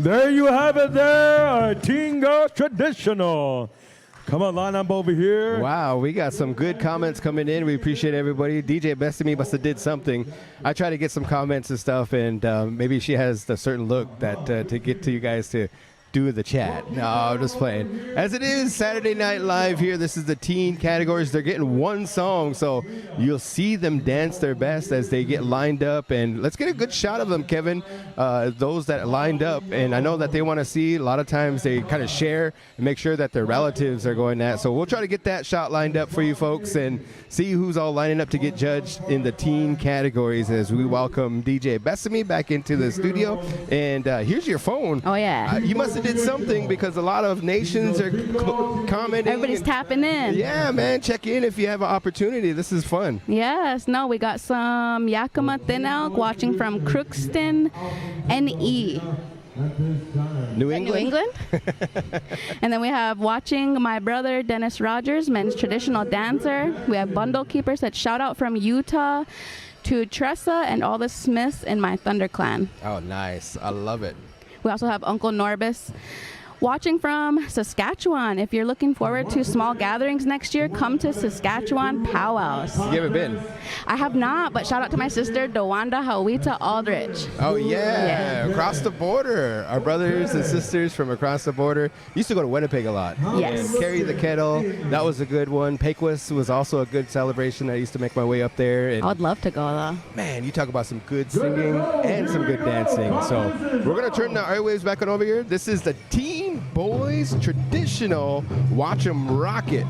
There you have it there, our Teen Girls Traditional. Come on, line up over here. Wow, we got some good comments coming in. We appreciate everybody. DJ Best of Me must have did something. I try to get some comments and stuff, and maybe she has a certain look that to get to you guys to do the chat. No, I'm just playing. As it is Saturday Night Live here, this is the teen categories. They're getting one song, so you'll see them dance their best as they get lined up. And let's get a good shot of them, Kevin, those that lined up. And I know that they want to see, a lot of times they kind of share and make sure that their relatives are going that. So we'll try to get that shot lined up for you folks and see who's all lining up to get judged in the teen categories as we welcome DJ Besame back into the studio. And here's your phone. Oh, yeah. You must have did something because a lot of nations are commenting. Everybody's tapping in. Yeah, man. Check in if you have an opportunity. This is fun. Yes. No, we got some Yakima Thin Elk watching from Crookston, NE. New England? And then we have watching my brother Dennis Rogers, men's traditional dancer. We have Bundle Keepers that shout out from Utah to Tressa and all the Smiths in my Thunder Clan. Oh, nice. I love it. We also have Uncle Norbis watching from Saskatchewan. If you're looking forward to small gatherings next year, come to Saskatchewan powwows. You ever been? I have not, but shout out to my sister, Dewanda Hawita Aldrich. Oh, yeah. Across the border. Our brothers and sisters from across the border. Used to go to Winnipeg a lot. Yes. Carry the Kettle. That was a good one. Pequis was also a good celebration. I used to make my way up there. And I would love to go, though. Man, you talk about some good singing and some good dancing. So we're going to turn the airwaves back on over here. This is the Teen Boys Traditional Watch 'em Rock It.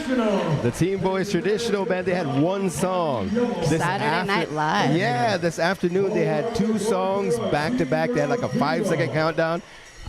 The Teen Boys Traditional Band, they had one song. Saturday Night Live. Yeah, this afternoon they had 2 songs back to back. They had like a 5-second countdown.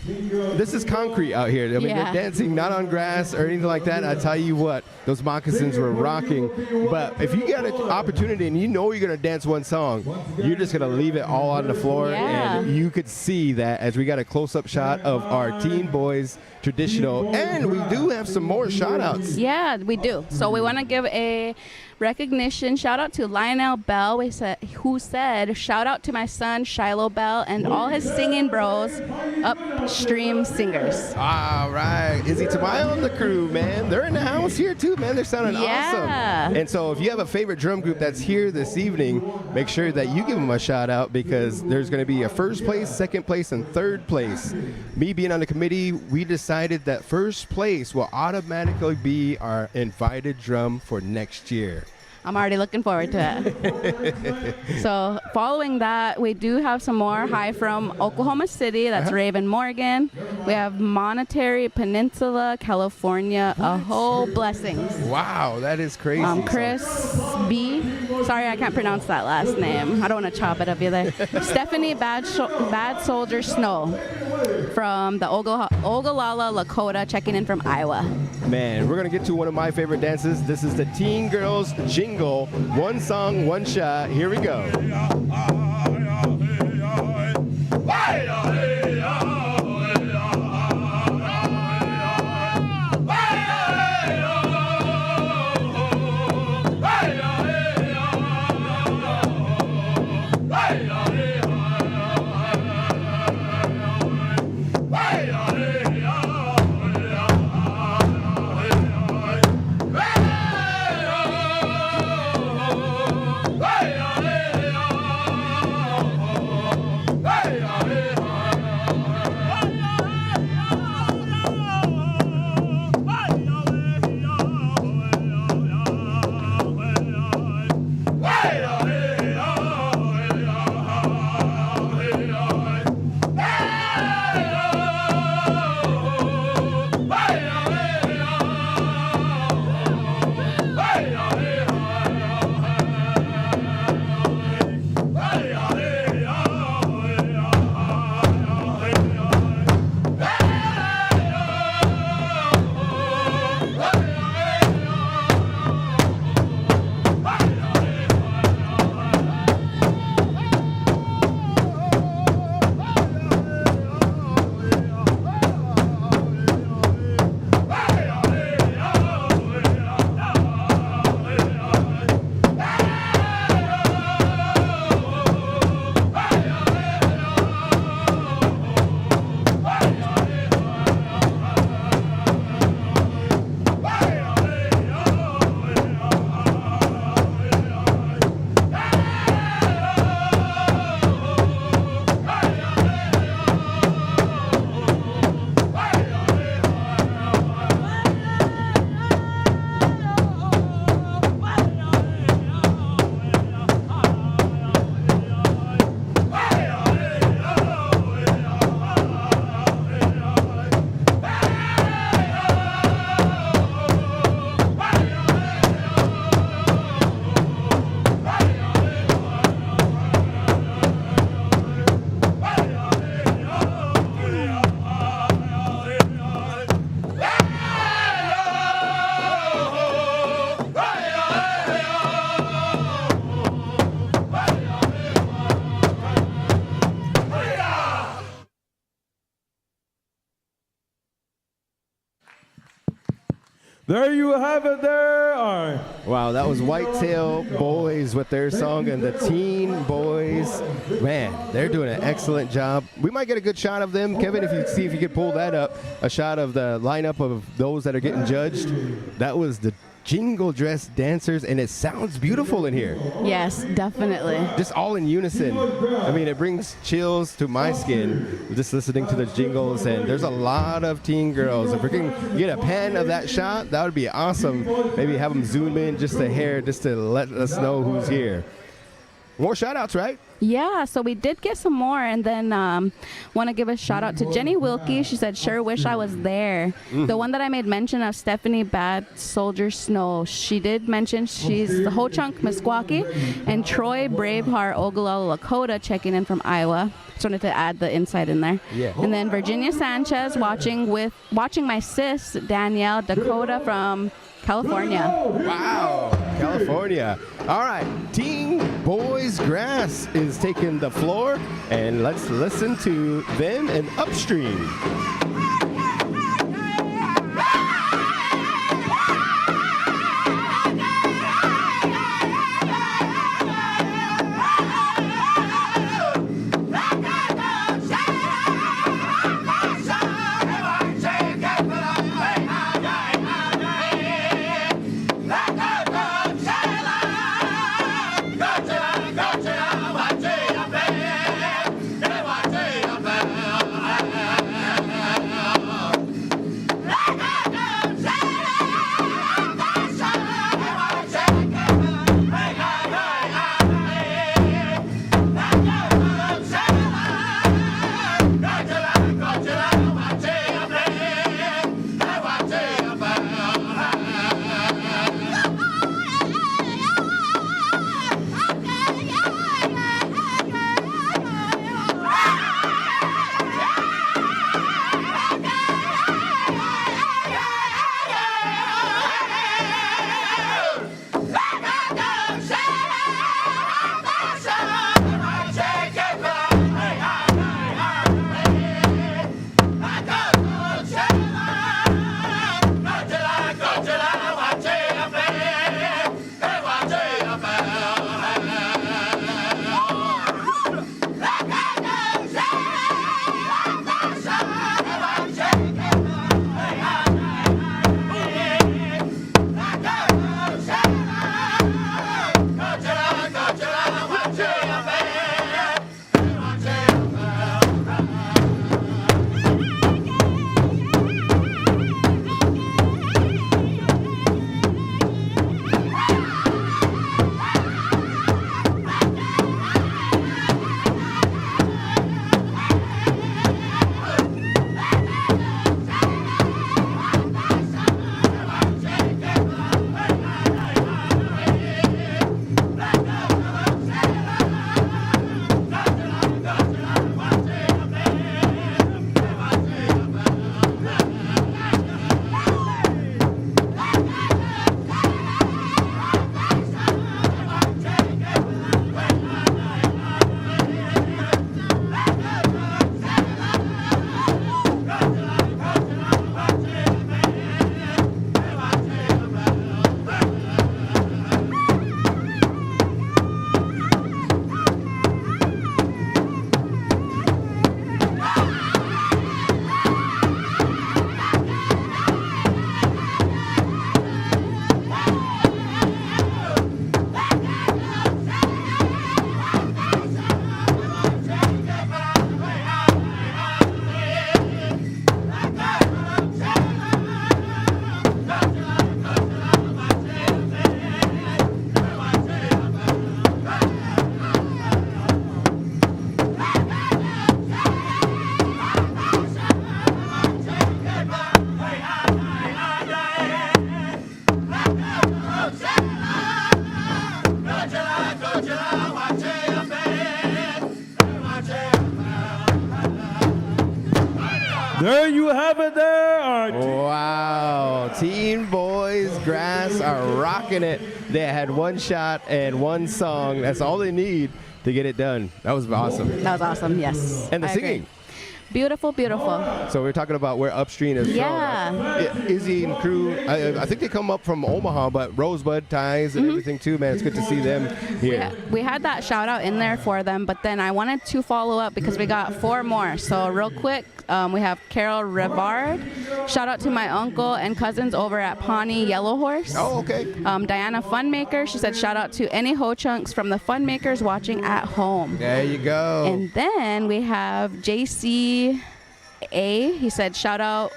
This is concrete out here. I mean, Yeah. they're dancing not on grass or anything like that. I tell you what, those moccasins were rocking. But if you get an opportunity and you know you're going to dance one song, you're just going to leave it all on the floor. Yeah. And you could see that as we got a close-up shot of our Teen Boys Traditional. And we do have some more shout-outs. Yeah, we do. So we want to give a recognition shout out to Lionel Bell, who said, shout out to my son Shiloh Bell and all his singing bros, upstream singers. All right. Izzy Tamayo and the crew, man. They're in the house here too, man. They're sounding Yeah. awesome. And so if you have a favorite drum group that's here this evening, make sure that you give them a shout out because there's going to be a first place, second place, and third place. Me being on the committee, we decided that first place will automatically be our invited drum for next year. I'm already looking forward to it. So following that, we do have some more. Hi from Oklahoma City. That's Raven Morgan. We have Monterey Peninsula, California. A whole blessings. Wow, that is crazy. Chris B. Sorry, I can't pronounce that last name. I don't want to chop it up either. Stephanie Bad Soldier Snow from the Ogallala, Lakota, checking in from Iowa. Man, we're going to get to one of my favorite dances. This is the Teen Girls Jingle. One song, one shot. Here we go. There you have it there. Wow, that was Whitetail Boys with their song, and the Teen Boys, man, they're doing an excellent job. We might get a good shot of them. Kevin, if you see if you could pull that up, a shot of the lineup of those that are getting judged. That was the jingle dress dancers, and it sounds beautiful in here. Yes, definitely. Just all in unison. I mean, it brings chills to my skin just listening to the jingles, and there's a lot of teen girls. If we can get a pan of that shot, that would be awesome. Maybe have them zoom in just a hair just to let us know who's here. More shout-outs, right? Yeah, so we did get some more, and then want to give a shout out to Jenny Wilkie. She said, "Sure wish I was there." The one that I made mention of, Stephanie Bad Soldier Snow, she did mention she's the Ho Chunk Meskwaki, and Troy Braveheart Ogallala Lakota checking in from Iowa. Just wanted to add the insight in there. Yeah. And then Virginia Sanchez watching my sis Danielle Dakota from California. Wow, California. All right, Teen Boys Grass is taking the floor, and let's listen to them and Upstream. There you have it there. Wow. Teen Boys Grass are rocking it. They had one shot and one song. That's all they need to get it done. That was awesome. That was awesome, yes. And the I singing. agree. Beautiful, beautiful. So we're talking about where Upstream is from. Izzy and crew, I think they come up from Omaha, but Rosebud ties and everything too, man. It's good to see them here. We had that shout out in there for them, but then I wanted to follow up because we got 4 more. So real quick, we have Carol Rivard. Shout out to my uncle and cousins over at Pawnee Yellow Horse. Oh, okay. Diana Funmaker, she said shout out to any Ho Chunks from the Funmakers watching at home. There you go. And then we have JC A. He said shout out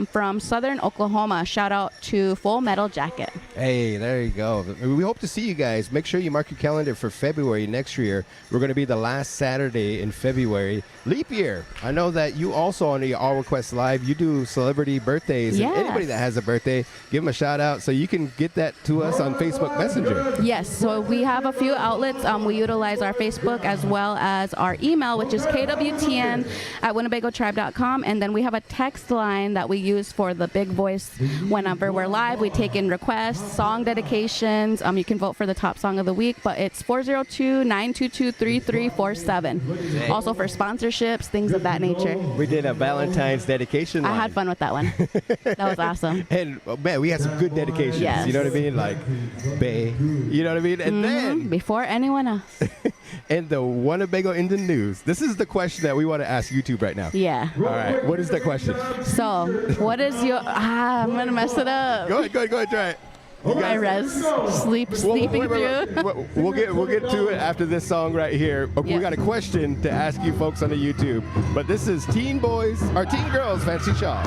from Southern Oklahoma. Shout out to Full Metal Jacket. Hey, there you go. We hope to see you guys. Make sure you mark your calendar for February next year. We're going to be the last Saturday in February. Leap year. I know that you also on the All Request Live, you do celebrity birthdays. Yes. And anybody that has a birthday, give them a shout out so you can get that to us on Facebook Messenger. Yes, so we have a few outlets. We utilize our Facebook as well as our email, which is kwtn@winnebagotribe.com. And then we have a text line that we use for the big voice whenever we're live. We take in requests, song dedications. You can vote for the top song of the week, but it's 402-922-3347. Also for sponsorships, things of that nature. We did a Valentine's dedication line. I had fun with that one. That was awesome. And man, we had some good dedications. Yes. You know what I mean? Like, Bay. You know what I mean? And then before anyone else. And the Winnebago in the news. This is the question that we want to ask YouTube right now. Yeah. All right. What is the question? So, what is your... I'm going to mess it up. Go ahead, try it. My res sleeping through. We'll get to it after this song right here. We got a question to ask you folks on the YouTube. But this is Teen Girls Fancy Shawl.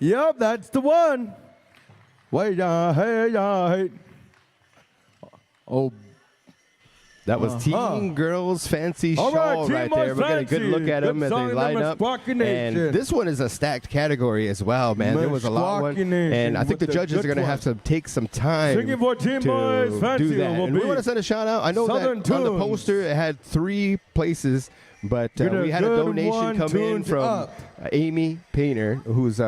Yep, that's the one. Wait, hey. Oh. That was Teen Girls Fancy Shawl right there. We got a good look at them as they line up. And this one is a stacked category as well, man. There was a lot of one. And I think the judges are going to have to take some time to do that. And we want to send a shout out. I know that on the poster it had 3 places. But we had a donation come in from Amy Painter, who's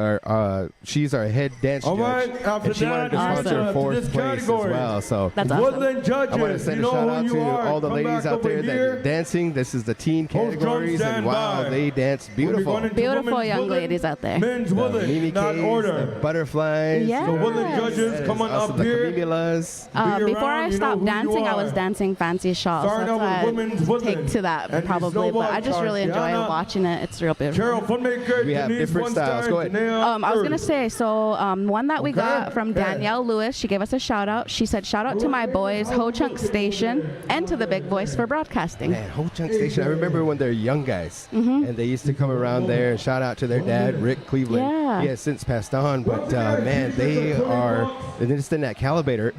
she's our head dance judge, and she wanted to sponsor 4th place as well. So that's awesome. I want to send a shout out to all the ladies out there that are dancing. This is the teen categories, and wow, they dance beautiful. Beautiful young ladies out there. Mimi K's, the butterflies. Yeah. The Woodland judges coming up here. Before I stopped dancing, I was dancing Fancy Shawl. So that's why I take to that probably. But I just really enjoy watching it. It's real beautiful. We have different styles. Go ahead. I was going to say, so one that we got from Danielle Lewis, she gave us a shout out. She said, shout out to my boys, Ho Chunk Station, and to the Big Voice for broadcasting. Man, Ho Chunk Station, I remember when they're young guys, and they used to come around there and shout out to their dad, Rick Cleveland. Yeah. He has since passed on, but man, they are just in that caliber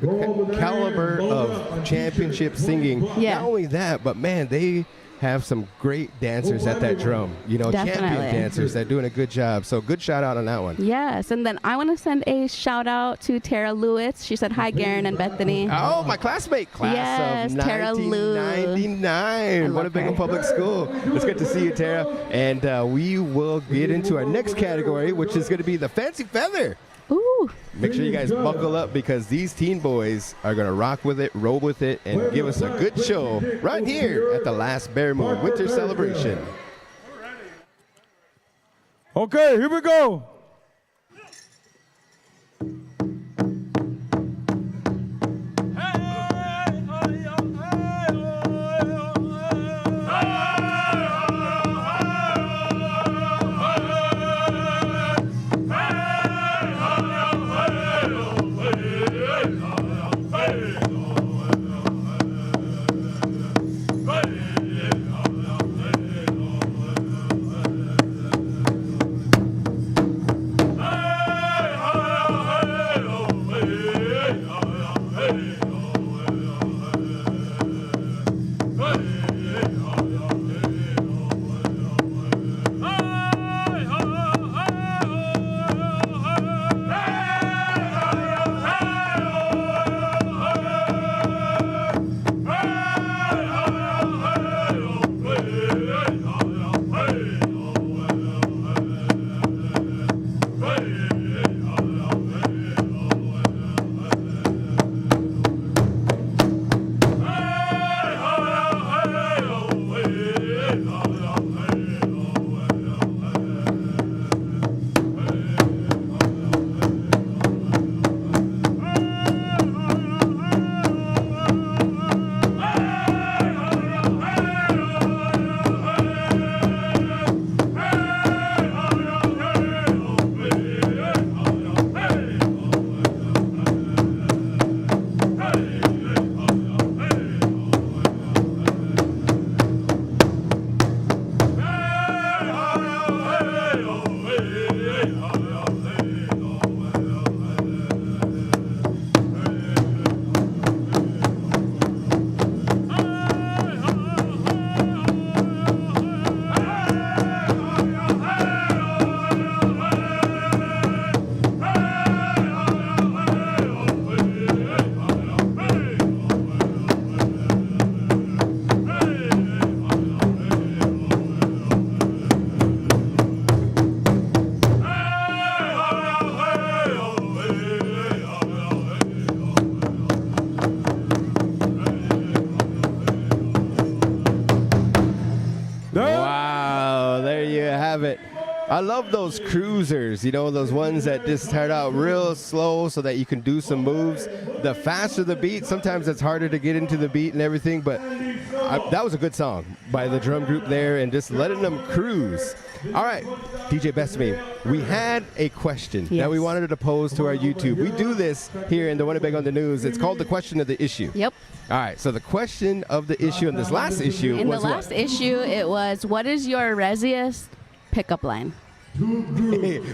of championship singing. Yeah. Not only that, but man, they have some great dancers at that drum. You know, champion Definitely. dancers that are doing a good job. So good shout out on that one. Yes, and then I want to send a shout out to Tara Lewis. She said, hi, Garen and Bethany. Oh, my classmate, class Yes, of Tara Lou. 1999, Winnebago Public School. It's good to see you, Tara. And we will get into our next category, which is going to be the Fancy Feather. Ooh. Make sure you guys buckle up because these teen boys are going to rock with it, roll with it, and give us a good show right here at the last Bear Moon Winter Celebration. Okay, here we go. Wow, there you have it. I love those cruisers, you know, those ones that just start out real slow so that you can do some moves. The faster the beat, sometimes it's harder to get into the beat and everything, but that was a good song by the drum group there and just letting them cruise. All right, DJ Best-Me, we had a question that we wanted to pose to our YouTube. We do this here in the Winnebago on the News. It's called the question of the issue. Yep. All right, so the question of the issue in this last issue In was the last issue, it was, what is your resiest pickup line?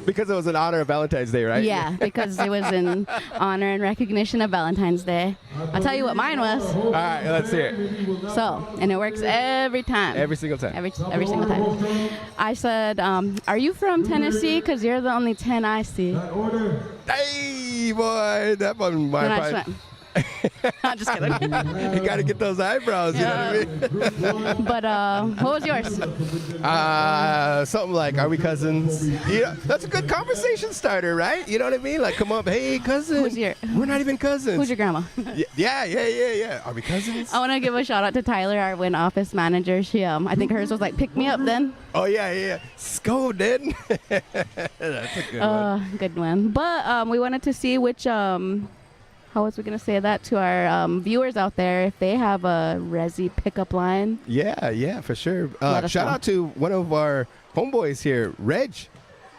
Because it was in honor of Valentine's Day, right? Yeah, because it was in honor and recognition of Valentine's Day. I'll tell you what mine was. All right, let's hear it. So, and it works every time. Every single time. Every single time. I said, are you from Tennessee? Because you're the only 10 I see. Hey, boy, that one Then I just went, I'm just kidding. You got to get those eyebrows, you know what I mean? But what was yours? Something like, are we cousins? Yeah, that's a good conversation starter, right? You know what I mean? Like, come up, hey, cousin. We're not even cousins. Who's your grandma? Yeah. Are we cousins? I want to give a shout out to Tyler, our Win office manager. She, I think hers was like, pick me up then. Oh, yeah. Sko then. That's a good one. Good one. But we wanted to see which, how was we going to say that to our viewers out there if they have a resi pickup line? Yeah, for sure. Let us Shout know. out to one of our homeboys here, Reg.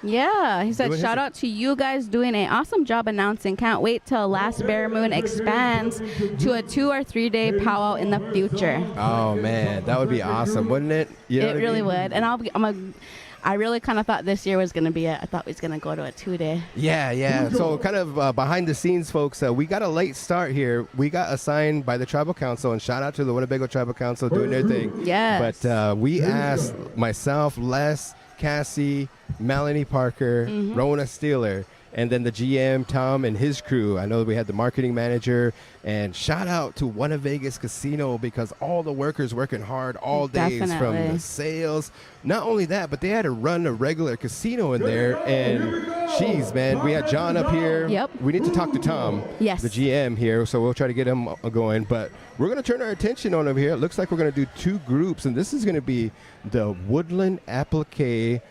Yeah, he said, Doing his shout thing. out to you guys doing an awesome job announcing. Can't wait till Last Bear Moon expands to a 2 or 3 day powwow in the future. Oh, man, that would be awesome, wouldn't it? You know It what I really mean? would. And I really kind of thought this year was going to be I thought we was going to go to a 2-day. Yeah. So kind of behind the scenes, folks, we got a late start here. We got assigned by the Tribal Council, and shout out to the Winnebago Tribal Council doing their thing. Yes. But we asked myself, Les, Cassie, Melanie Parker, Rona Steeler, and then the GM, Tom, and his crew. I know we had the marketing manager. And shout out to WinnaVegas Casino, because all the workers working hard all days from the sales. Not only that, but they had to run a regular casino in there. And geez, man, we had John up here. Yep. We need to talk to Tom, yes, the GM here, so we'll try to get him going. But we're going to turn our attention on over here. It looks like we're going to do 2 groups, and this is going to be the Woodland Applique,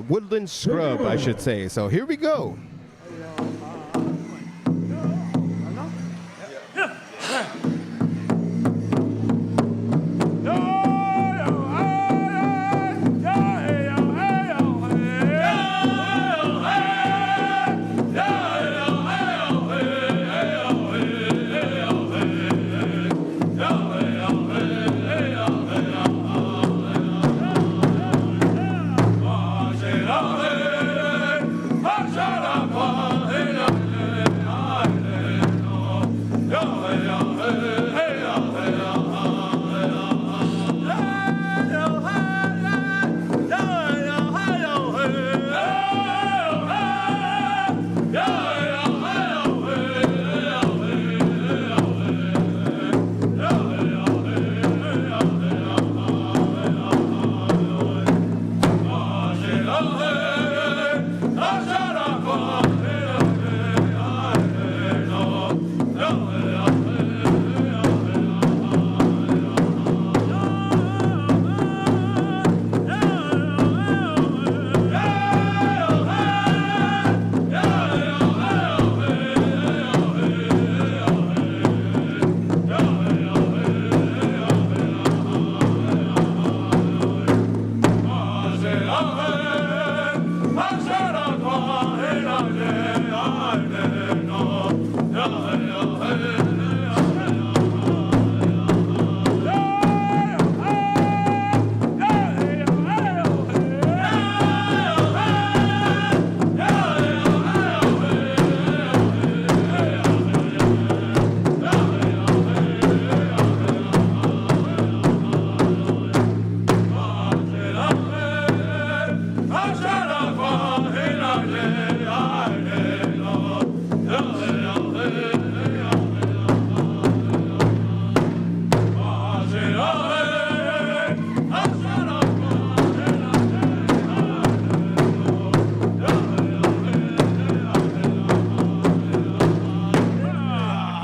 Woodland Scrub, I should say. So here we go.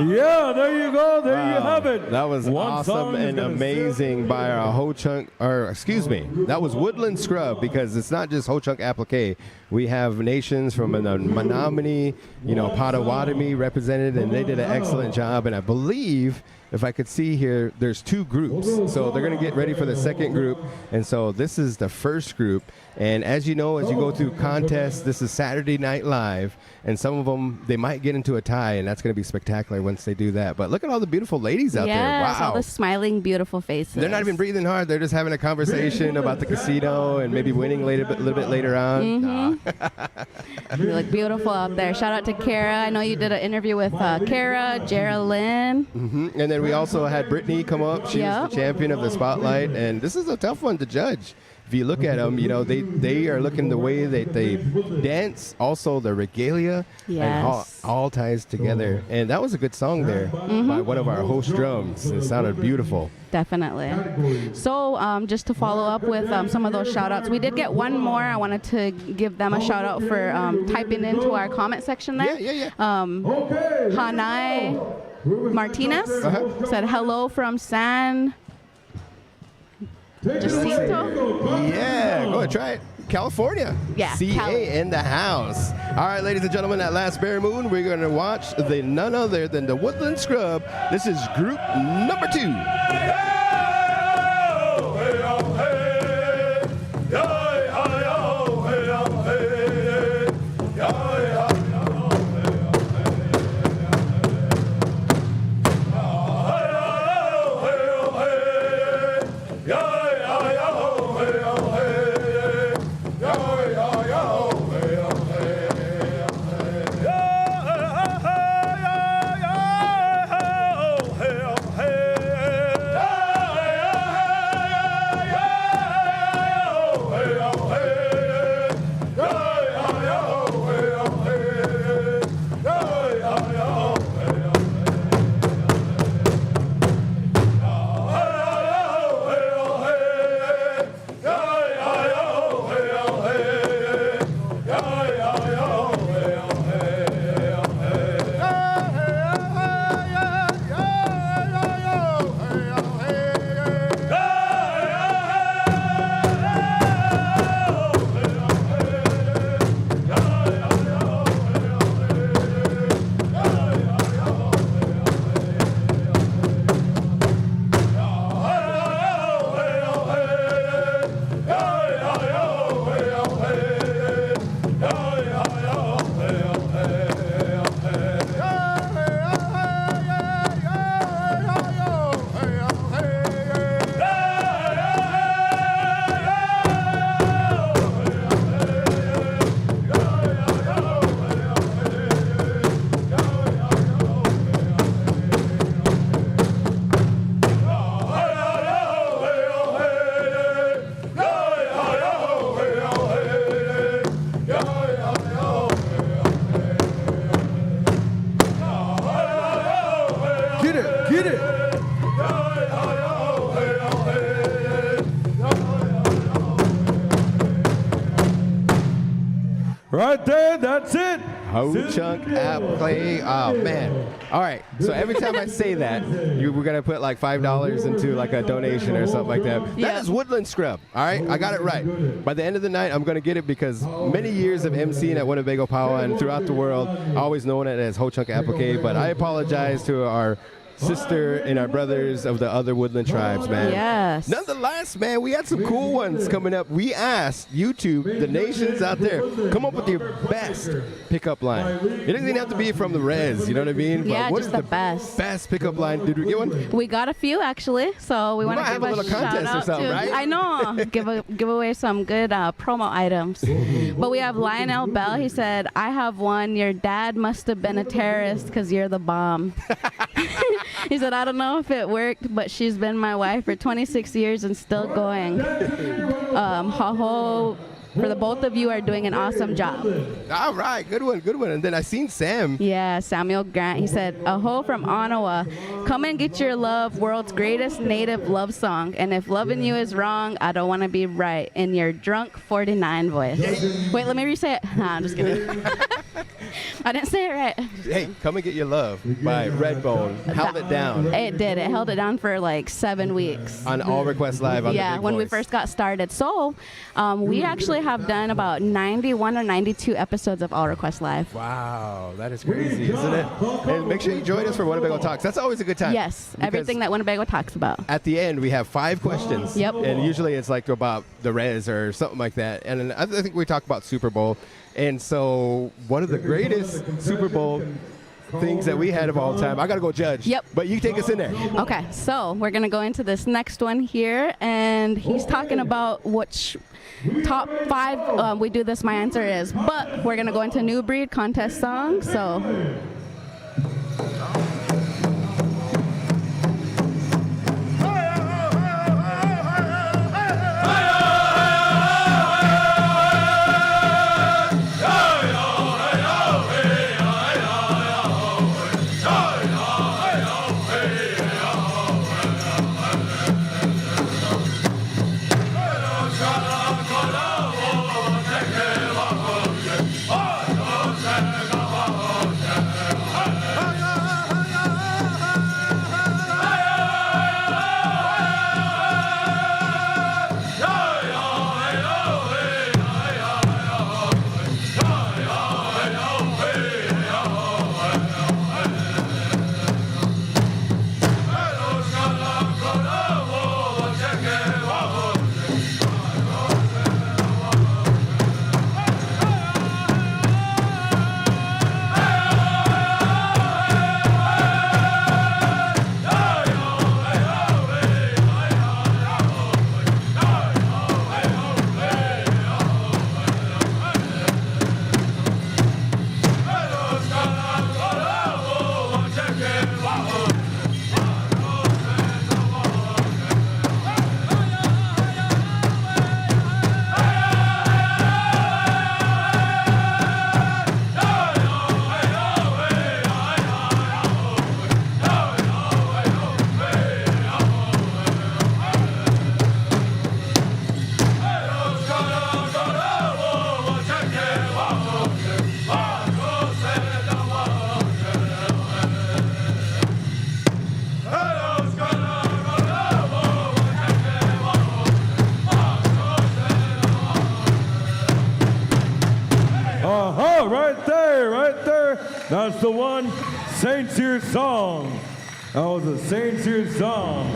Yeah, there you go. There you have it. That was awesome and amazing by our Ho-Chunk, or excuse me, that was Woodland Scrub, because it's not just Ho-Chunk Applique. We have nations from the Menominee, Potawatomi represented, and they did an excellent job. And I believe, if I could see here, there's 2 groups. So they're going to get ready for the second group. And so this is the first group. And as you know, as you go through contests, this is Saturday Night Live. And some of them, they might get into a tie, and that's going to be spectacular once they do that. But look at all the beautiful ladies out there. Yes, Wow. all the smiling, beautiful faces. They're not even breathing hard. They're just having a conversation about the casino and maybe winning a little bit later on. You look beautiful out there. Shout out to Kara. I know you did an interview with Kara, Geraldine. And then we also had Brittany come up. She was the champion of the Spotlight. And this is a tough one to judge. If you look at them, they are looking the way that they dance, also the regalia, and all ties together. And that was a good song there by one of our host drums. It sounded beautiful. Definitely. So just to follow up with some of those shout outs, we did get one more. I wanted to give them a shout out for typing into our comment section there. Hanai Martinez said hello from San Jacinto. Yeah, go ahead, try it. California. Yeah. CA in the house. All right, ladies and gentlemen, at Last Bear Moon, we're going to watch the none other than the Woodland Scrub. This is group number 2. right there. That's it. Ho-Chunk app play. Oh, man. All right. So every time I say that, we're going to put like $5 into like a donation or something like that. That is Woodland Scrub. All right. I got it right. By the end of the night, I'm going to get it because many years of emceeing at Winnebago Powwow and throughout the world, always known it as Ho-Chunk applique. But I apologize to our sister and our brothers of the other Woodland tribes, man. Yes. Nonetheless, man, we had some cool ones coming up. We asked YouTube, the nations out there, come up with your best pickup line. It doesn't even have to be from the res, you know what I mean? Yeah, but what just is the best. Best pickup line? Did we get one? We got a few actually, so we want to give a little shout contest or out something, to. right? I know, give away some good promo items. But we have Lionel Bell. He said, "I have one. Your dad must have been a terrorist because you're the bomb." He said, "I don't know if it worked, but she's been my wife for 26 years and still going. Ha-ho, for the both of you are doing an awesome job." All right, good one, good one. And then I seen Sam. Yeah, Samuel Grant. He said, "Aho from Ottawa. Come and get your love, world's greatest native love song. And if loving you is wrong, I don't want to be right." In your drunk 49 voice. Wait, let me re-say it. Nah, I'm just kidding. I didn't say it right. Hey, Come and Get Your Love by Redbone. Held it down. It did. It held it down for like 7 weeks. On All Request Live on the Big when we Voice. first got started. So we actually have done about 91 or 92 episodes of All Request Live. Wow, that is crazy, isn't it? And make sure you join us for Winnebago Talks. That's always a good time. Yes, because everything that Winnebago talks about. at the end, we have 5 questions. Yep. And usually it's like about the res or something like that. And then I think we talk about Super Bowl. And so one of the greatest Super Bowl things that we had of all time, I got to go judge. Yep. But you take us in there. Okay, so we're going to go into this next one here. And he's talking about which top 5 we do this. My answer is, but we're going to go into New Breed contest song. So... That's the one, Saint Cyr song. That was a Saint Cyr song.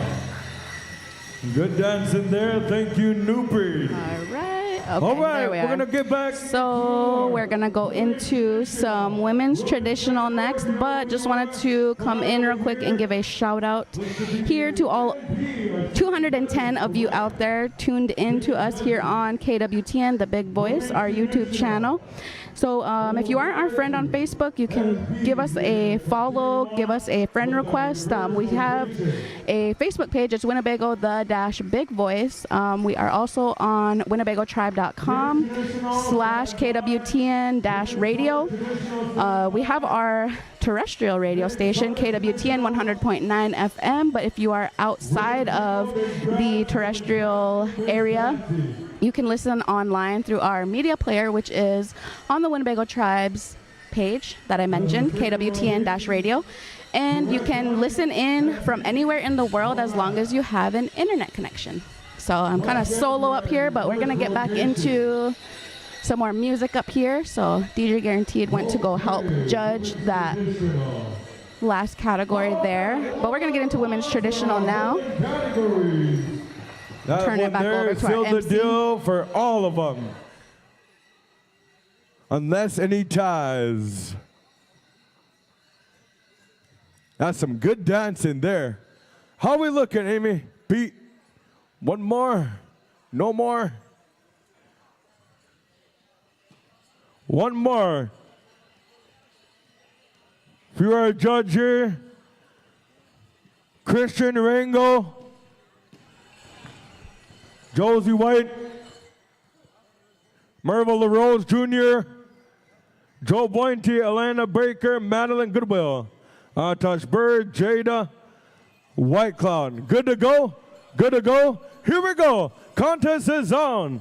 Good dancing there. Thank you, New Breed. All right. Okay, all right, we're going to get back. So we're going to go into some women's traditional next, but just wanted to come in real quick and give a shout out here to all 210 of you out there tuned in to us here on KWTN, The Big Voice, our YouTube channel. So if you aren't our friend on Facebook, you can give us a follow, give us a friend request. We have a Facebook page. It's Winnebago The Big Voice. We are also on Winnebago Tribe women'stribe.com/KWTN-radio. We have our terrestrial radio station, KWTN 100.9 FM, but if you are outside of the terrestrial area, you can listen online through our media player, which is on the Winnebago Tribe's page that I mentioned, KWTN-radio. And you can listen in from anywhere in the world as long as you have an internet connection. So I'm kind of solo up here, but we're going to get back into some more music up here. So DJ Guaranteed went to go help judge that last category there. But we're going to get into women's traditional now. That Turn it back over to our sealed the MC. deal for all of them. Unless any ties. That's some good dancing there. How we looking, Amy? Pete? One more? No more? One more. If you are a judge here, Christian Rango, Josie White, Merville LaRose Jr., Joe Bointy, Alana Baker, Madeline Goodwill, Tosh Bird, Jada, White Cloud. Good to go? Good to go? Here we go. Contest is on.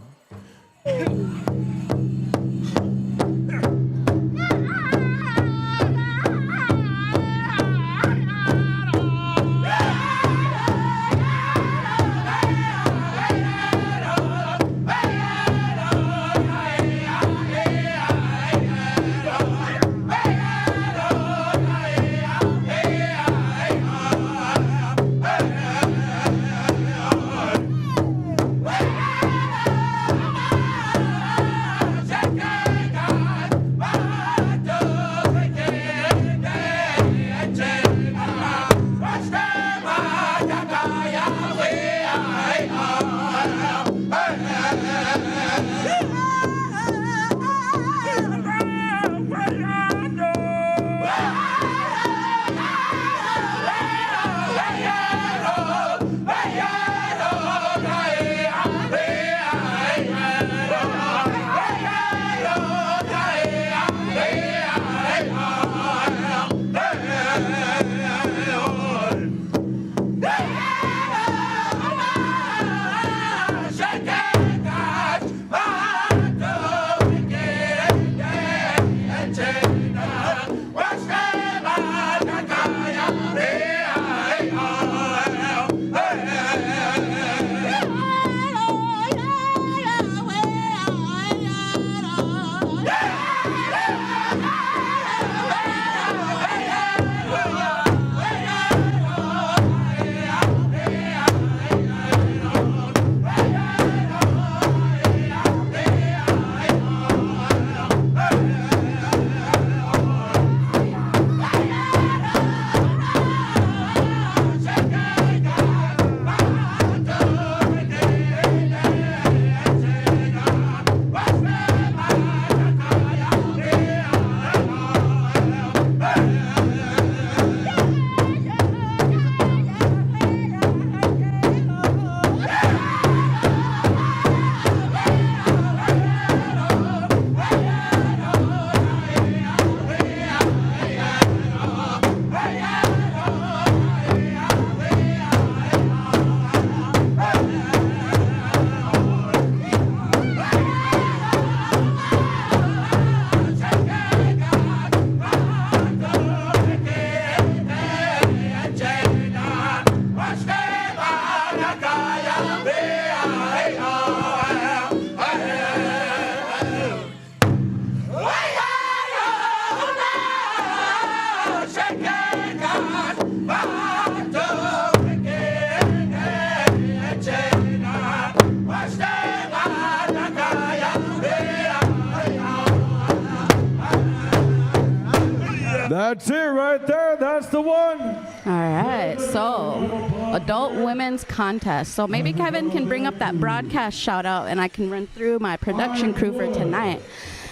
That's it right there. That's the one. All right, so adult women's contest. So maybe Kevin can bring up that broadcast shout out and I can run through my production crew for tonight.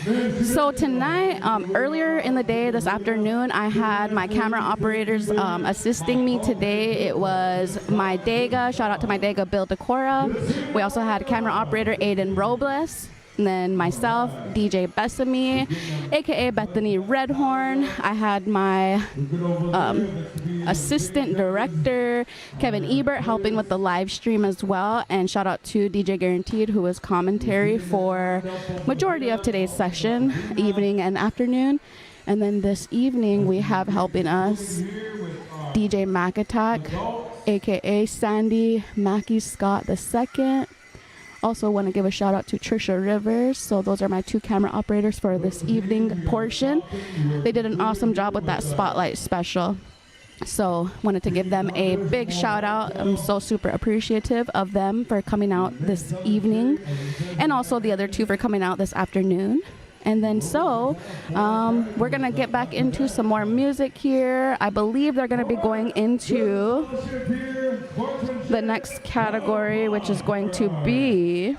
So tonight, earlier in the day, this afternoon, I had my camera operators assisting me today. It was my Dega, shout out to my Dega, Bill Decora. We also had camera operator Aiden Robles. And then myself, DJ Besame, aka Bethany Redhorn. I had my assistant director, Kevin Ebert, helping with the live stream as well. And shout out to DJ Guaranteed, who was commentary for majority of today's session, evening and afternoon. And then this evening, we have helping us DJ Mac Attack, aka Sandy Mackie Scott II. Also want to give a shout out to Trisha Rivers. So those are my two camera operators for this evening portion. They did an awesome job with that spotlight special. So wanted to give them a big shout out. I'm so super appreciative of them for coming out this evening, and also the other two for coming out this afternoon. And then we're going to get back into some more music here. I believe they're going to be going into the next category, which is going to be,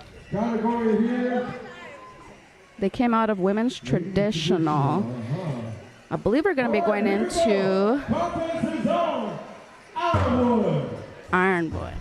they came out of women's traditional. I believe we're going to be going into Iron Boy.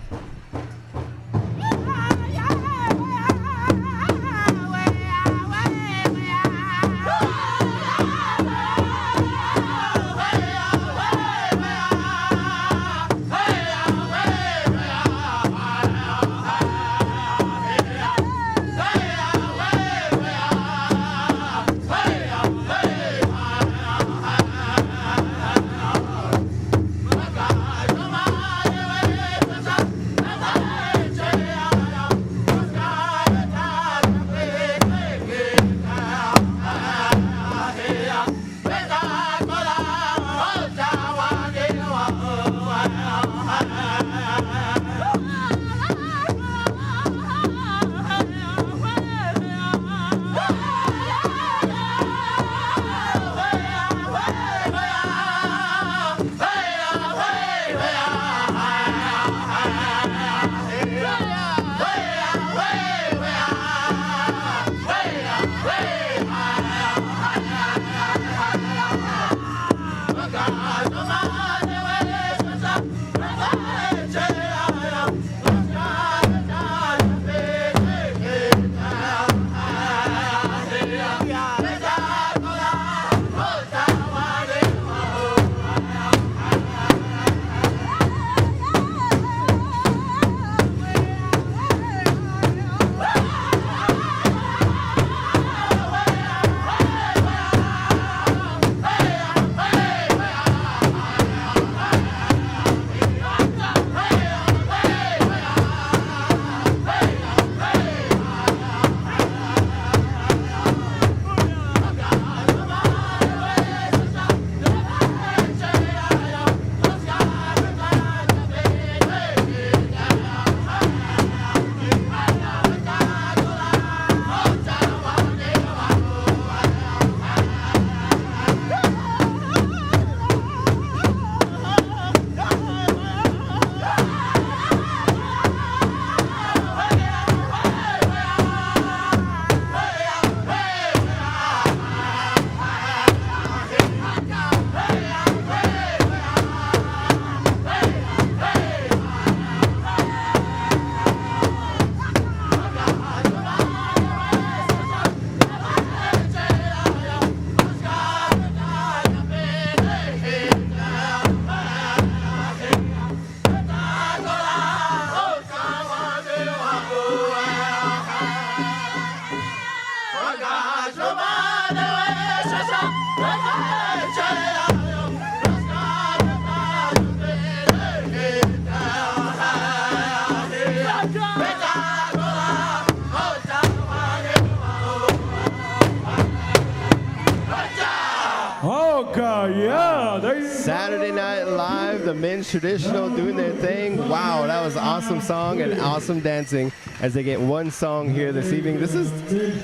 Saturday Night Live, the men's traditional doing their thing. Wow, that was an awesome song and awesome dancing as they get one song here this evening. This is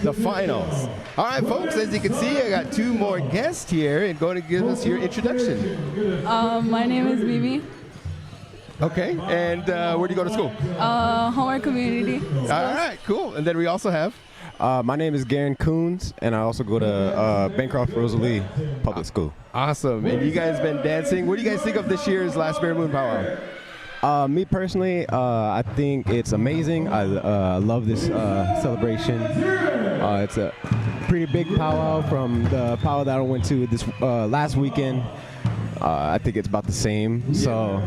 the finals. All right, folks, as you can see, I got two more guests here and going to give us your introduction. My name is Mimi. Okay, and where do you go to school? Homework Community. All right, cool. And then we also have? My name is Garen Coons, and I also go to Bancroft Rosalie Public School. Awesome. And you guys been dancing. What do you guys think of this year's Last Bear Moon Powwow? Me personally, I think it's amazing. I love this celebration. It's a pretty big powwow from the powwow that I went to this last weekend. I think it's about the same. So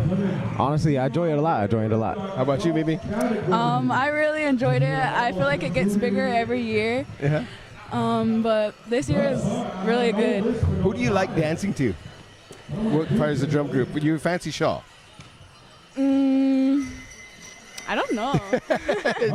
honestly, I enjoy it a lot. How about you, Mimi? I really enjoyed it. I feel like it gets bigger every year. Yeah. But this year is really good. Who do you like dancing to? What part is the drum group? Would you fancy Shaw? I don't know.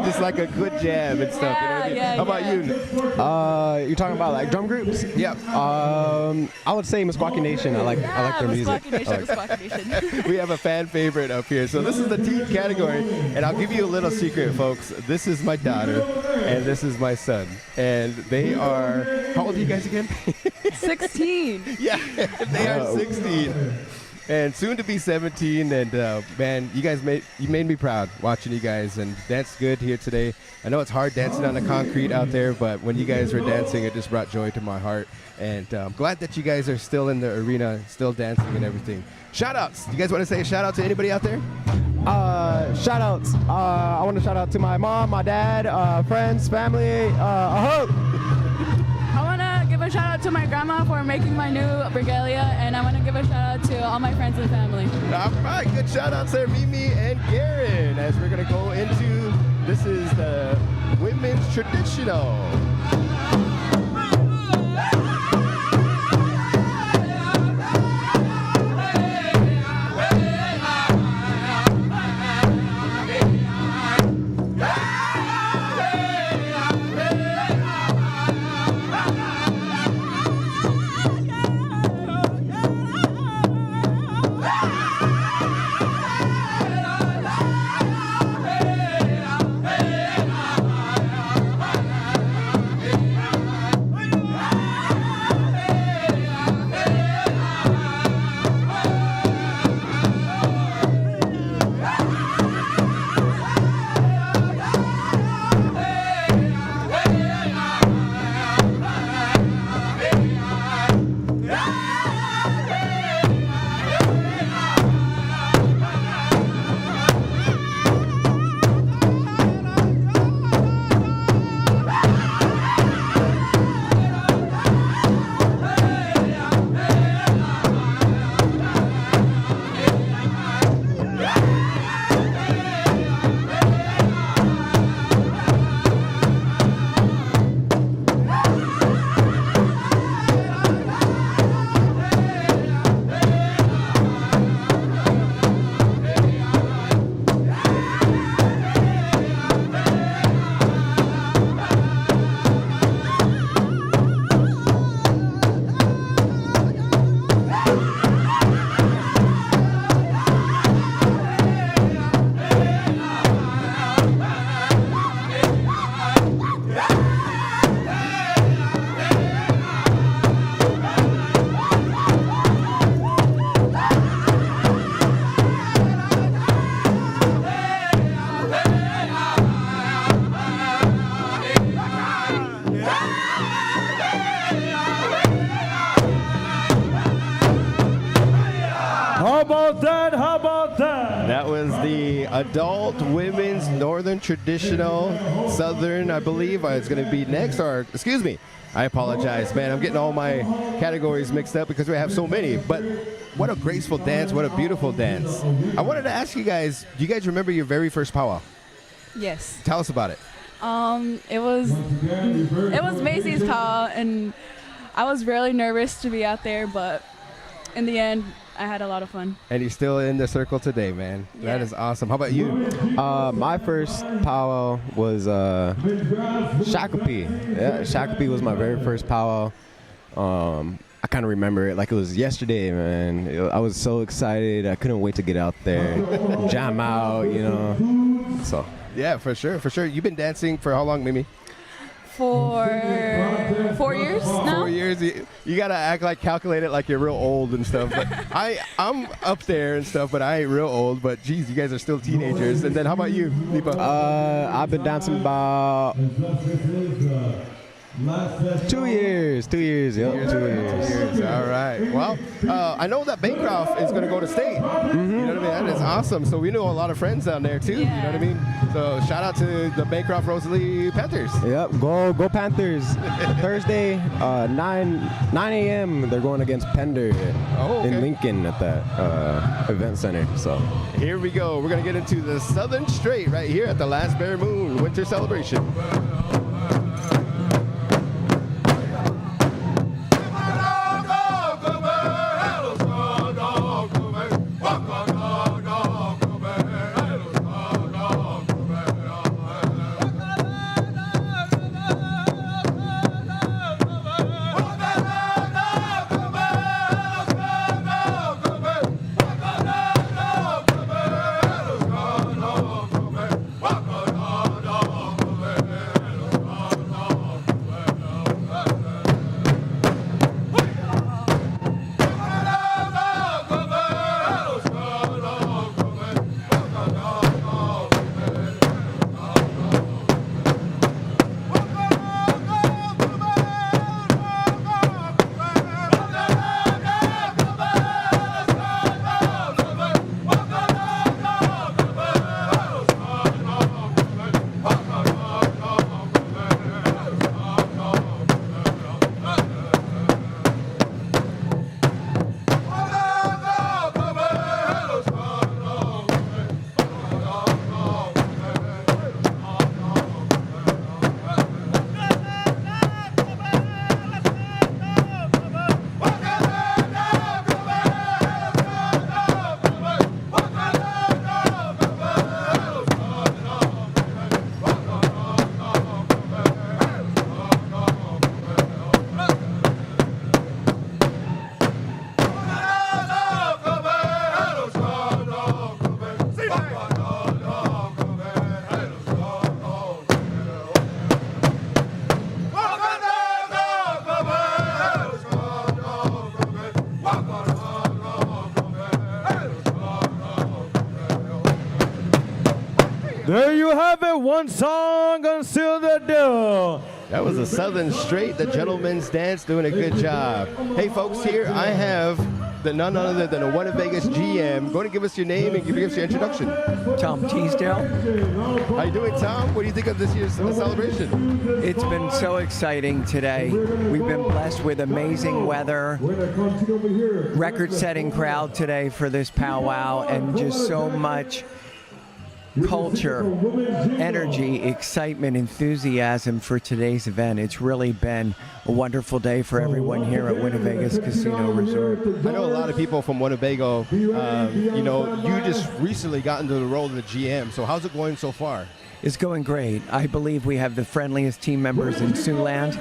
Just like a good jam and stuff. You know what I mean? Yeah, How about you? You're talking about like drum groups? Yeah. I would say Meskwaki Nation. I like their music. Meskwaki Nation. We have a fan favorite up here. So this is the teen category, and I'll give you a little secret, folks. This is my daughter, and this is my son, and they are. How old are you guys again? 16. Yeah, they are 16. And soon to be 17, and man, you guys made me proud watching you guys, and danced good here today. I know it's hard dancing on the concrete out there, but when you guys were dancing, it just brought joy to my heart. And I'm glad that you guys are still in the arena, still dancing and everything. Shout outs. You guys want to say a shout out to anybody out there? Shout outs. I want to shout out to my mom, my dad, friends, family. I want to give a shout out to my grandma for making my new regalia, and I want to give a shout out to all my friends and family. All right, good shout outs there, Mimi and Garen, as we're going to go into, this is the women's traditional. How about that? That was the adult women's northern traditional southern, I believe. It's going to be next, or excuse me, I apologize, man. I'm getting all my categories mixed up because we have so many. But what a graceful dance, what a beautiful dance. I wanted to ask you guys, do you guys remember your very first powwow? Yes. Tell us about it. It was Macy's powwow, and I was really nervous to be out there, but in the end, I had a lot of fun. And you're still in the circle today, man. Yeah. That is awesome. How about you? My first powwow was Shakopee. Yeah, Shakopee was my very first powwow. I kind of remember it like it was yesterday, man. I was so excited. I couldn't wait to get out there, jam out, you know. So. Yeah, for sure, for sure. You've been dancing for how long, Mimi? for 4 years now. 4 years. You gotta act like calculate it like you're real old and stuff. But I'm up there and stuff, but I ain't real old. But geez, you guys are still teenagers. And then how about you, Lipa? I've been dancing about 2 years. 2 years. Yep. 2 years. All right. Well, I know that Bancroft is gonna go to state. Mm-hmm. You know what I mean? That is awesome. So we know a lot of friends down there too. Yeah. You know what I mean? So shout out to the Bancroft Rosalie Panthers. Yep. Go Panthers. Thursday, 9 a.m. They're going against Pender in Lincoln at that event center. So here we go. We're gonna get into the Southern Straight right here at the Last Bare Moon Winter Celebration. There you have it, one song until the deal. That was a Southern Straight, the gentleman's dance, doing a good job. Hey folks, here I have none other than a WinnaVegas GM. Going to give us your name and give us your introduction. Tom Teasdale. How you doing, Tom? What do you think of this year's celebration? It's been so exciting today. We've been blessed with amazing weather, record-setting crowd today for this powwow, and just so much culture, energy, excitement, enthusiasm for today's event. It's really been a wonderful day for everyone here at WinnaVegas Casino Resort. I know a lot of people from Winnebago. You know, you just recently got into the role of the GM. So how's it going so far? It's going great. I believe we have the friendliest team members in Siouxland,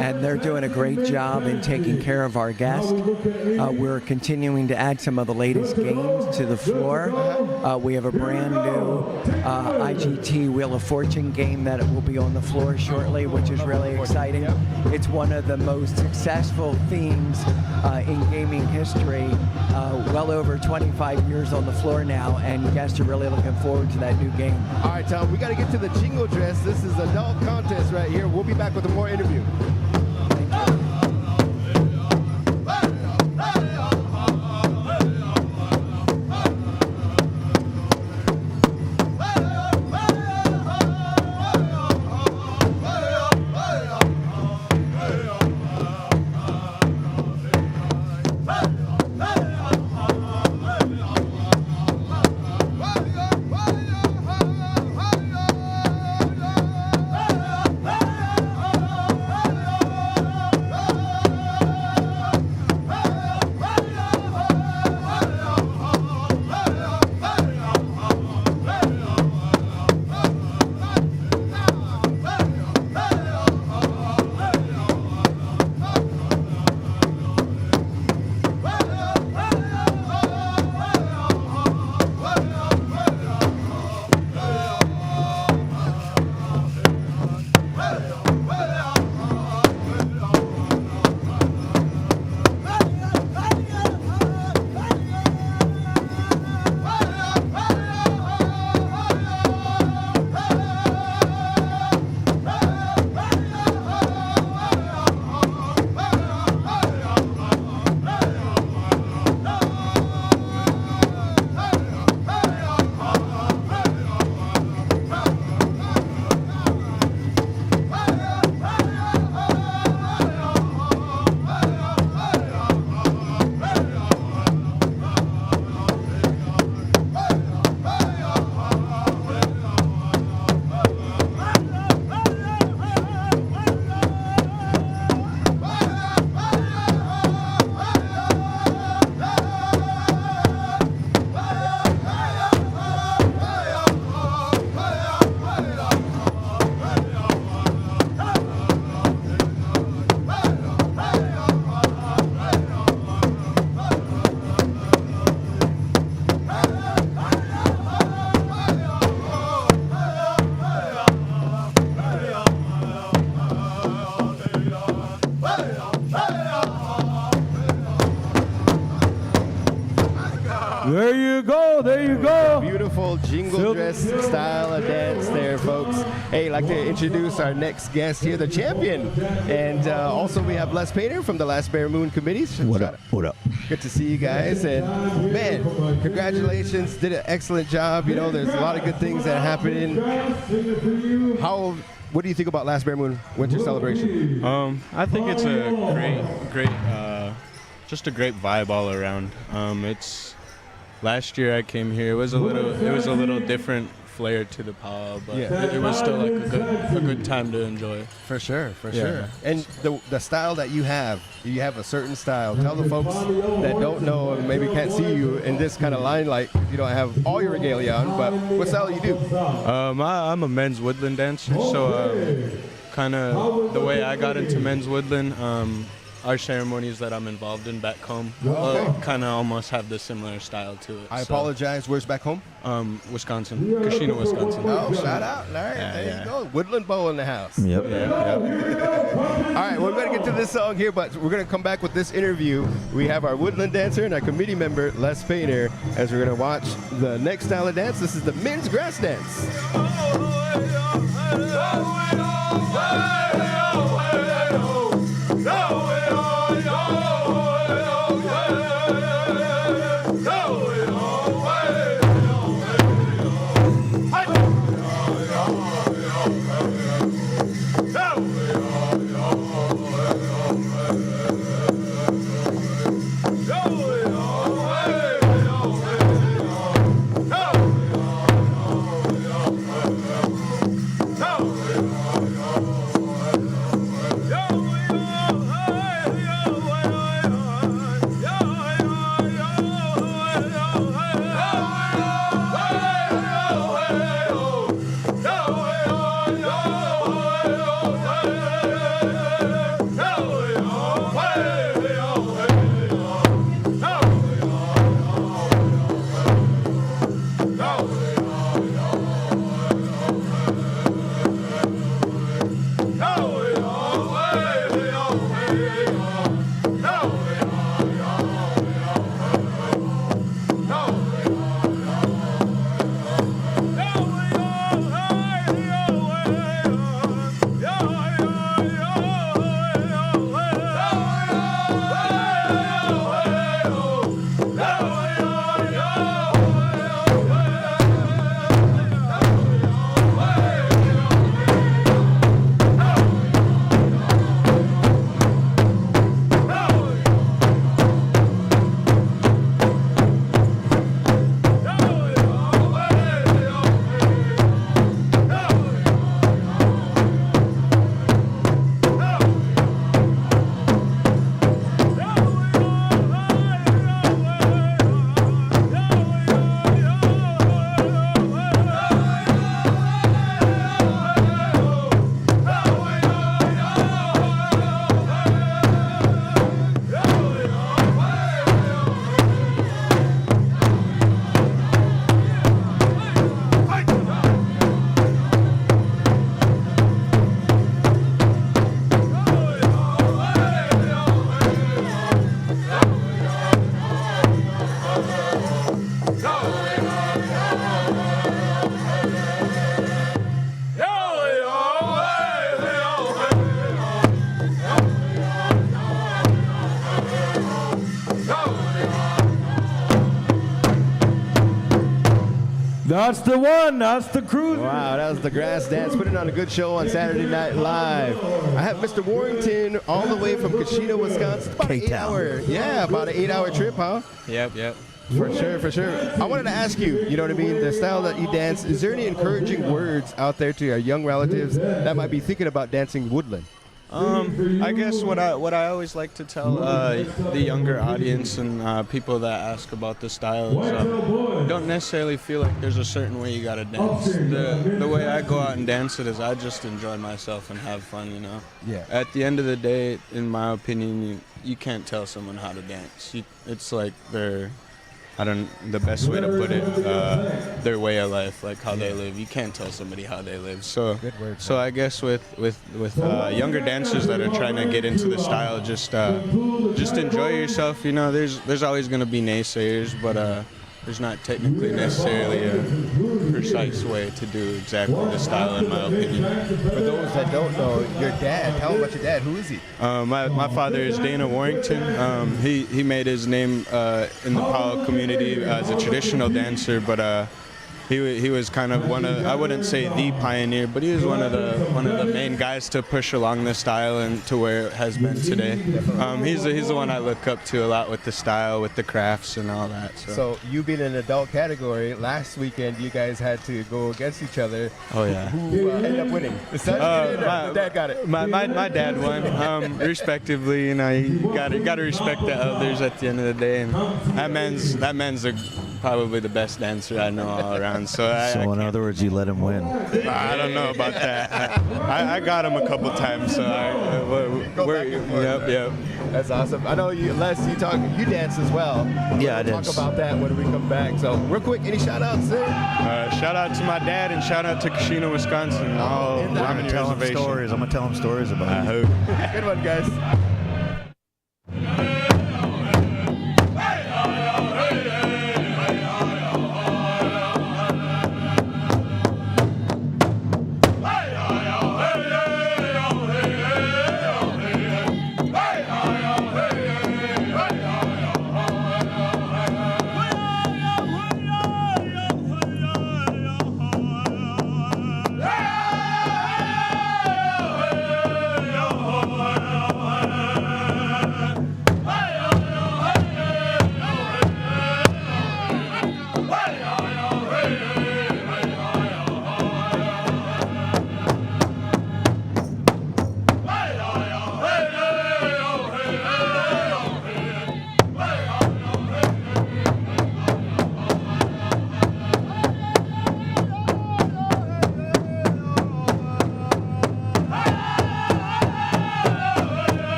and they're doing a great job in taking care of our guests. We're continuing to add some of the latest games to the floor. We have a brand new IGT Wheel of Fortune game that will be on the floor shortly, which is really exciting. It's one of the most successful themes in gaming history. Well over 25 years on the floor now, and guests are really looking forward to that new game. All right, Tom, we got to get to the jingle dress. This is adult contest right here. We'll be back with a more interview. There you go. There you go. Beautiful jingle dress style of dance there, folks. Hey, I'd like to introduce our next guest here, the champion. And also we have Les Painter from the Last Bare Moon committees. What up? What up? Good to see you guys. And man, congratulations. Did an excellent job. You know, there's a lot of good things that happen. What do you think about Last Bare Moon Winter Celebration? I think it's a great, just a great vibe all around. Last year I came here. It was a little different flair to the powwow, but it was still like a good time to enjoy. For sure. And the style that you have a certain style. Tell the folks that don't know and maybe can't see you in this kind of limelight. You don't have all your regalia on, but what style do you do? I'm a men's woodland dancer, so kind of the way I got into men's woodland. Our ceremonies that I'm involved in back home kind of almost have the similar style to it. I apologize. Where's back home? Wisconsin, Kashina, Wisconsin. Oh, shout out! All right, there you go. Woodland Bow in the house. Yep. All right, we're going to get to this song here, but we're going to come back with this interview. We have our woodland dancer and our committee member, Les Painter, as we're going to watch the next style of dance. This is the men's grass dance. That's the one. That's the cruiser. Wow, that was the grass dance. Putting on a good show on Saturday Night Live. I have Mr. Warrington all the way from Kashina, Wisconsin. About an 8-hour trip, huh? Yep. For sure. I wanted to ask you, you know what I mean, the style that you dance, is there any encouraging words out there to your young relatives that might be thinking about dancing woodland? I guess what I always like to tell the younger audience and people that ask about the style is don't necessarily feel like there's a certain way you gotta dance. The way I go out and dance it is I just enjoy myself and have fun, you know. Yeah. At the end of the day, in my opinion, you can't tell someone how to dance. It's like the best way to put it, their way of life, like how they live. You can't tell somebody how they live. So I guess with younger dancers that are trying to get into the style, just enjoy yourself. You know, there's always gonna be naysayers, but there's not technically necessarily a precise way to do exactly the style, in my opinion. For those that don't know, your dad, tell them about your dad. Who is he? My father is Dana Warrington. He made his name in the powwow community as a traditional dancer, but he was kind of one of, I wouldn't say the pioneer, but he was one of the main guys to push along the style and to where it has been today. He's the one I look up to a lot with the style, with the crafts and all that. So you being in an adult category, last weekend you guys had to go against each other. Oh yeah. Who ended up winning? The son or the dad got it? My dad won, respectively. You know, you got to respect the elders at the end of the day, and that man's probably the best dancer I know all around. So in other words, you let him win. I don't know about that. I got him a couple times. So yep. That's awesome. I know you, Les. You dance as well. Yeah, I We'll dance. talk about that when we come back. So real quick, any shout outs there? Shout out to my dad and shout out to Kashina, Wisconsin. I'm gonna tell him stories. I'm gonna tell him stories about it. Good one, guys.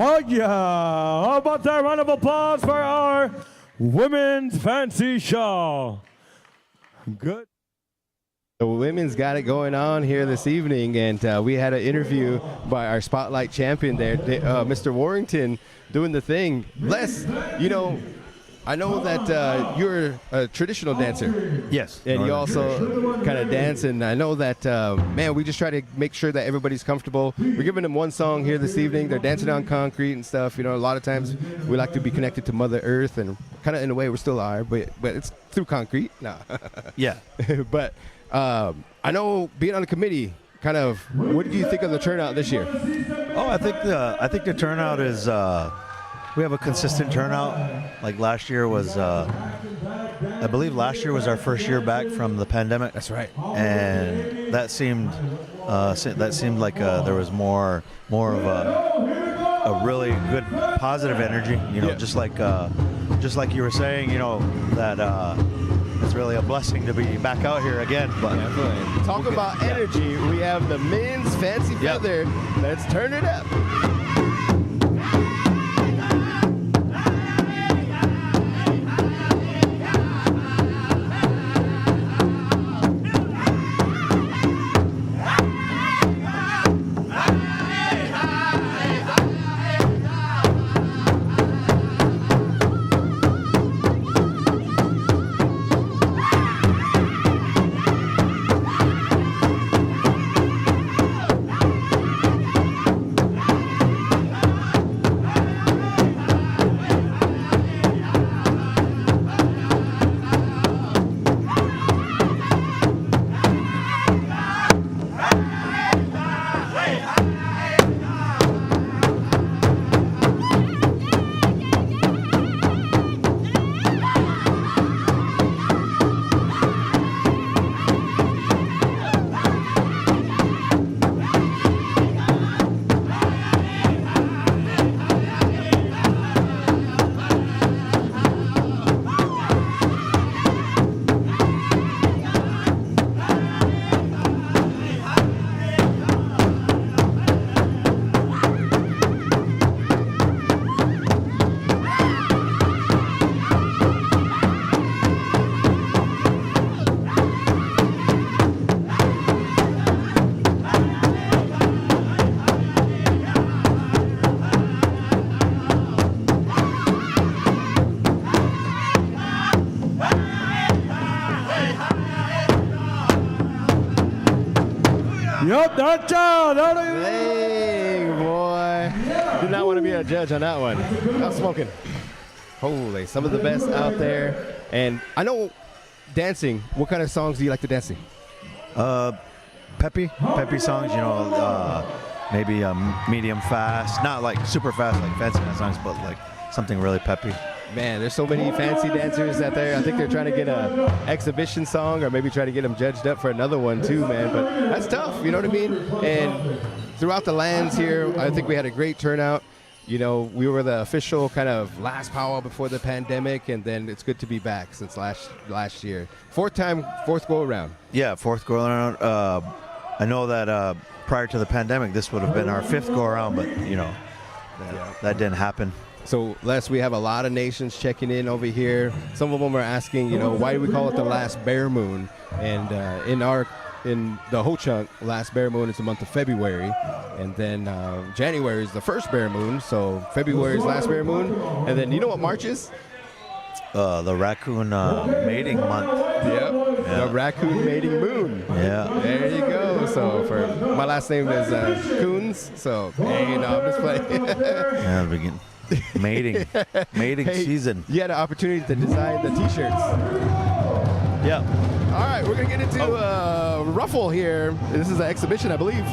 Oh yeah! How about that round of applause for our women's fancy show? Good. The women's got it going on here this evening, and we had an interview by our spotlight champion there, Mr. Warrington, doing the thing. Les, you know, I know that you're a traditional dancer. Yes. And you also kind of dance, and I know that, man, we just try to make sure that everybody's comfortable. We're giving them one song here this evening. They're dancing on concrete and stuff. You know, a lot of times we like to be connected to Mother Earth, and kind of in a way we still are, but it's through concrete. No. Yeah. But I know being on the committee, kind of, what did you think of the turnout this year? Oh, I think the turnout is we have a consistent turnout. Like last year was, I believe last year was our first year back from the pandemic. That's right. And that seemed like there was more of a really good positive energy. You know, just like you were saying, you know, that it's really a blessing to be back out here again. But talk about energy. We have the men's fancy feather. Let's turn it up. Yup, that's Dang, boy. Did not want to be a judge on that one. Not smoking. Holy, some of the best out there. And I know dancing. What kind of songs do you like to dance to? Peppy songs, maybe medium fast, not like super fast like fancy dance songs, but like something really peppy. Man, there's so many fancy dancers out there. I think they're trying to get a exhibition song or maybe try to get them judged up for another one too, man. But that's tough, you know what I mean? And throughout the lands here, I think we had a great turnout. You know, we were the official kind of last powwow before the pandemic, and then it's good to be back since last year. Fourth go around. Yeah, fourth go around. I know that prior to the pandemic, this would have been our fifth go around, but that didn't happen. So, Les, we have a lot of nations checking in over here. Some of them are asking, why do we call it the last bear moon? And in the Ho Chunk, last bear moon is the month of February, and then January is the first bear moon. So February is last bear moon, and then you know what March is? The raccoon mating month. Yep. Yeah. The raccoon mating moon. Yeah. There you go. So my last name is Coons. So I'm just playing. Yeah, begin. Mating season. You had an opportunity to design the T-shirts. Yeah. All right, we're gonna get into Ruffle here. This is an exhibition, I believe.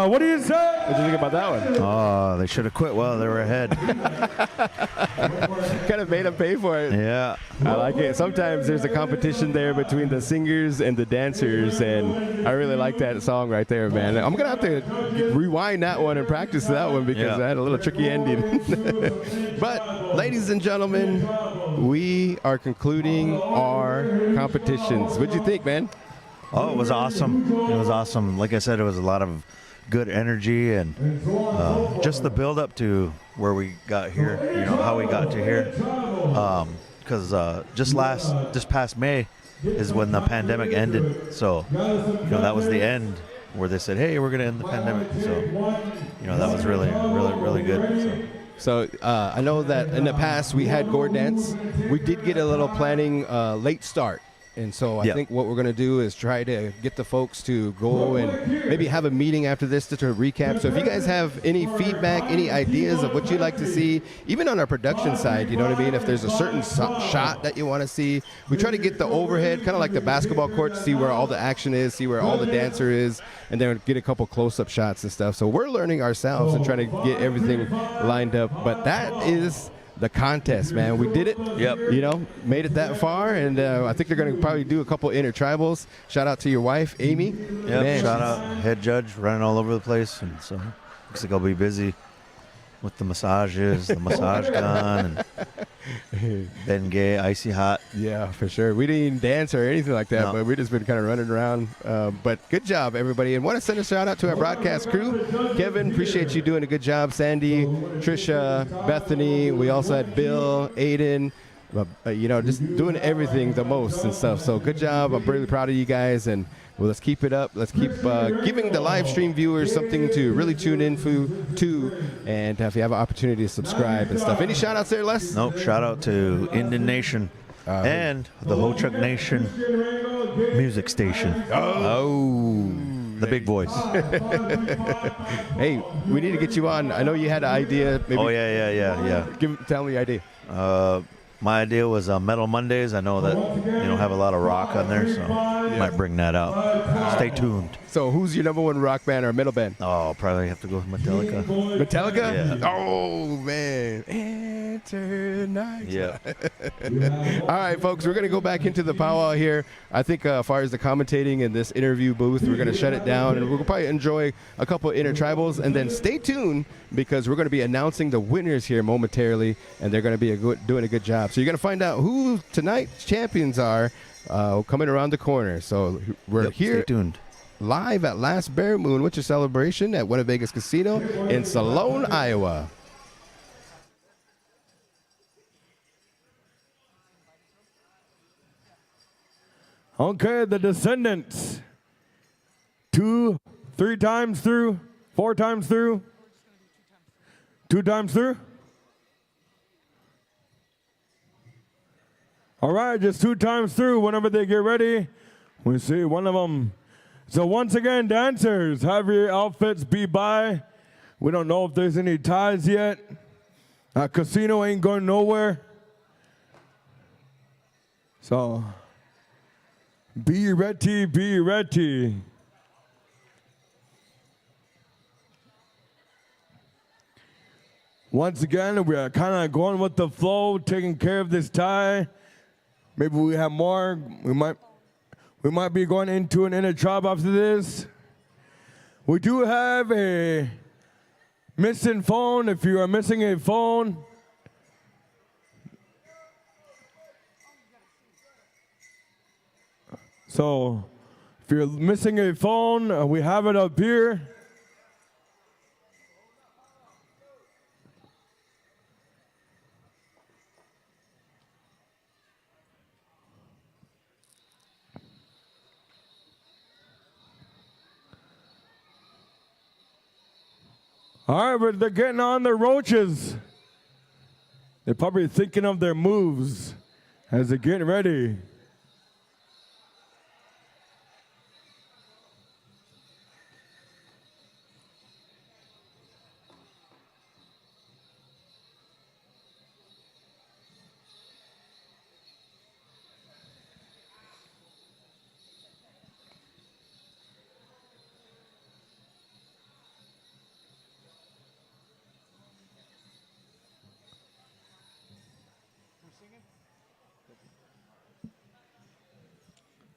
What do you say? What do you think about that one? Oh, they should have quit while they were ahead. Kind of made them pay for it. Yeah. I like it. Sometimes there's a competition there between the singers and the dancers, and I really like that song right there, man. I'm going to have to rewind that one and practice that one because I had a little tricky ending. But, ladies and gentlemen, we are concluding our competitions. What'd you think, man? Oh, it was awesome. It was awesome. Like I said, it was a lot of good energy and just the build up to where we got here, how we got to here. Because this past May is when the pandemic ended. So, that was the end where they said, hey, we're going to end the pandemic. So, that was really, really, really good. So I know that in the past we had Gore Dance. We did get a little planning late start. And so I Yep. think what we're going to do is try to get the folks to go and maybe have a meeting after this to recap. So if you guys have any feedback, any ideas of what you'd like to see, even on our production side, you know what I mean? If there's a certain shot that you want to see, we try to get the overhead, kind of like the basketball court, to see where all the action is, see where all the dancer is, and then get a couple close-up shots and stuff. So we're learning ourselves and trying to get everything lined up. But that is the contest, man. We did it. Yep. You know, made it that far, and I think they're going to probably do a couple intertribals. Shout out to your wife, Amy. Yep. Man, Shout out, head judge, running all over the place, and so looks like I'll be busy with the massages, the massage gun, and Bengay, icy hot. Yeah, for sure. We didn't even dance or anything like that, No. but we just been kind of running around. But good job, everybody. And want to send a shout out to our broadcast crew. Kevin, appreciate you doing a good job. Sandy, Trisha, Bethany. We also had Bill, Aiden. You know, just doing everything the most and stuff. So good job. I'm really proud of you guys. And well, let's keep it up. Let's keep giving the live stream viewers something to really tune in to. And if you have an opportunity to subscribe and stuff. Any shout outs there, Les? Nope. Shout out to Indian Nation and the Ho Chunk Nation music station. Oh. The big voice. Hey, we need to get you on. I know you had an idea. Maybe Oh, yeah. Tell me your idea. My idea was Metal Mondays. I know that you don't have a lot of rock on there, so might bring that out. Stay tuned. So who's your number one rock band or metal band? Oh, probably have to go with Metallica. Metallica? Yeah. Oh, man. Enter night. Yeah. All right, folks, we're going to go back into the powwow here. I think as far as the commentating in this interview booth, we're going to shut it down, and we'll probably enjoy a couple of intertribals, and then stay tuned because we're going to be announcing the winners here momentarily, and they're going to be doing a good job. So you're going to find out who tonight's champions are coming around the corner. So we're here. Stay tuned. Live at Last Bear Moon Winter Celebration at WinnaVegas Casino in Sloan, Iowa. Okay, the descendants. 2, 3 times through, 4 times through, 2 times through. All right, just 2 times through. Whenever they get ready, we see one of them. So once again, dancers, have your outfits be by. We don't know if there's any ties yet. Casino ain't going nowhere. So be ready, be ready. Once again, we are kind of going with the flow, taking care of this tie. Maybe we have more. We might be going into an inner tribe after this. We do have a missing phone. If you are missing a phone, so if you're missing a phone, we have it up here. All right, but they're getting on their roaches. They're probably thinking of their moves as they're getting ready.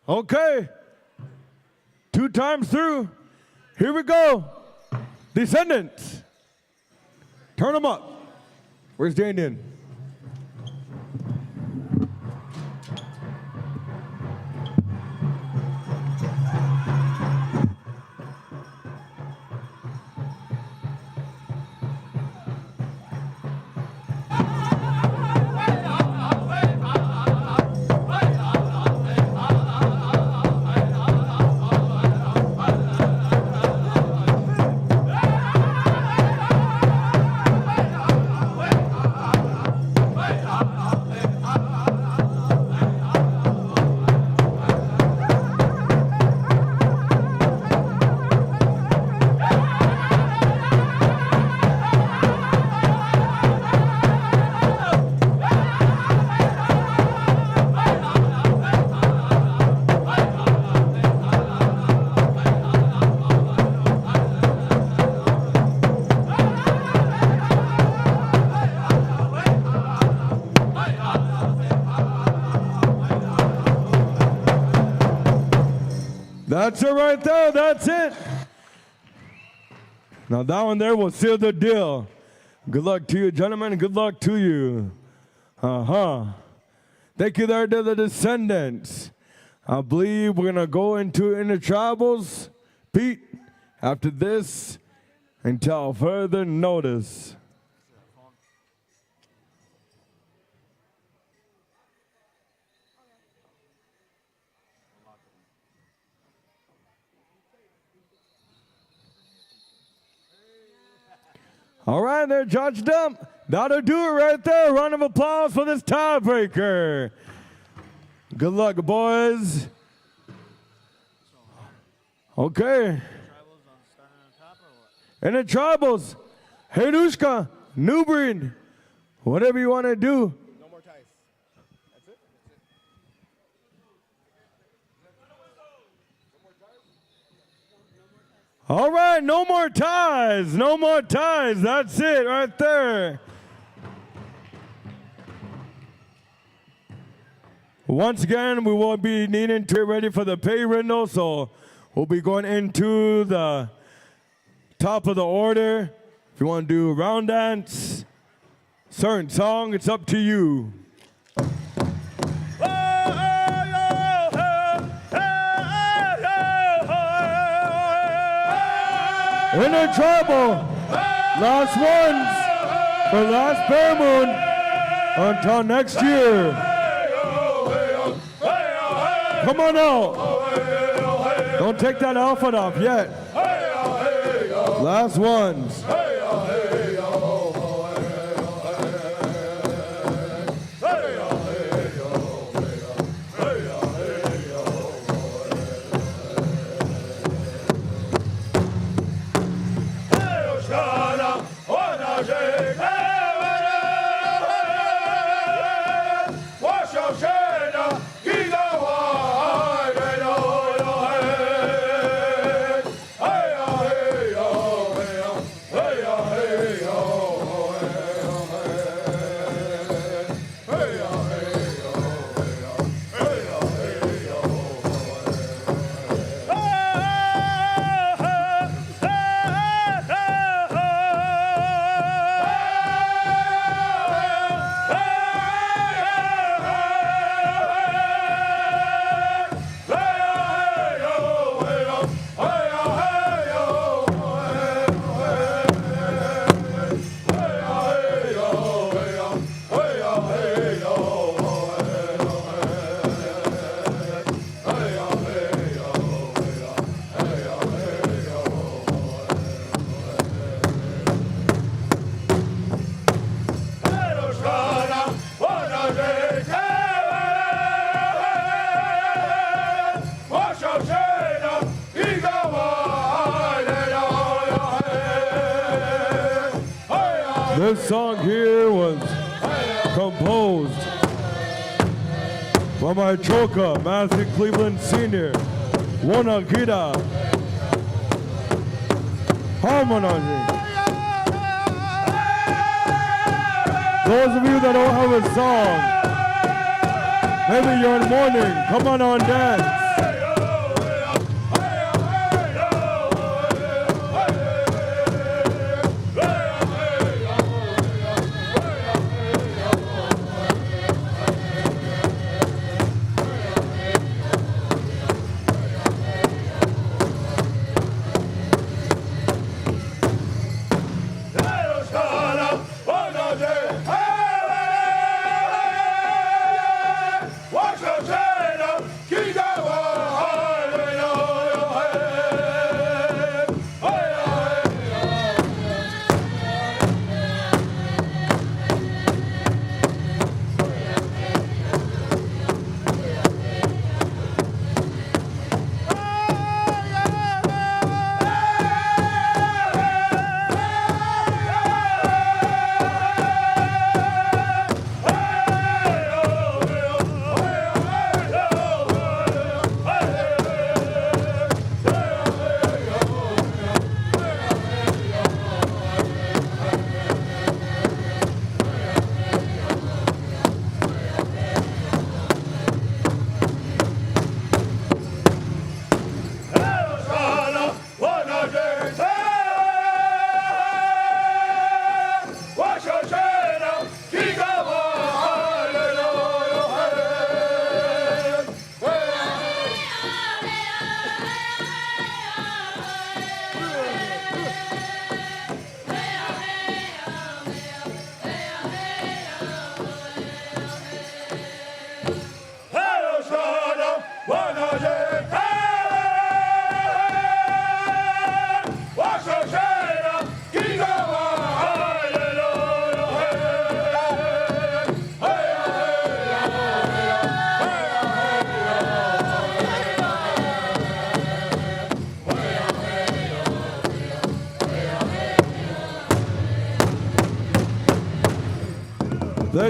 Okay, 2 times through. Here we go. Descendants. Turn them up. Where's the Indian? That's it right there. That's it. Now that one there will seal the deal. Good luck to you, gentlemen. Good luck to you. Thank you there to the Descendants. I believe we're going to go into Intertribals, Pete, after this until further notice. All right, there, Judge Dump. That'll do it right there. Round of applause for this tiebreaker. Good luck, boys. Okay. And the Tribals, Herushka, New Breed, whatever you want to do. No more ties. That's it? All right, no more ties. No more ties. That's it right there. Once again, we will be needing to get ready for the pay window, so we'll be going into the top of the order. If you want to do round dance, certain song, it's up to you. Intertribal, last ones for last Bear Moon until next year. Come on out. Don't take that outfit off yet. Last ones. This song here was composed by my choka, Matthew Cleveland Sr., Wanagita, harmonizing. Those of you that don't have a song, maybe you're in mourning, come on dance. Keep going!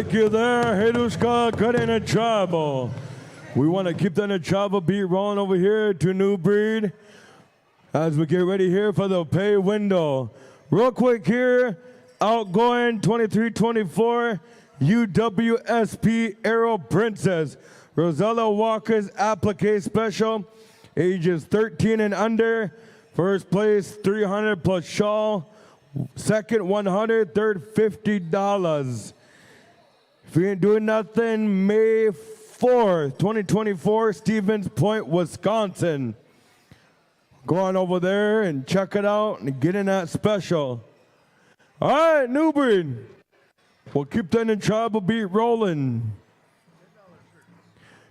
Thank you there, Hedushka. Good in a travel. We want to keep that in a travel beat rolling over here to New Breed as we get ready here for the pay window. Real quick here, outgoing 23-24 UWSP Aero Princess. Rosella Walker's applique special, ages 13 and under. First place, 300 plus shawl. Second, 100. Third, $50. If you ain't doing nothing, May 4th, 2024, Stevens Point, Wisconsin. Go on over there and check it out and get in that special. All right, New Breed. We'll keep that in tribal beat rolling.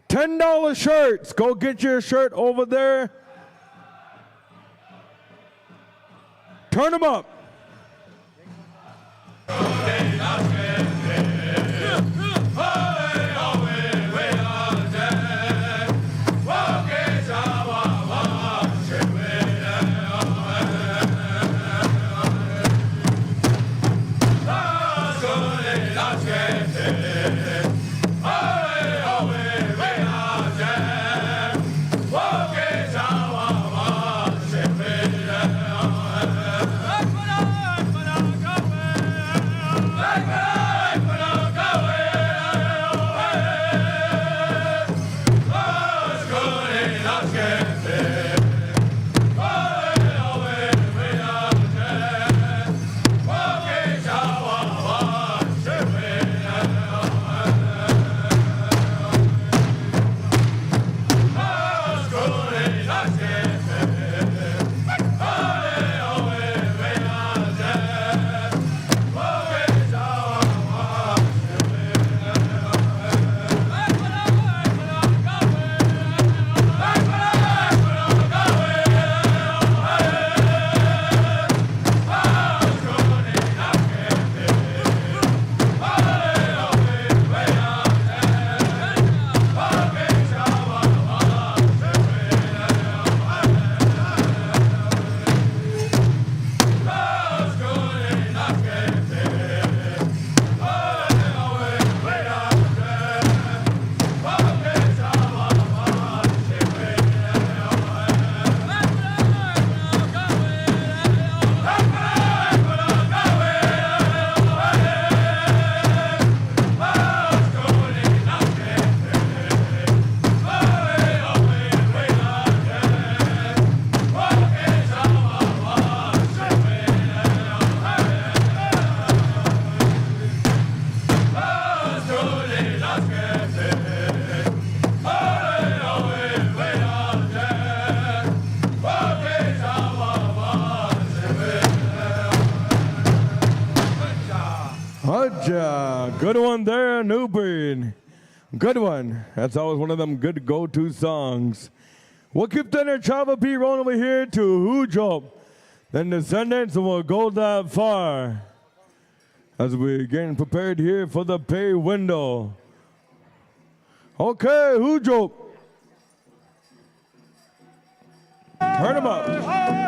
$10 shirts. Go get your shirt over there. Turn them up. Good one there, New Breed. Good one. That's always one of them good go-to songs. We'll keep that in travel beat rolling over here to Hujo. Then Descendants, and we'll go that far as we're getting prepared here for the pay window. Okay, Hujo. Turn them up. Hey,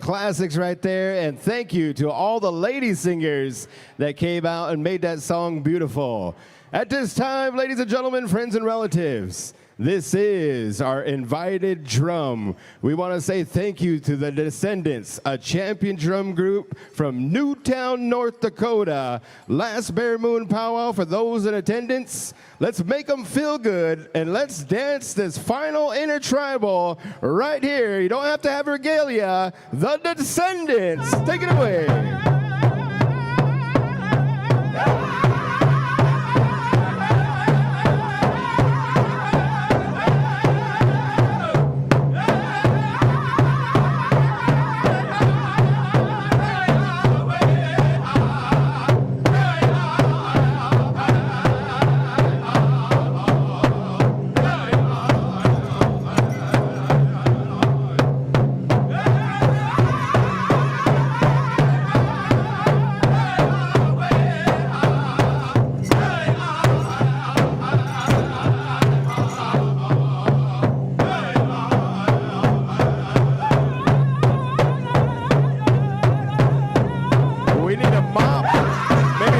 classics right there. And thank you to all the lady singers that came out and made that song beautiful. At this time, ladies and gentlemen, friends and relatives, this is our invited drum. We want to say thank you to the Descendants, a champion drum group from Newtown, North Dakota. Last Bear Moon Powwow for those in attendance. Let's make them feel good and let's dance this final intertribal right here. You don't have to have regalia. The Descendants, take it away.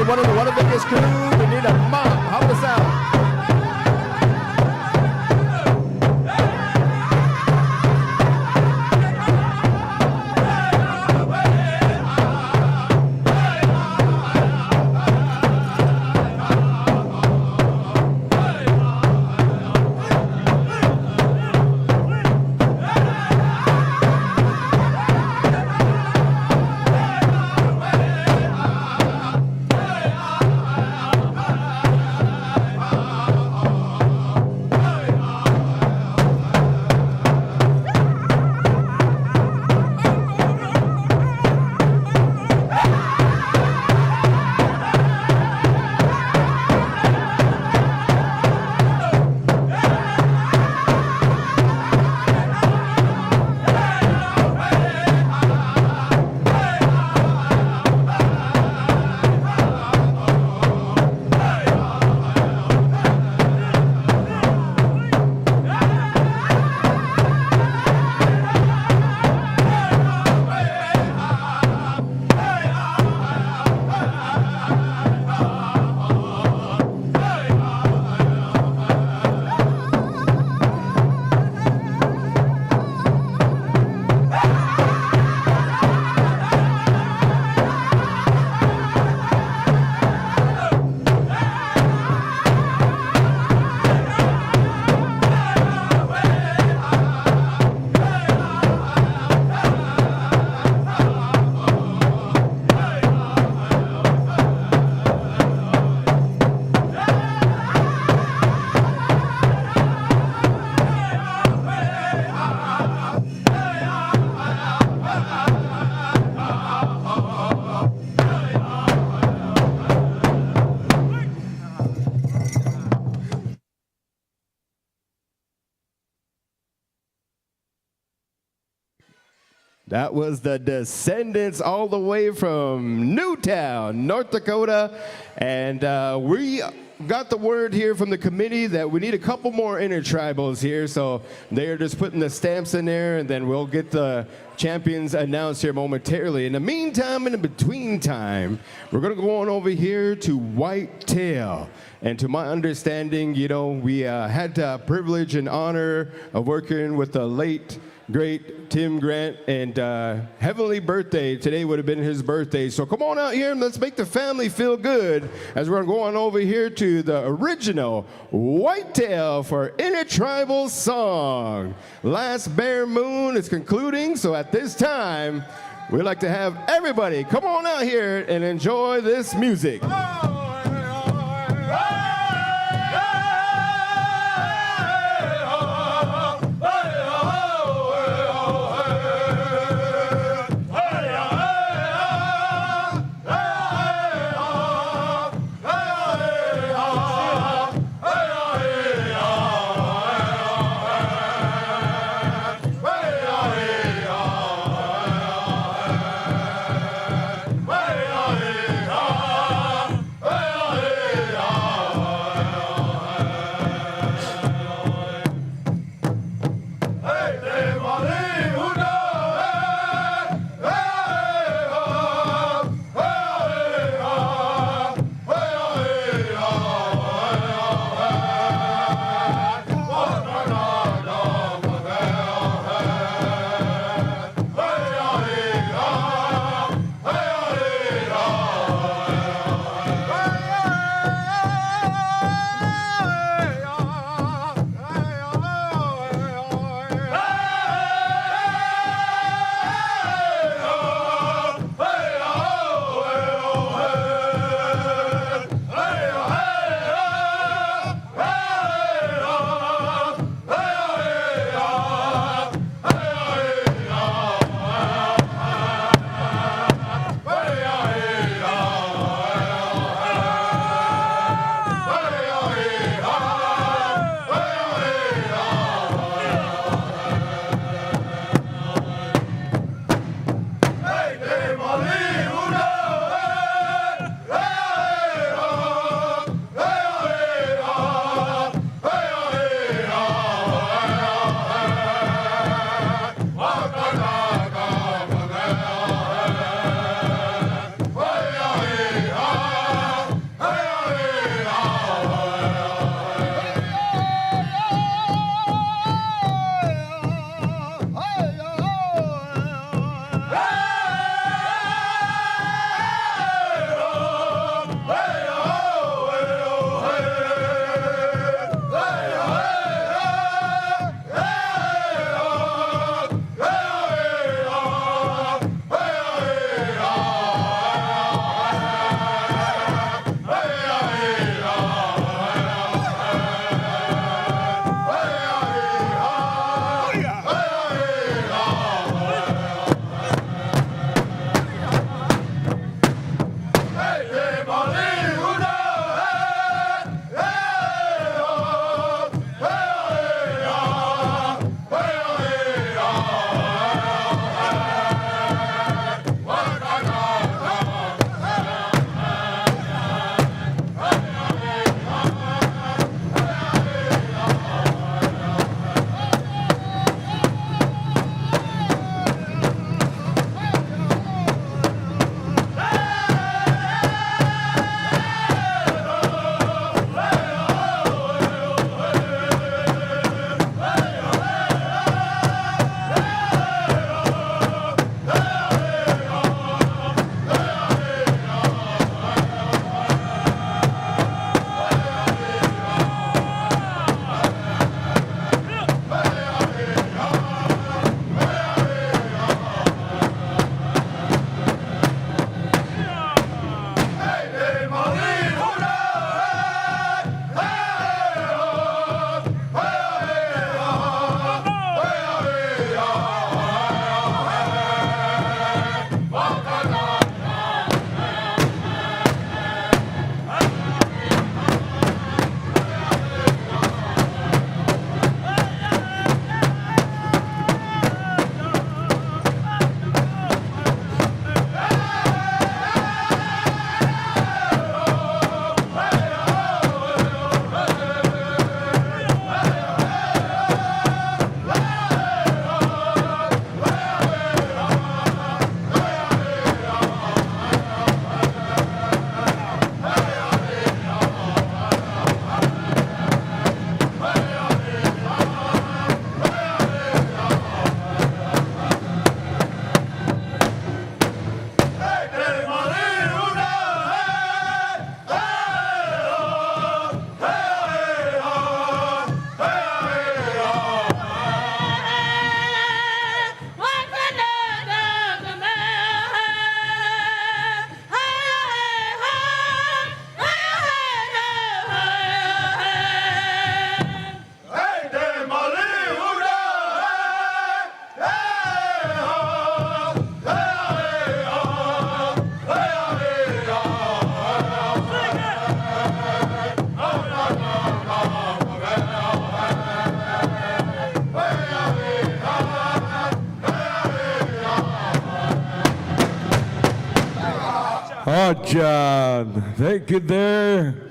One of the WinnaVegas crew, we need a mop. Help us out. That was the Descendants all the way from Newtown, North Dakota. And we got the word here from the committee that we need a couple more intertribals here. So they're just putting the stamps in there, and then we'll get the champions announced here momentarily. In the meantime, in the between time, we're going to go on over here to Whitetail. And to my understanding, you know, we had the privilege and honor of working with the late, great Tim Grant, and heavenly birthday. Today would have been his birthday. So come on out here and let's make the family feel good as we're going over here to the original Whitetail for Intertribal Song. Last Bear Moon is concluding, so at this time, we'd like to have everybody come on out here and enjoy this music. Hot job. Thank you there.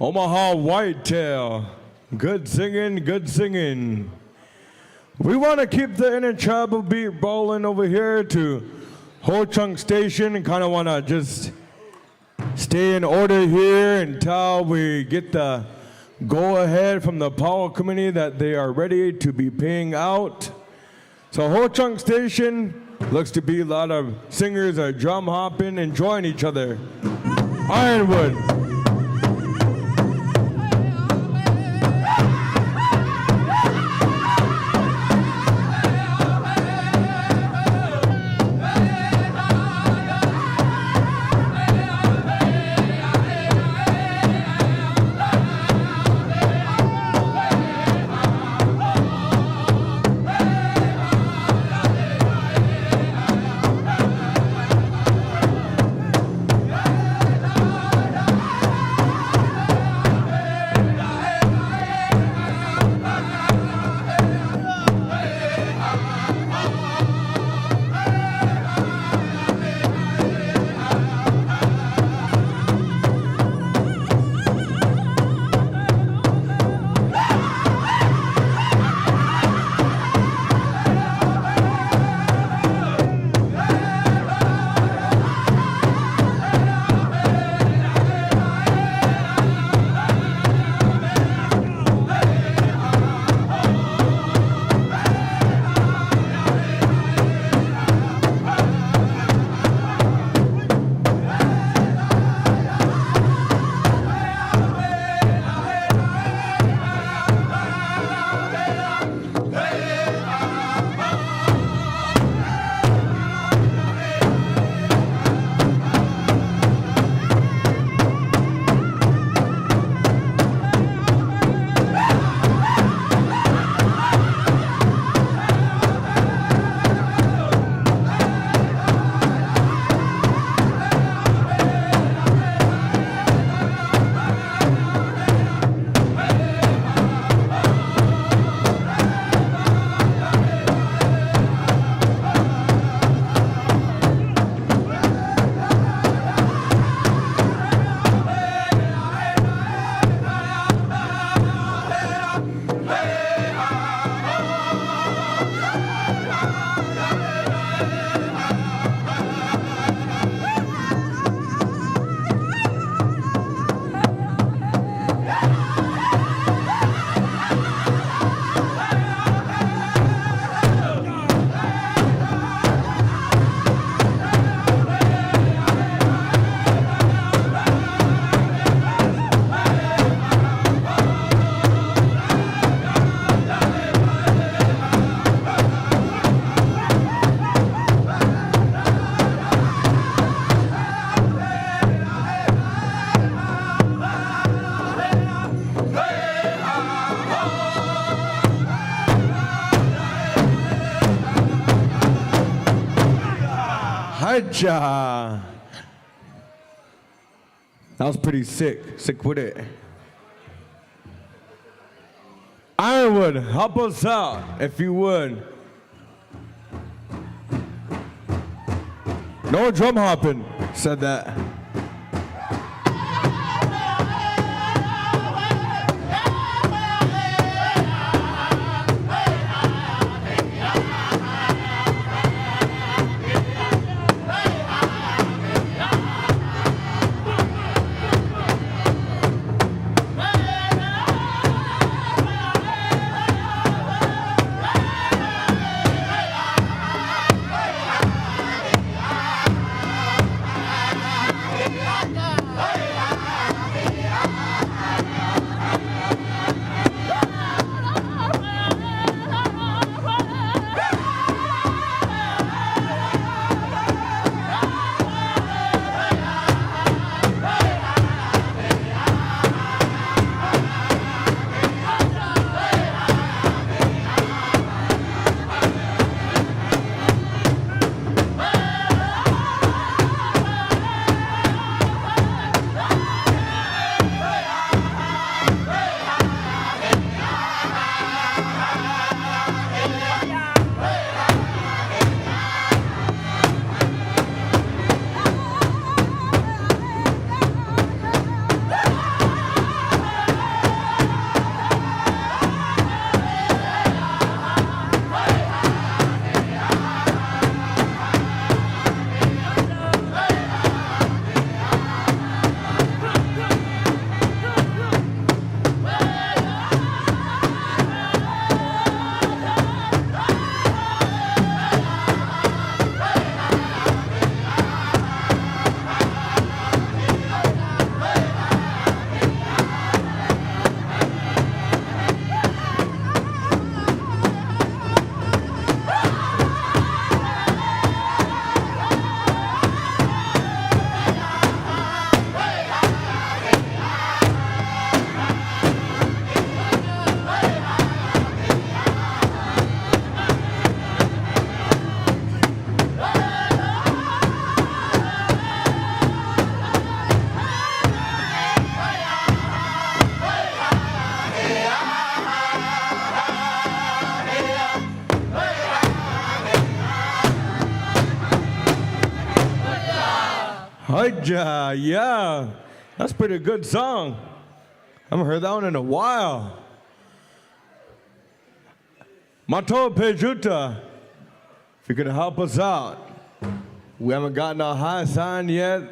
Omaha Whitetail. Good singing, good singing. We want to keep the inner tribal beat rolling over here to Ho Chunk Station and kind of want to just stay in order here until we get the go ahead from the Powwow committee that they are ready to be paying out. So Ho Chunk Station looks to be a lot of singers are drum hopping, enjoying each other. Ironwood. Haja. That was pretty sick. Sick with it. Ironwood, help us out if you would. No drum hopping, said that. Elijah, yeah. That's a pretty good song. I haven't heard that one in a while. Mato Pejuta, if you could help us out. We haven't gotten our high sign yet.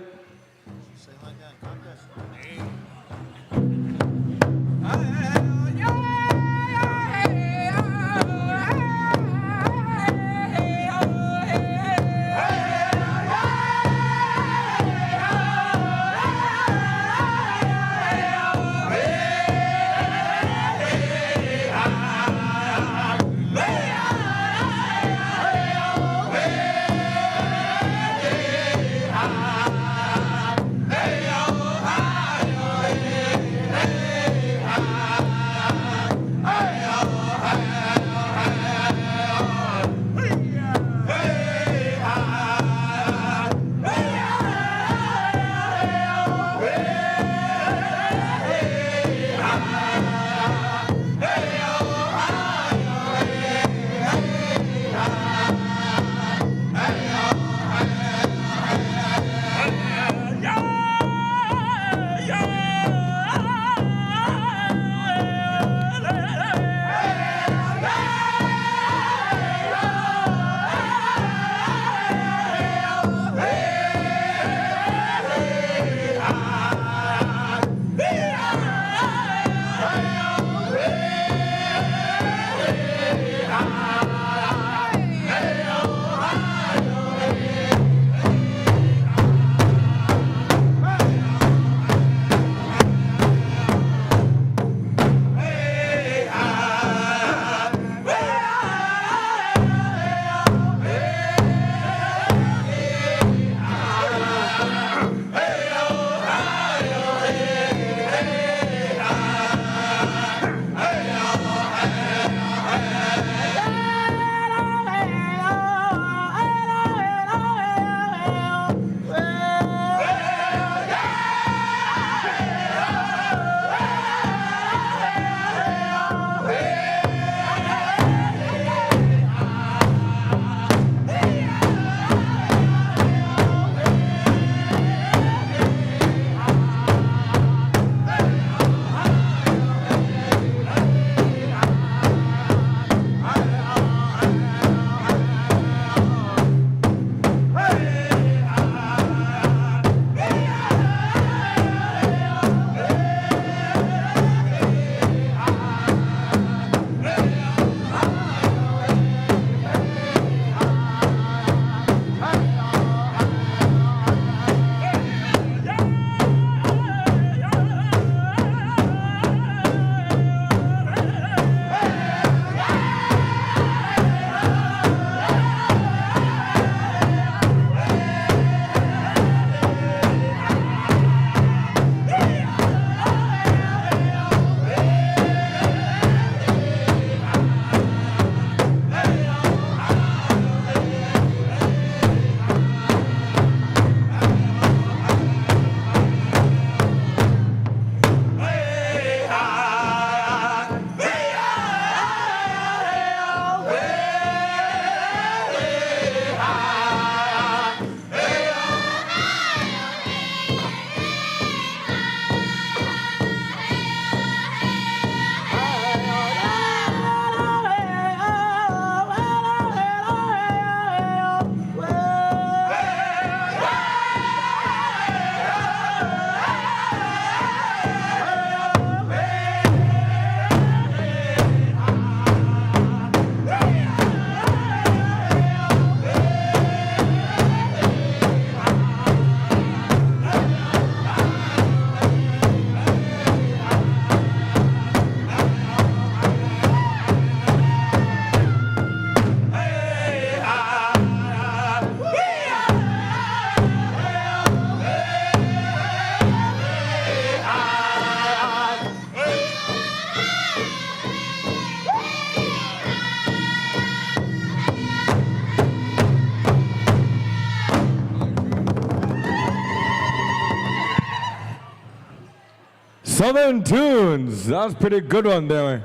Southern Tunes. That was a pretty good one there.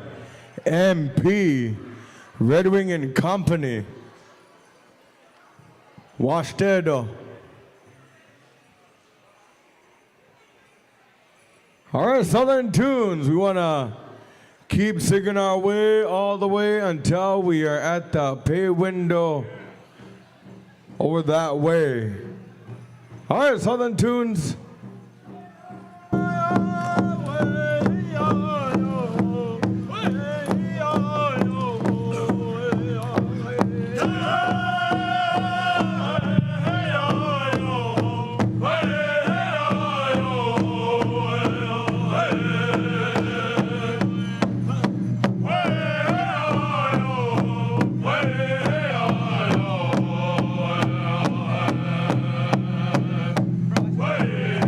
MP, Red Wing and Company. Wastedo. All right, Southern Tunes. We want to keep singing our way all the way until we are at the pay window over that way. All right, Southern Tunes. Hey!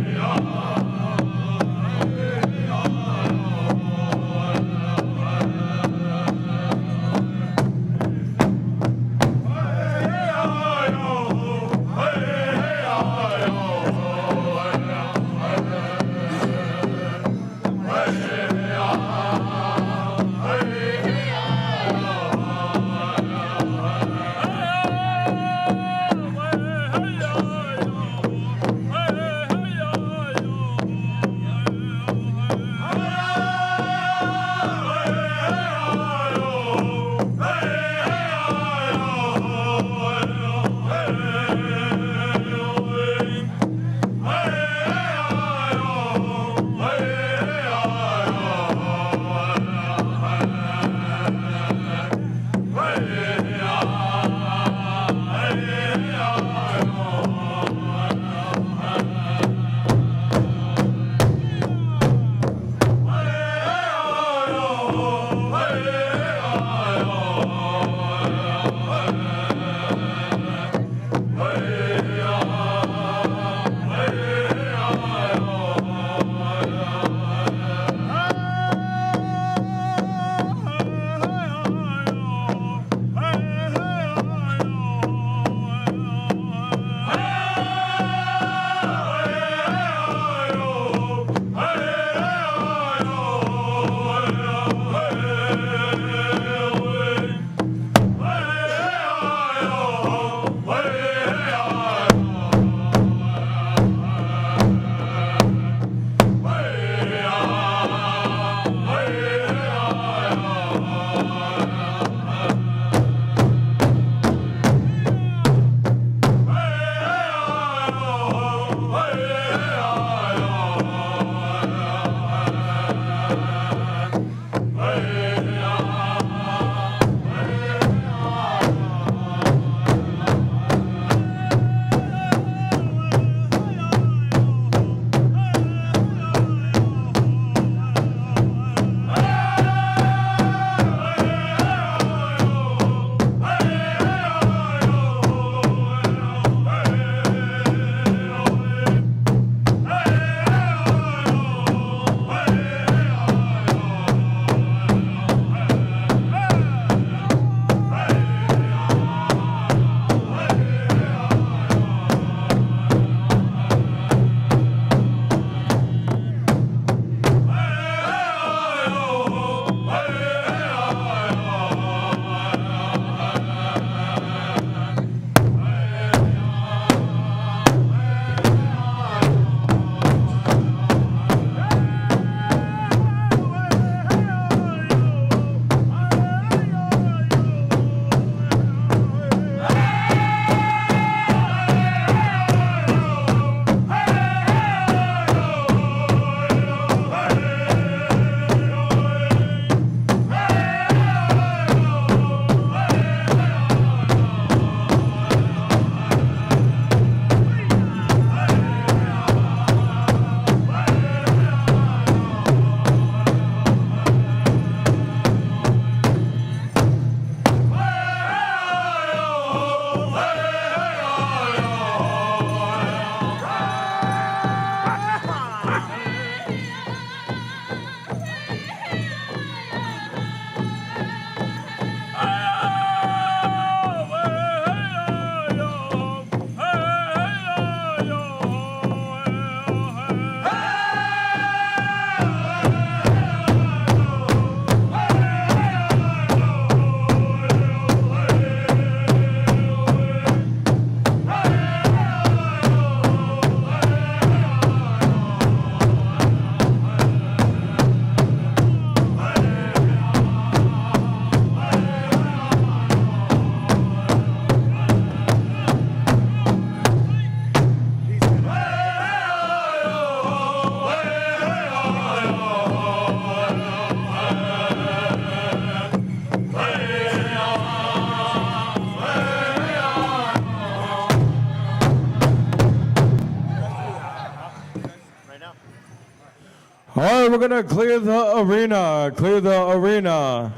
gonna clear the arena. Clear the arena.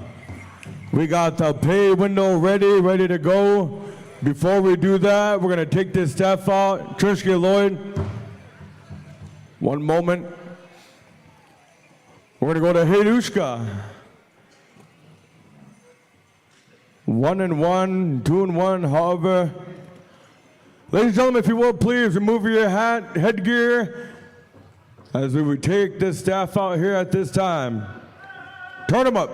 We got the pay window ready to go. Before we do that, we're gonna take this staff out. Trishke Lloyd, one moment. We're gonna go to Hedushka. 1-1, 2-1, however. Ladies and gentlemen, if you will, please remove your headgear as we would take this staff out here at this time. Turn them up.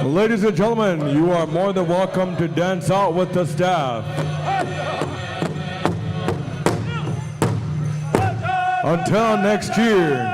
Ladies and gentlemen, you are more than welcome to dance out with the staff. Until next year.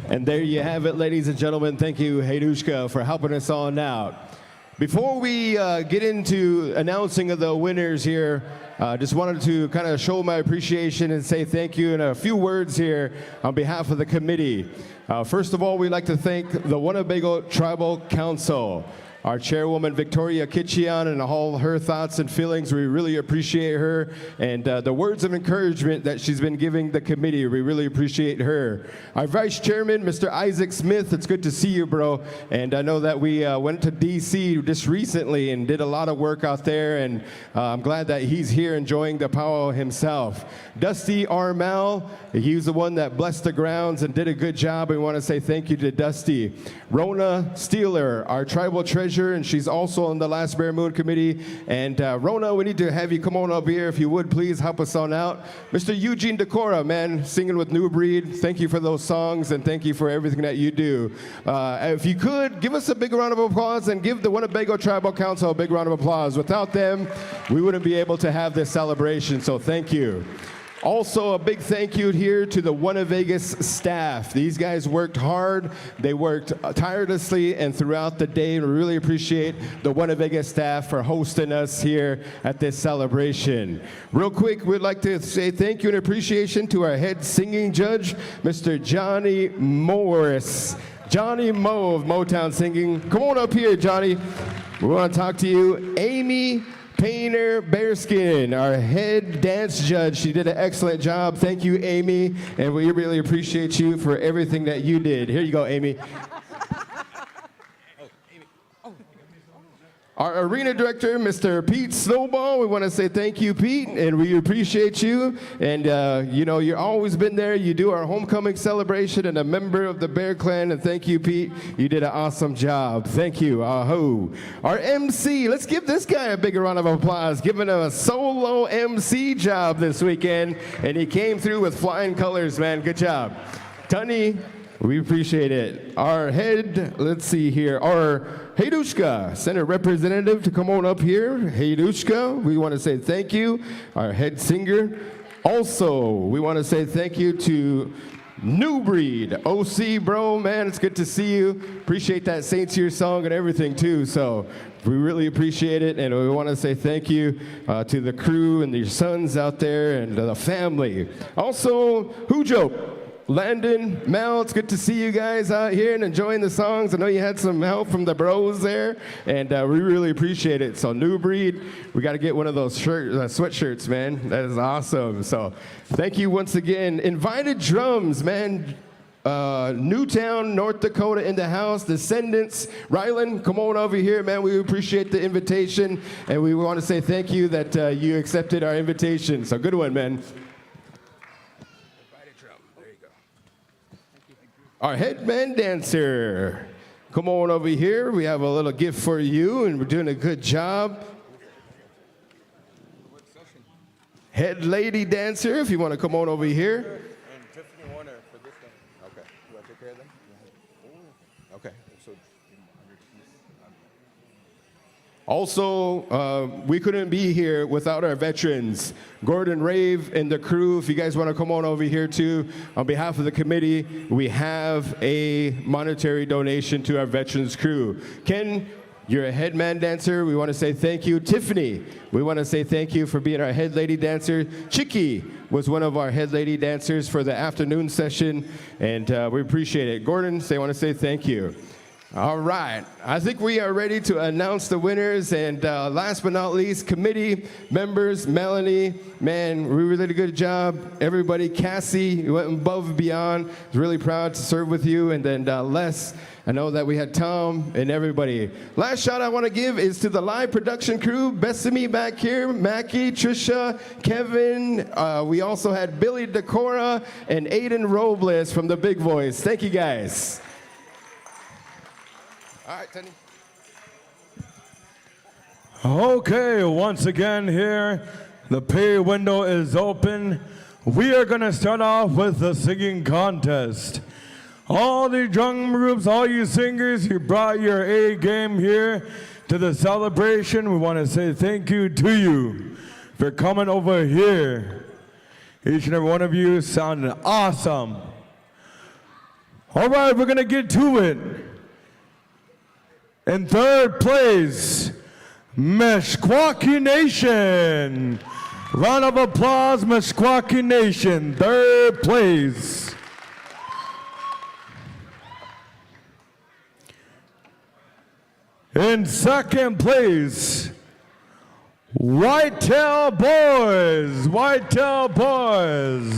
And there you have it, ladies and gentlemen. Thank you, Hedushka, for helping us on out. Before we get into announcing of the winners here, just wanted to kind of show my appreciation and say thank you in a few words here on behalf of the committee. First of all, we'd like to thank the Winnebago Tribal Council, our chairwoman Victoria Kitchian, and all her thoughts and feelings. We really appreciate her, and the words of encouragement that she's been giving the committee. We really appreciate her. Our vice chairman, Mr. Isaac Smith, it's good to see you, bro. And I know that we went to DC just recently and did a lot of work out there, and I'm glad that he's here enjoying the powwow himself. Dusty Armel, he's the one that blessed the grounds and did a good job. We want to say thank you to Dusty. Rona Steeler, our tribal treasurer, and she's also on the Last Bear Moon Committee. And Rona, we need to have you come on up here, if you would, please help us on out. Mr. Eugene Decora, man, singing with New Breed. Thank you for those songs, and thank you for everything that you do. If you could, give us a big round of applause and give the Winnebago Tribal Council a big round of applause. Without them, we wouldn't be able to have this celebration, so thank you. Also, a big thank you here to the WinnaVegas staff. These guys worked hard. They worked tirelessly and throughout the day. We really appreciate the WinnaVegas staff for hosting us here at this celebration. Real quick, we'd like to say thank you and appreciation to our head singing judge, Mr. Johnny Morris. Johnny Moe of Motown Singing. Come on up here, Johnny. We want to talk to you. Amy Painter Bearskin, our head dance judge. She did an excellent job. Thank you, Amy, and we really appreciate you for everything that you did. Here you go, Amy. Our arena director, Mr. Pete Snowball, we want to say thank you, Pete, and we appreciate you. And, you know, you've always been there. You do our homecoming celebration and a member of the Bear Clan, and thank you, Pete. You did an awesome job. Thank you. Ahoo. Our MC, let's give this guy a big round of applause, giving him a solo MC job this weekend, and he came through with flying colors, man. Good job. Tunny, we appreciate it. Our head, let's see here, our Haydushka, Senate Representative, to come on up here. Haydushka, we want to say thank you. Our head singer. Also, we want to say thank you to New Breed. OC, bro, man, it's good to see you. Appreciate that Saints Here song and everything, too. So we really appreciate it, and we want to say thank you to the crew and your sons out there and the family. Also, Hujo. Landon, Mel, it's good to see you guys out here and enjoying the songs. I know you had some help from the bros there, and we really appreciate it. So New Breed, we got to get one of those sweatshirts, man. That is awesome. So thank you once again. Invited drums, man. Newtown, North Dakota in the house. Descendants, Rylan, come on over here, man. We appreciate the invitation, and we want to say thank you that you accepted our invitation. So good one, man. Our headman dancer, come on over here. We have a little gift for you, and we're doing a good job. Head lady dancer, if you want to come on over here. And Tiffany Warner for this one. Okay, you want to take care of them? Okay. Also, we couldn't be here without our veterans. Gordon Rave and the crew, if you guys want to come on over here too, on behalf of the committee, we have a monetary donation to our veterans crew. Ken, you're a head man dancer. We want to say thank you. Tiffany, we want to say thank you for being our head lady dancer. Chicky was one of our head lady dancers for the afternoon session, and we appreciate it. Gordon, they want to say thank you. All right, I think we are ready to announce the winners, and last but not least, committee members, Melanie, man, we really did a good job. Everybody, Cassie, you went above and beyond. I was really proud to serve with you, and then Les, I know that we had Tom and everybody. Last shout I want to give is to the live production crew, Bessamy back here, Mackie, Trisha, Kevin. We also had Billy Decora and Aiden Robles from the Big Voice. Thank you, guys. All right, Tony. Okay, once again here, the pay window is open. We are going to start off with the singing contest. All the drum groups, all you singers, you brought your A game here to the celebration. We want to say thank you to you for coming over here. Each and every one of you sounded awesome. All right, we're going to get to it. In third place, Meskwaki Nation. Round of applause, Meskwaki Nation, third place. In second place, Whitetail Boys, Whitetail Boys.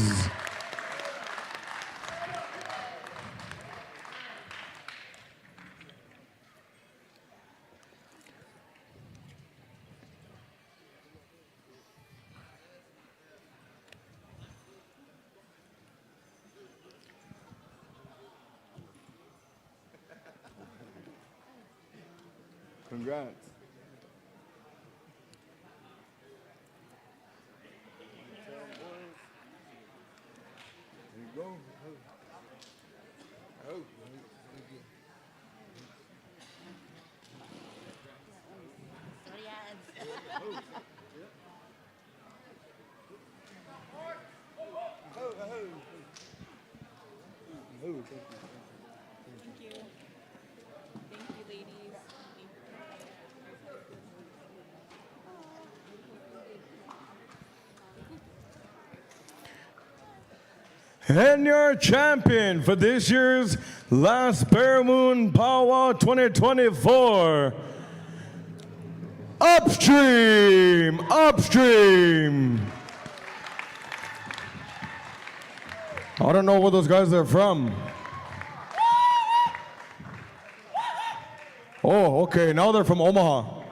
Congrats. There you go. Oh. And your champion for this year's Last Bear Moon Powwow 2024, Upstream, Upstream. I don't know where those guys are from. Oh, okay, now they're from Omaha.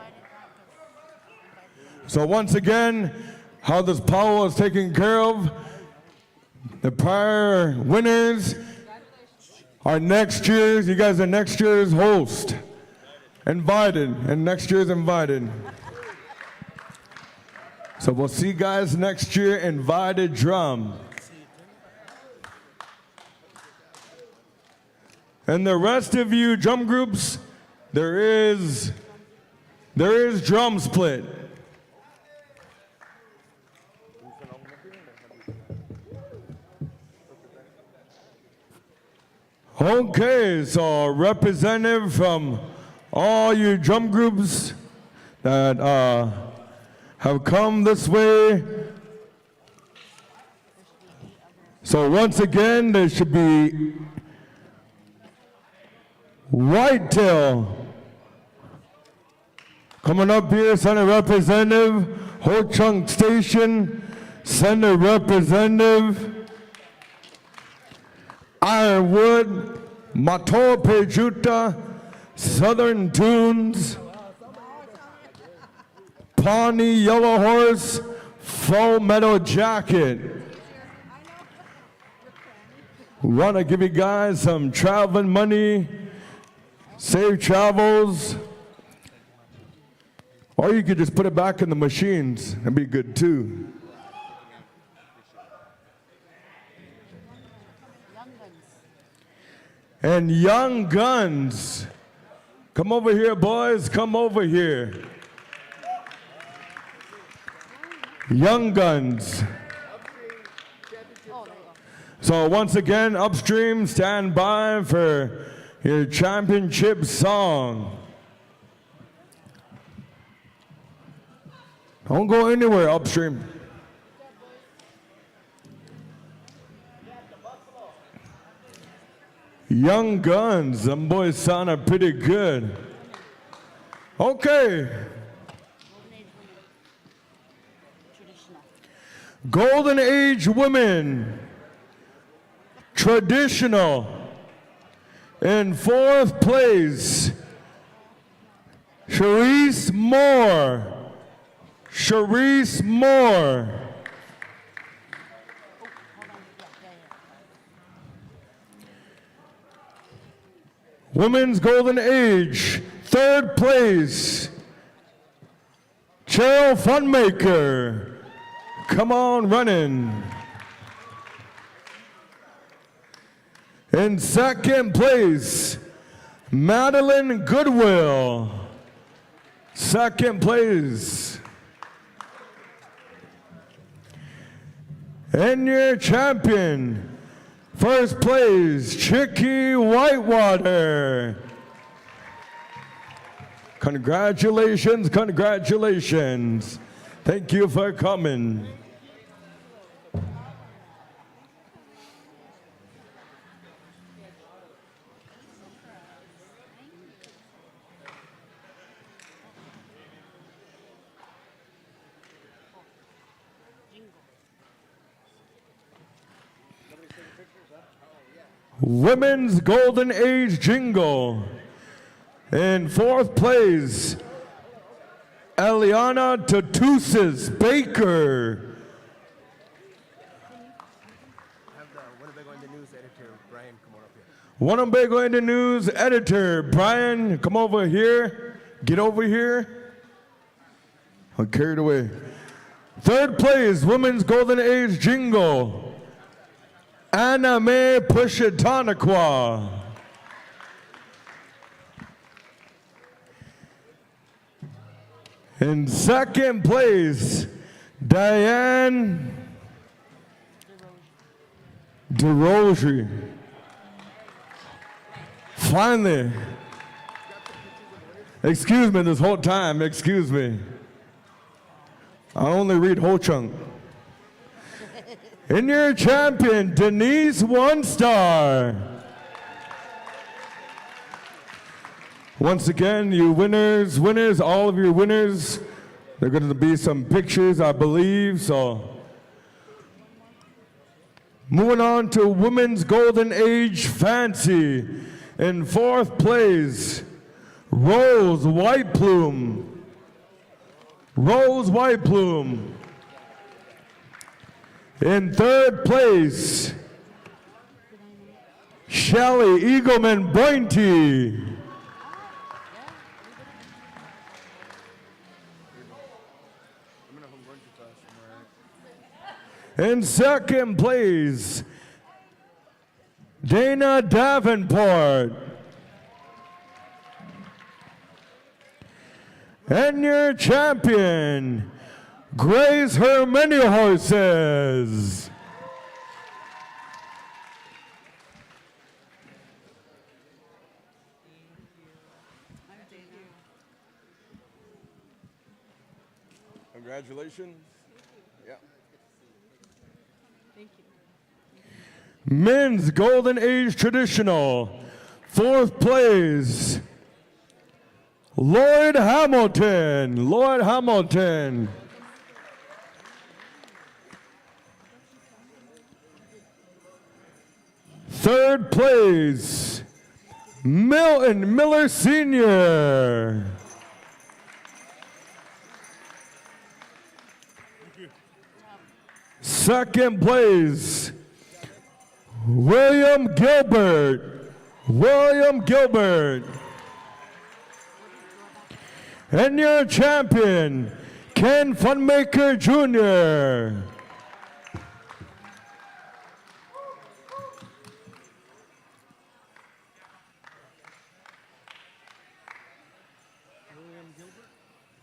So once again, how this powwow is taken care of, the prior winners are next year's, you guys are next year's host. Invited, and next year's invited. So we'll see you guys next year, invited drum. And the rest of you drum groups, there is drum split. Okay, so a representative from all you drum groups that have come this way. So once again, there should be Whitetail coming up here, Senate Representative, Ho Chunk Station, Senate Representative, Ironwood, Matoa Pejuta, Southern Tunes, Pawnee Yellow Horse, Full Metal Jacket. We want to give you guys some traveling money, safe travels, or you could just put it back in the machines. That'd be good too. And Young Guns, come over here, boys, come over here. Young Guns. So once again, Upstream, stand by for your championship song. Don't go anywhere, Upstream. Young Guns, them boys sounded pretty good. Okay. Golden Age Women, traditional. In fourth place, Charisse Moore. Charisse Moore. Women's Golden Age, third place, Cheryl Funmaker. Come on running. In second place, Madeline Goodwill. Second place. And your champion, first place, Chicky Whitewater. Congratulations, congratulations. Thank you for coming. Women's Golden Age Jingle. In fourth place, Eliana Tatusis Baker. Winnebago Indie News editor, Brian, come over here. Get over here. I'm carried away. Third place, Women's Golden Age Jingle, Anna Mae Pushitanaqua. In second place, Diane DeRozier. Finally. Excuse me this whole time, excuse me. I only read Ho Chunk. And your champion, Denise One Star. Once again, you winners, all of your winners. There are going to be some pictures, I believe, so. Moving on to Women's Golden Age Fancy. In fourth place, Rose White Plume. Rose White Plume. In third place, Shelly Eagleman Bointy. In second place, Dana Davenport. And your champion, Grace Horses. Congratulations. Yeah. Thank you. Men's Golden Age Traditional, fourth place, Lloyd Hamilton. Lloyd Hamilton. Third place, Milton Miller Sr. Second place, William Gilbert. William Gilbert. And your champion, Ken Funmaker Jr.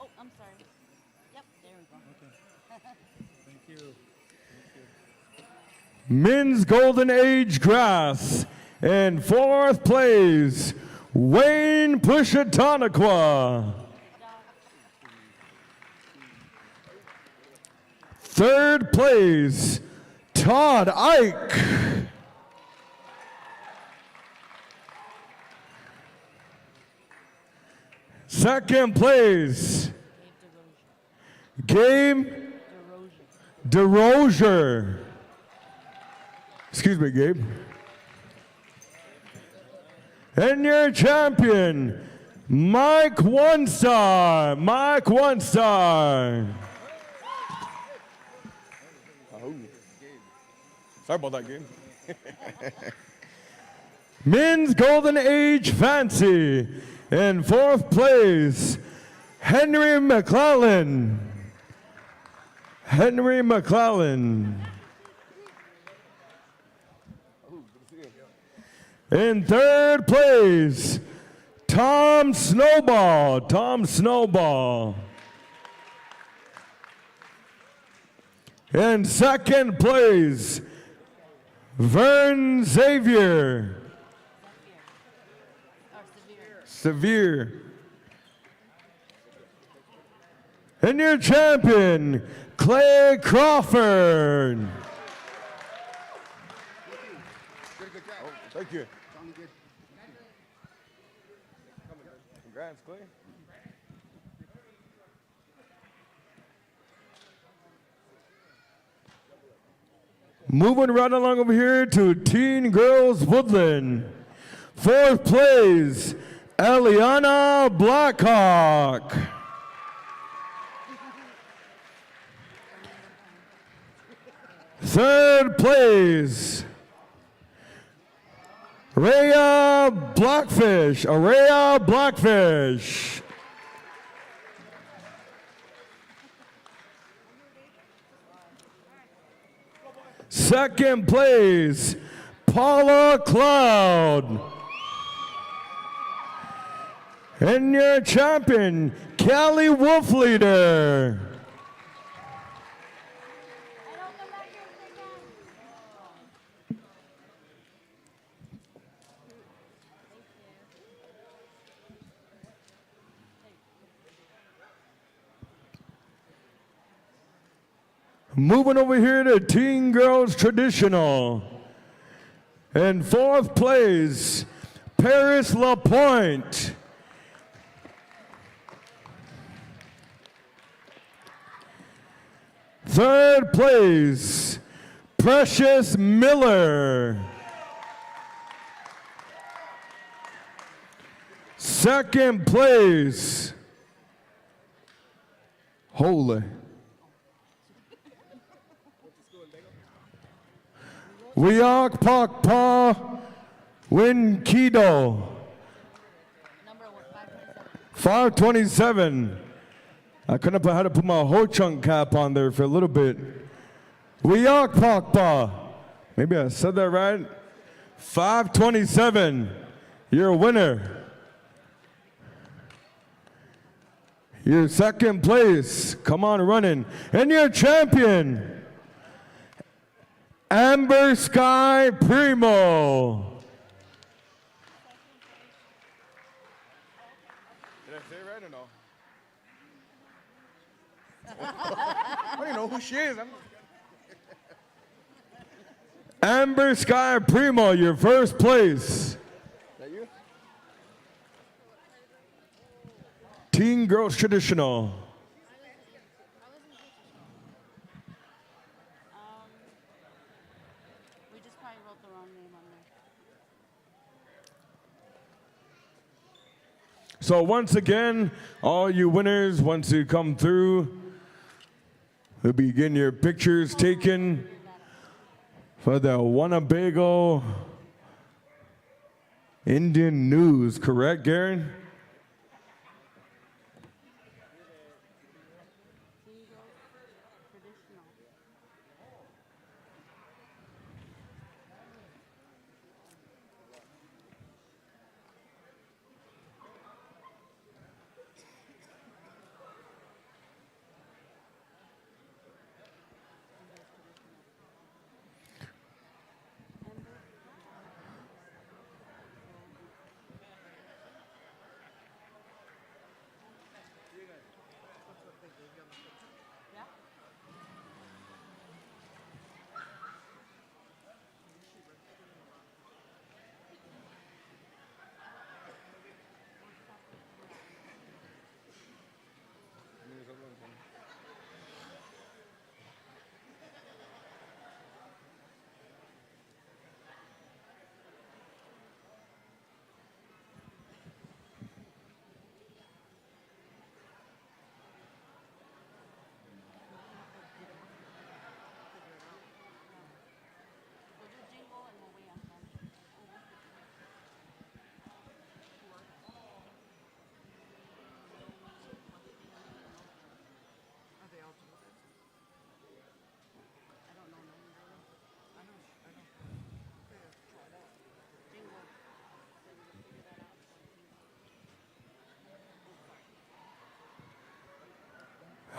Oh, I'm sorry. Yep, there we go. Okay. Thank you. Men's Golden Age Grass. In fourth place, Wayne Pushitanaqua. Third place, Todd Ike. Second place, Gabe DeRozier. Excuse me, Gabe. And your champion, Mike One Star. Mike One Star. Sorry about that, Gabe. Men's Golden Age Fancy. In fourth place, Henry McClellan. Henry McClellan. In third place, Tom Snowball. Tom Snowball. In second place, Vern Xavier. Severe. And your champion, Clay Crawford. Thank you. Congrats, Clay. Moving right along over here to Teen Girls Woodland. 4th place, Eliana Blackhawk. Third place, Araya Blackfish. Second place, Paula Cloud. And your champion, Kelly Wolfleader. Moving over here to Teen Girls Traditional. In 4th place, Paris LaPointe. Third place, Precious Miller. Second place, holy. Wiyak Pakpa Winkido. 527. I couldn't have had to put my Ho Chunk cap on there for a little bit. Wiyak Pakpa. Maybe I said that right. 527. You're a winner. Your second place. Come on, running. And your champion, Amber Sky Primo. Did I say it right or no? I don't even know who she is. Amber Sky Primo, your first place. Is that you? Teen Girls Traditional. So once again, all you winners, once you come through, we'll be getting your pictures taken for the Winnebago Indian News, correct, Garen?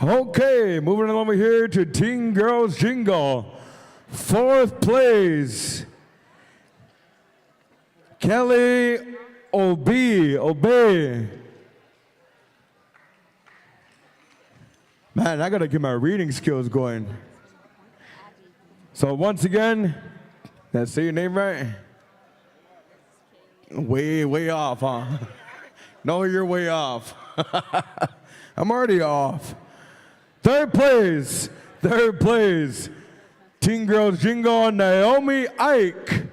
Okay, moving on over here to Teen Girls Jingle. 4th place, Kelly Obey. Man, I gotta get my reading skills going. So once again, did I say your name right? Way off, huh? No, you're way off. I'm already off. Third place. Teen Girls Jingle, Naomi Ike.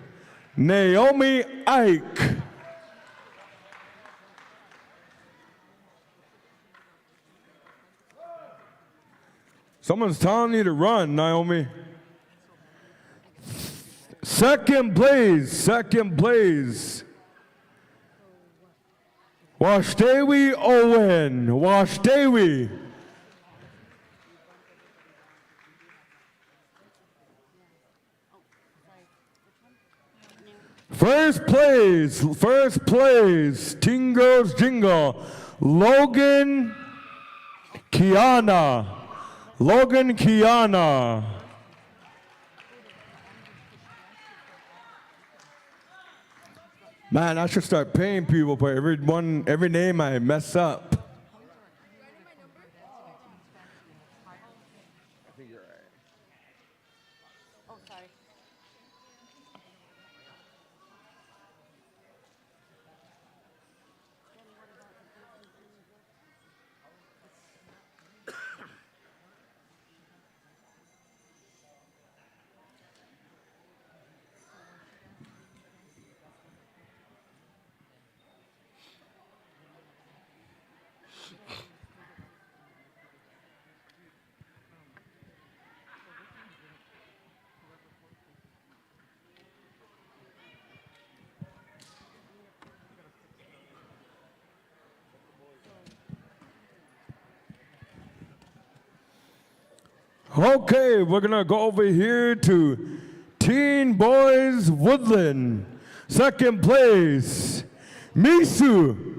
Someone's telling you to run, Naomi. Second place. Washdewi Owen. First place, Teen Girls Jingle, Logan Kiana. Man, I should start paying people for every name I mess up. Okay, we're gonna go over here to Teen Boys Woodland. Second place, Misu.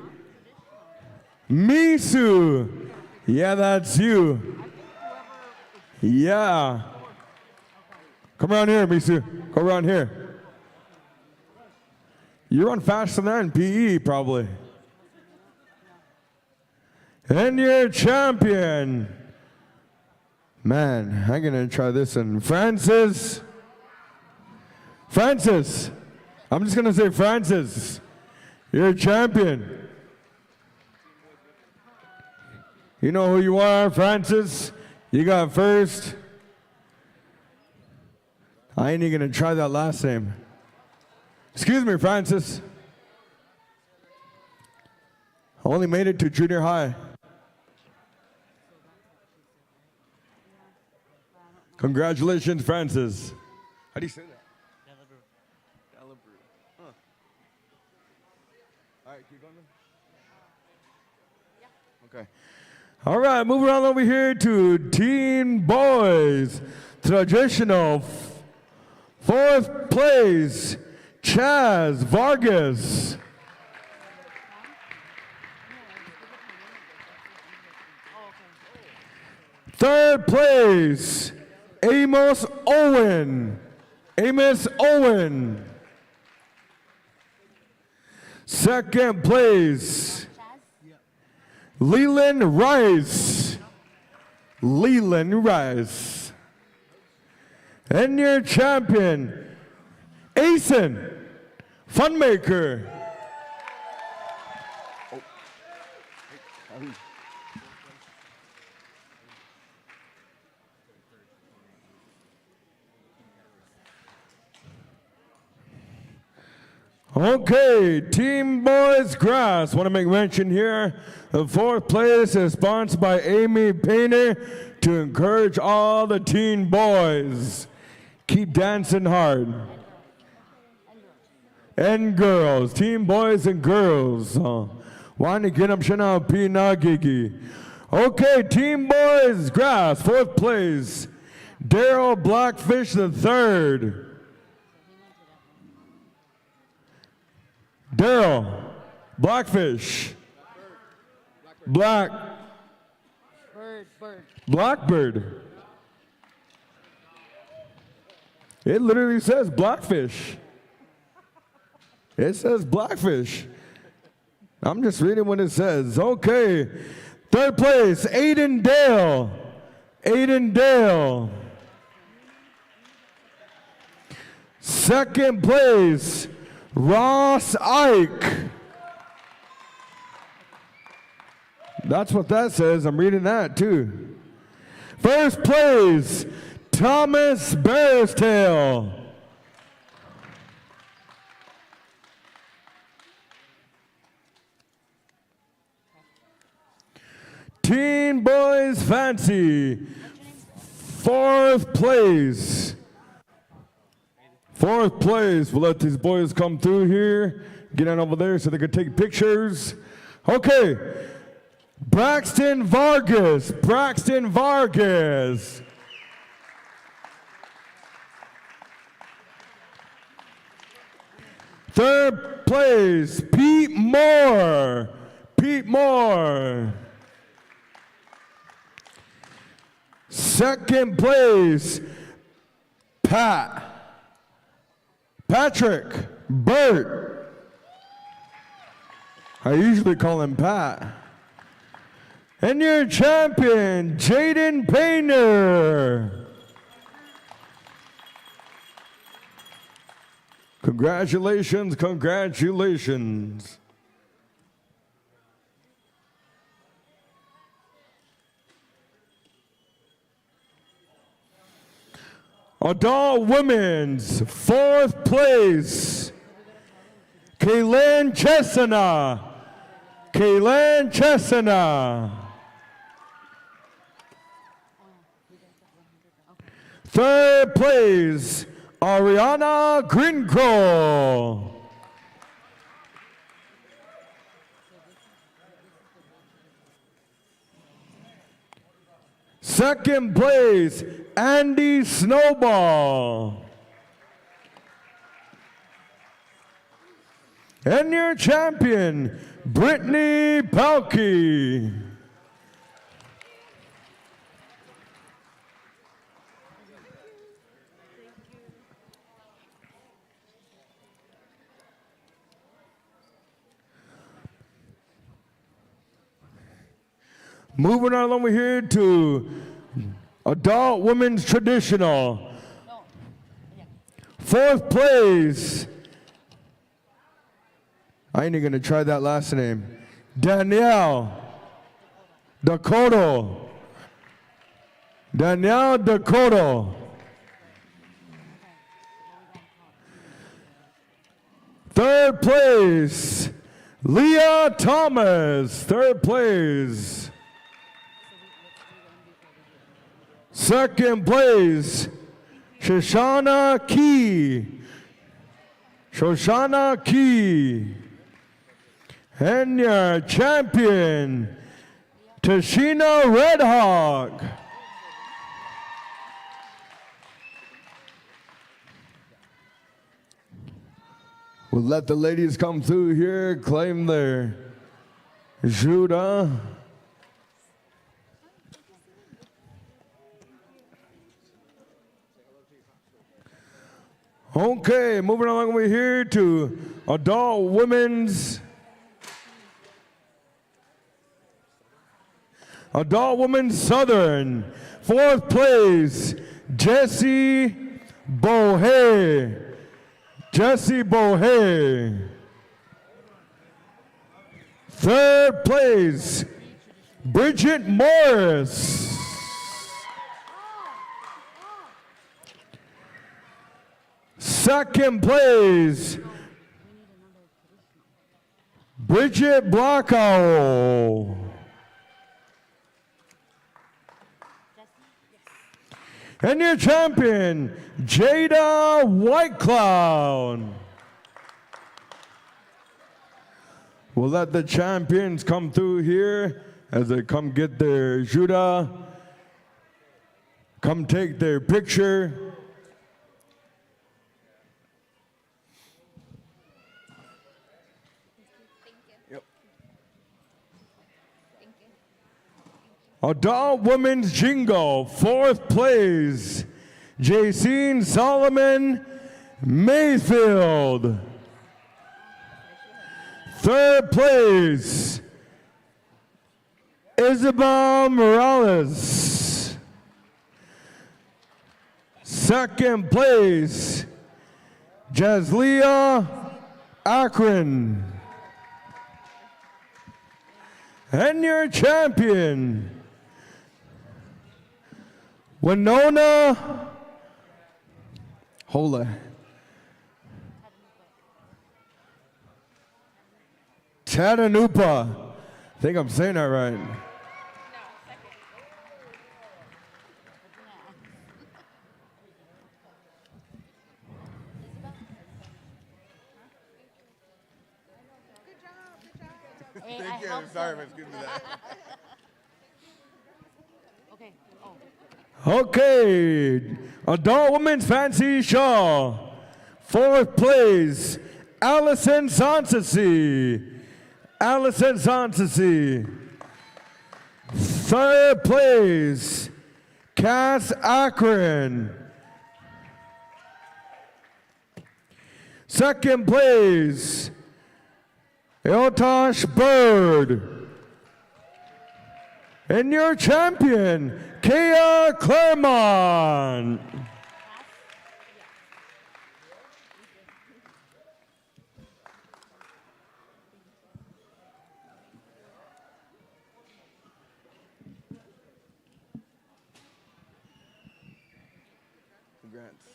Yeah, that's you. Yeah. Come around here, Misu. Come around here. You run faster than PE, probably. And your champion. Man, I'm gonna try this one. Francis. I'm just gonna say Francis. You're a champion. You know who you are, Francis? You got first. I ain't even gonna try that last name. Excuse me, Francis. I only made it to junior high. Congratulations, Francis. How do you say that? Huh. All right, keep going. Okay. All right, moving on over here to Teen Boys. Traditional. Fourth place, Chaz Vargas. Third place, Amos Owen. Second place, Leland Rice. And your champion, Asen Funmaker. Okay, Team Boys Grass. Want to make mention here, the fourth place is sponsored by Amy Painter to encourage all the teen boys. Keep dancing hard. And girls, teen boys and girls. Want to get them shana pinagigi. Okay, Team Boys Grass, fourth place. Daryl Blackfish the third. Daryl, Blackfish, Blackbird. It literally says Blackfish. It says Blackfish. I'm just reading what it says. Okay, third place, Aiden Dale. Aiden Dale. Second place, Ross Ike. That's what that says. I'm reading that too. First place, Thomas Barristail. Teen Boys Fancy, fourth place. Fourth place. We'll let these boys come through here, get on over there so they can take pictures. Okay, Braxton Vargas. Braxton Vargas. Third place, Pete Moore. Pete Moore. Second place, Patrick Burt. I usually call him Pat. And your champion, Jaden Painter. Congratulations, congratulations. Adult Women's, fourth place, Kaylin Chesina. Kaylin Chesina. Third place, Ariana Grincrow. Second place, Andy Snowball. And your champion, Brittany Palkey. Moving on over here to Adult Women's Traditional. Fourth place. I ain't even gonna try that last name. Danielle Dakota. Danielle Dakota. Third place, Leah Thomas. Third place. Second place, Shoshana Key. Shoshana Key. And your champion, Tashina Redhawk. We'll let the ladies come through here, claim their Judah. Okay, moving along over here to Adult Women's Southern. Fourth place, Jessie Bohe. Jessie Bohe. Third place, Bridget Morris. Second place, Bridget Blackow. And your champion, Jada Whitecloud. We'll let the champions come through here as they come get their Judah, come take their picture. Adult Women's Jingle, fourth place, Jacine Solomon Mayfield. Third place, Isabel Morales. Second place, Jazlia Akron. And your champion, Winona Hola. Chattanooga. I think I'm saying that right. Thank you. Sorry for skipping that. Okay. Oh. Okay, adult women's fancy shaw. Fourth place, Allison Sanssouci. Allison Sanssouci. Third place, Cass Akron. Second place, Eotosh Bird. And your champion, Kea Claremont. Congrats.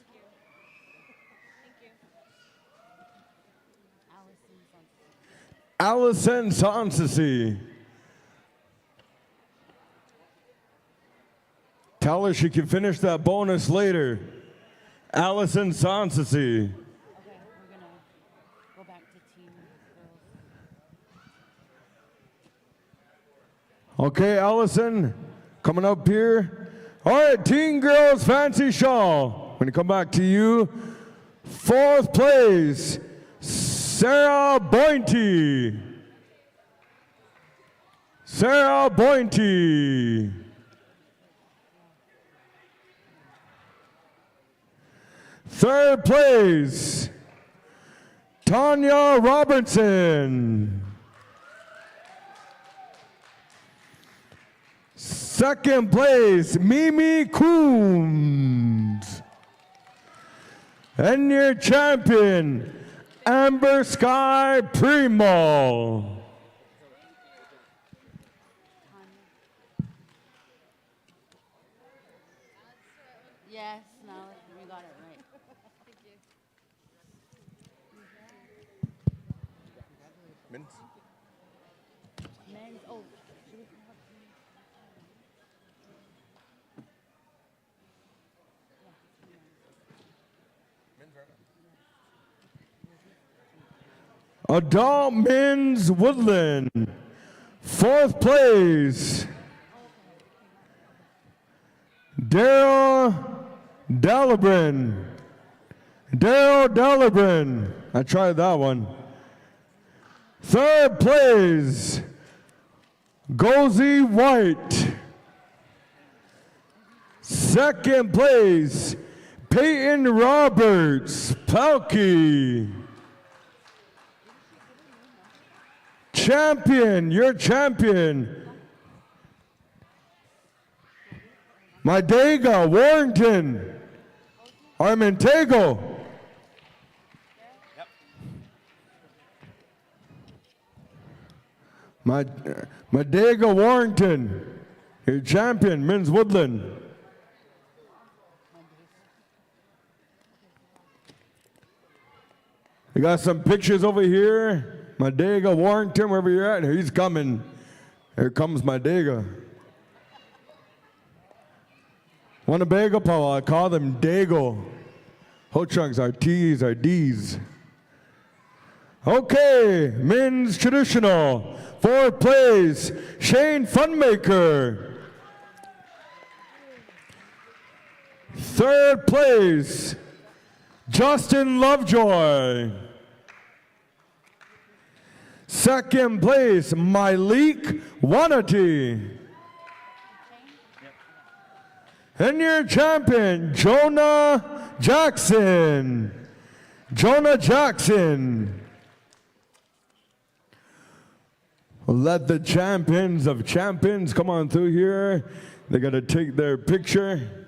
Allison Sanssouci. Tell her she can finish that bonus later. Allison Sanssouci. Okay, we're gonna go back to team girls. Okay, Allison, coming up here. All right, Teen Girls Fancy Shawl. When to come back to you. Fourth place, Sarah Bointy. Sarah Bointy. Third place, Tanya Robertson. Second place, Mimi Coons. And your champion, Amber Sky Primo. Yes, no, we got it right. Thank you. Men's. Men's. Oh, should we come up? Adult Men's Woodland. Fourth place, Daryl Delabrin. Daryl Delabrin. I tried that one. Third place, Gozy White. Second place, Peyton Roberts, Pelkey. Champion, your champion, Madega Warrington, Armentego. Madega Warrington, your champion, Men's Woodland. We got some pictures over here. Madega Warrington, wherever you're at, he's coming. Here comes Madega. Winnebago Powwow, I call them Dago. Ho chunks are T's, are D's. Okay, men's traditional. Fourth place, Shane Funmaker. Third place, Justin Lovejoy. Second place, Myleek Wanati. And your champion, Jonah Jackson. Jonah Jackson. Let the champions of champions come on through here. They got to take their picture.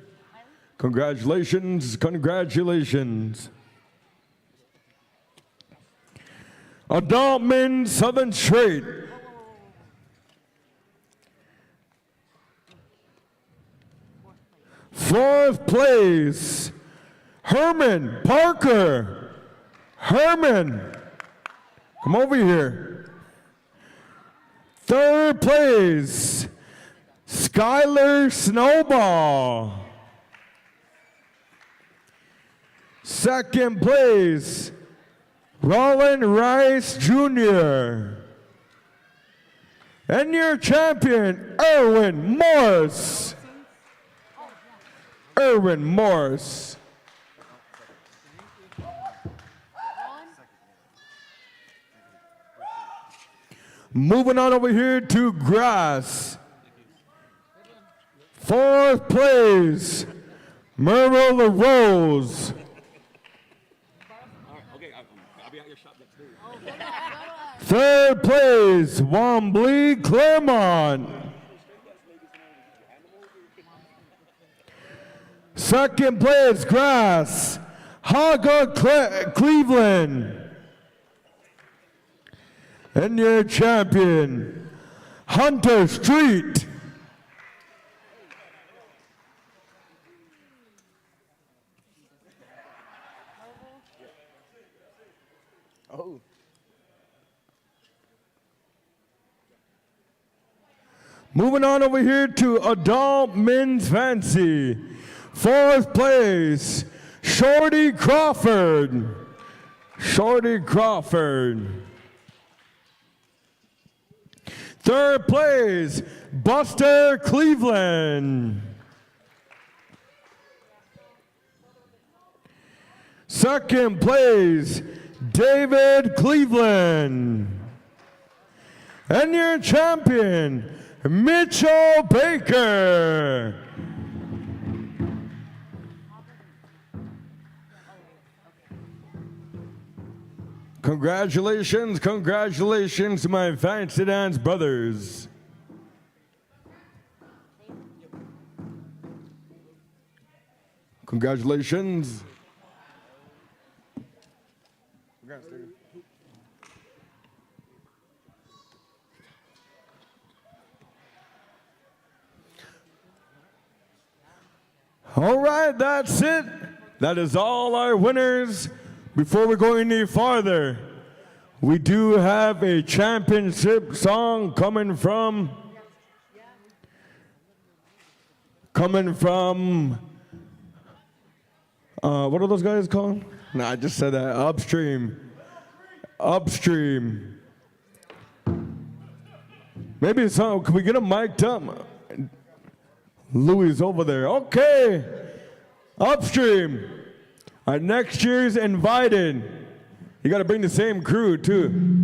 Congratulations, congratulations. Adult men, Southern Straight. Fourth place, Herman Parker. Herman, come over here. Third place, Skylar Snowball. Second place, Roland Rice Jr. And your champion, Erwin Morris. Erwin Morris. Moving on over here to grass. Fourth place, Merrill LaRose. Third place, Wombly Claremont. Second place, grass, Haga Cleveland. And your champion, Hunter Street. Oh. Moving on over here to adult men's fancy. Fourth place, Shorty Crawford. Shorty Crawford. Third place, Buster Cleveland. Second place, David Cleveland. And your champion, Mitchell Baker. Congratulations, congratulations to my fancy dance brothers. Congratulations. All right, that's it. That is all our winners. Before we go any farther, we do have a championship song coming from what are those guys called? No, I just said that. Upstream. Maybe it's can we get them mic'd up? Louis over there. Okay. Upstream. Our next year's invited. You got to bring the same crew too.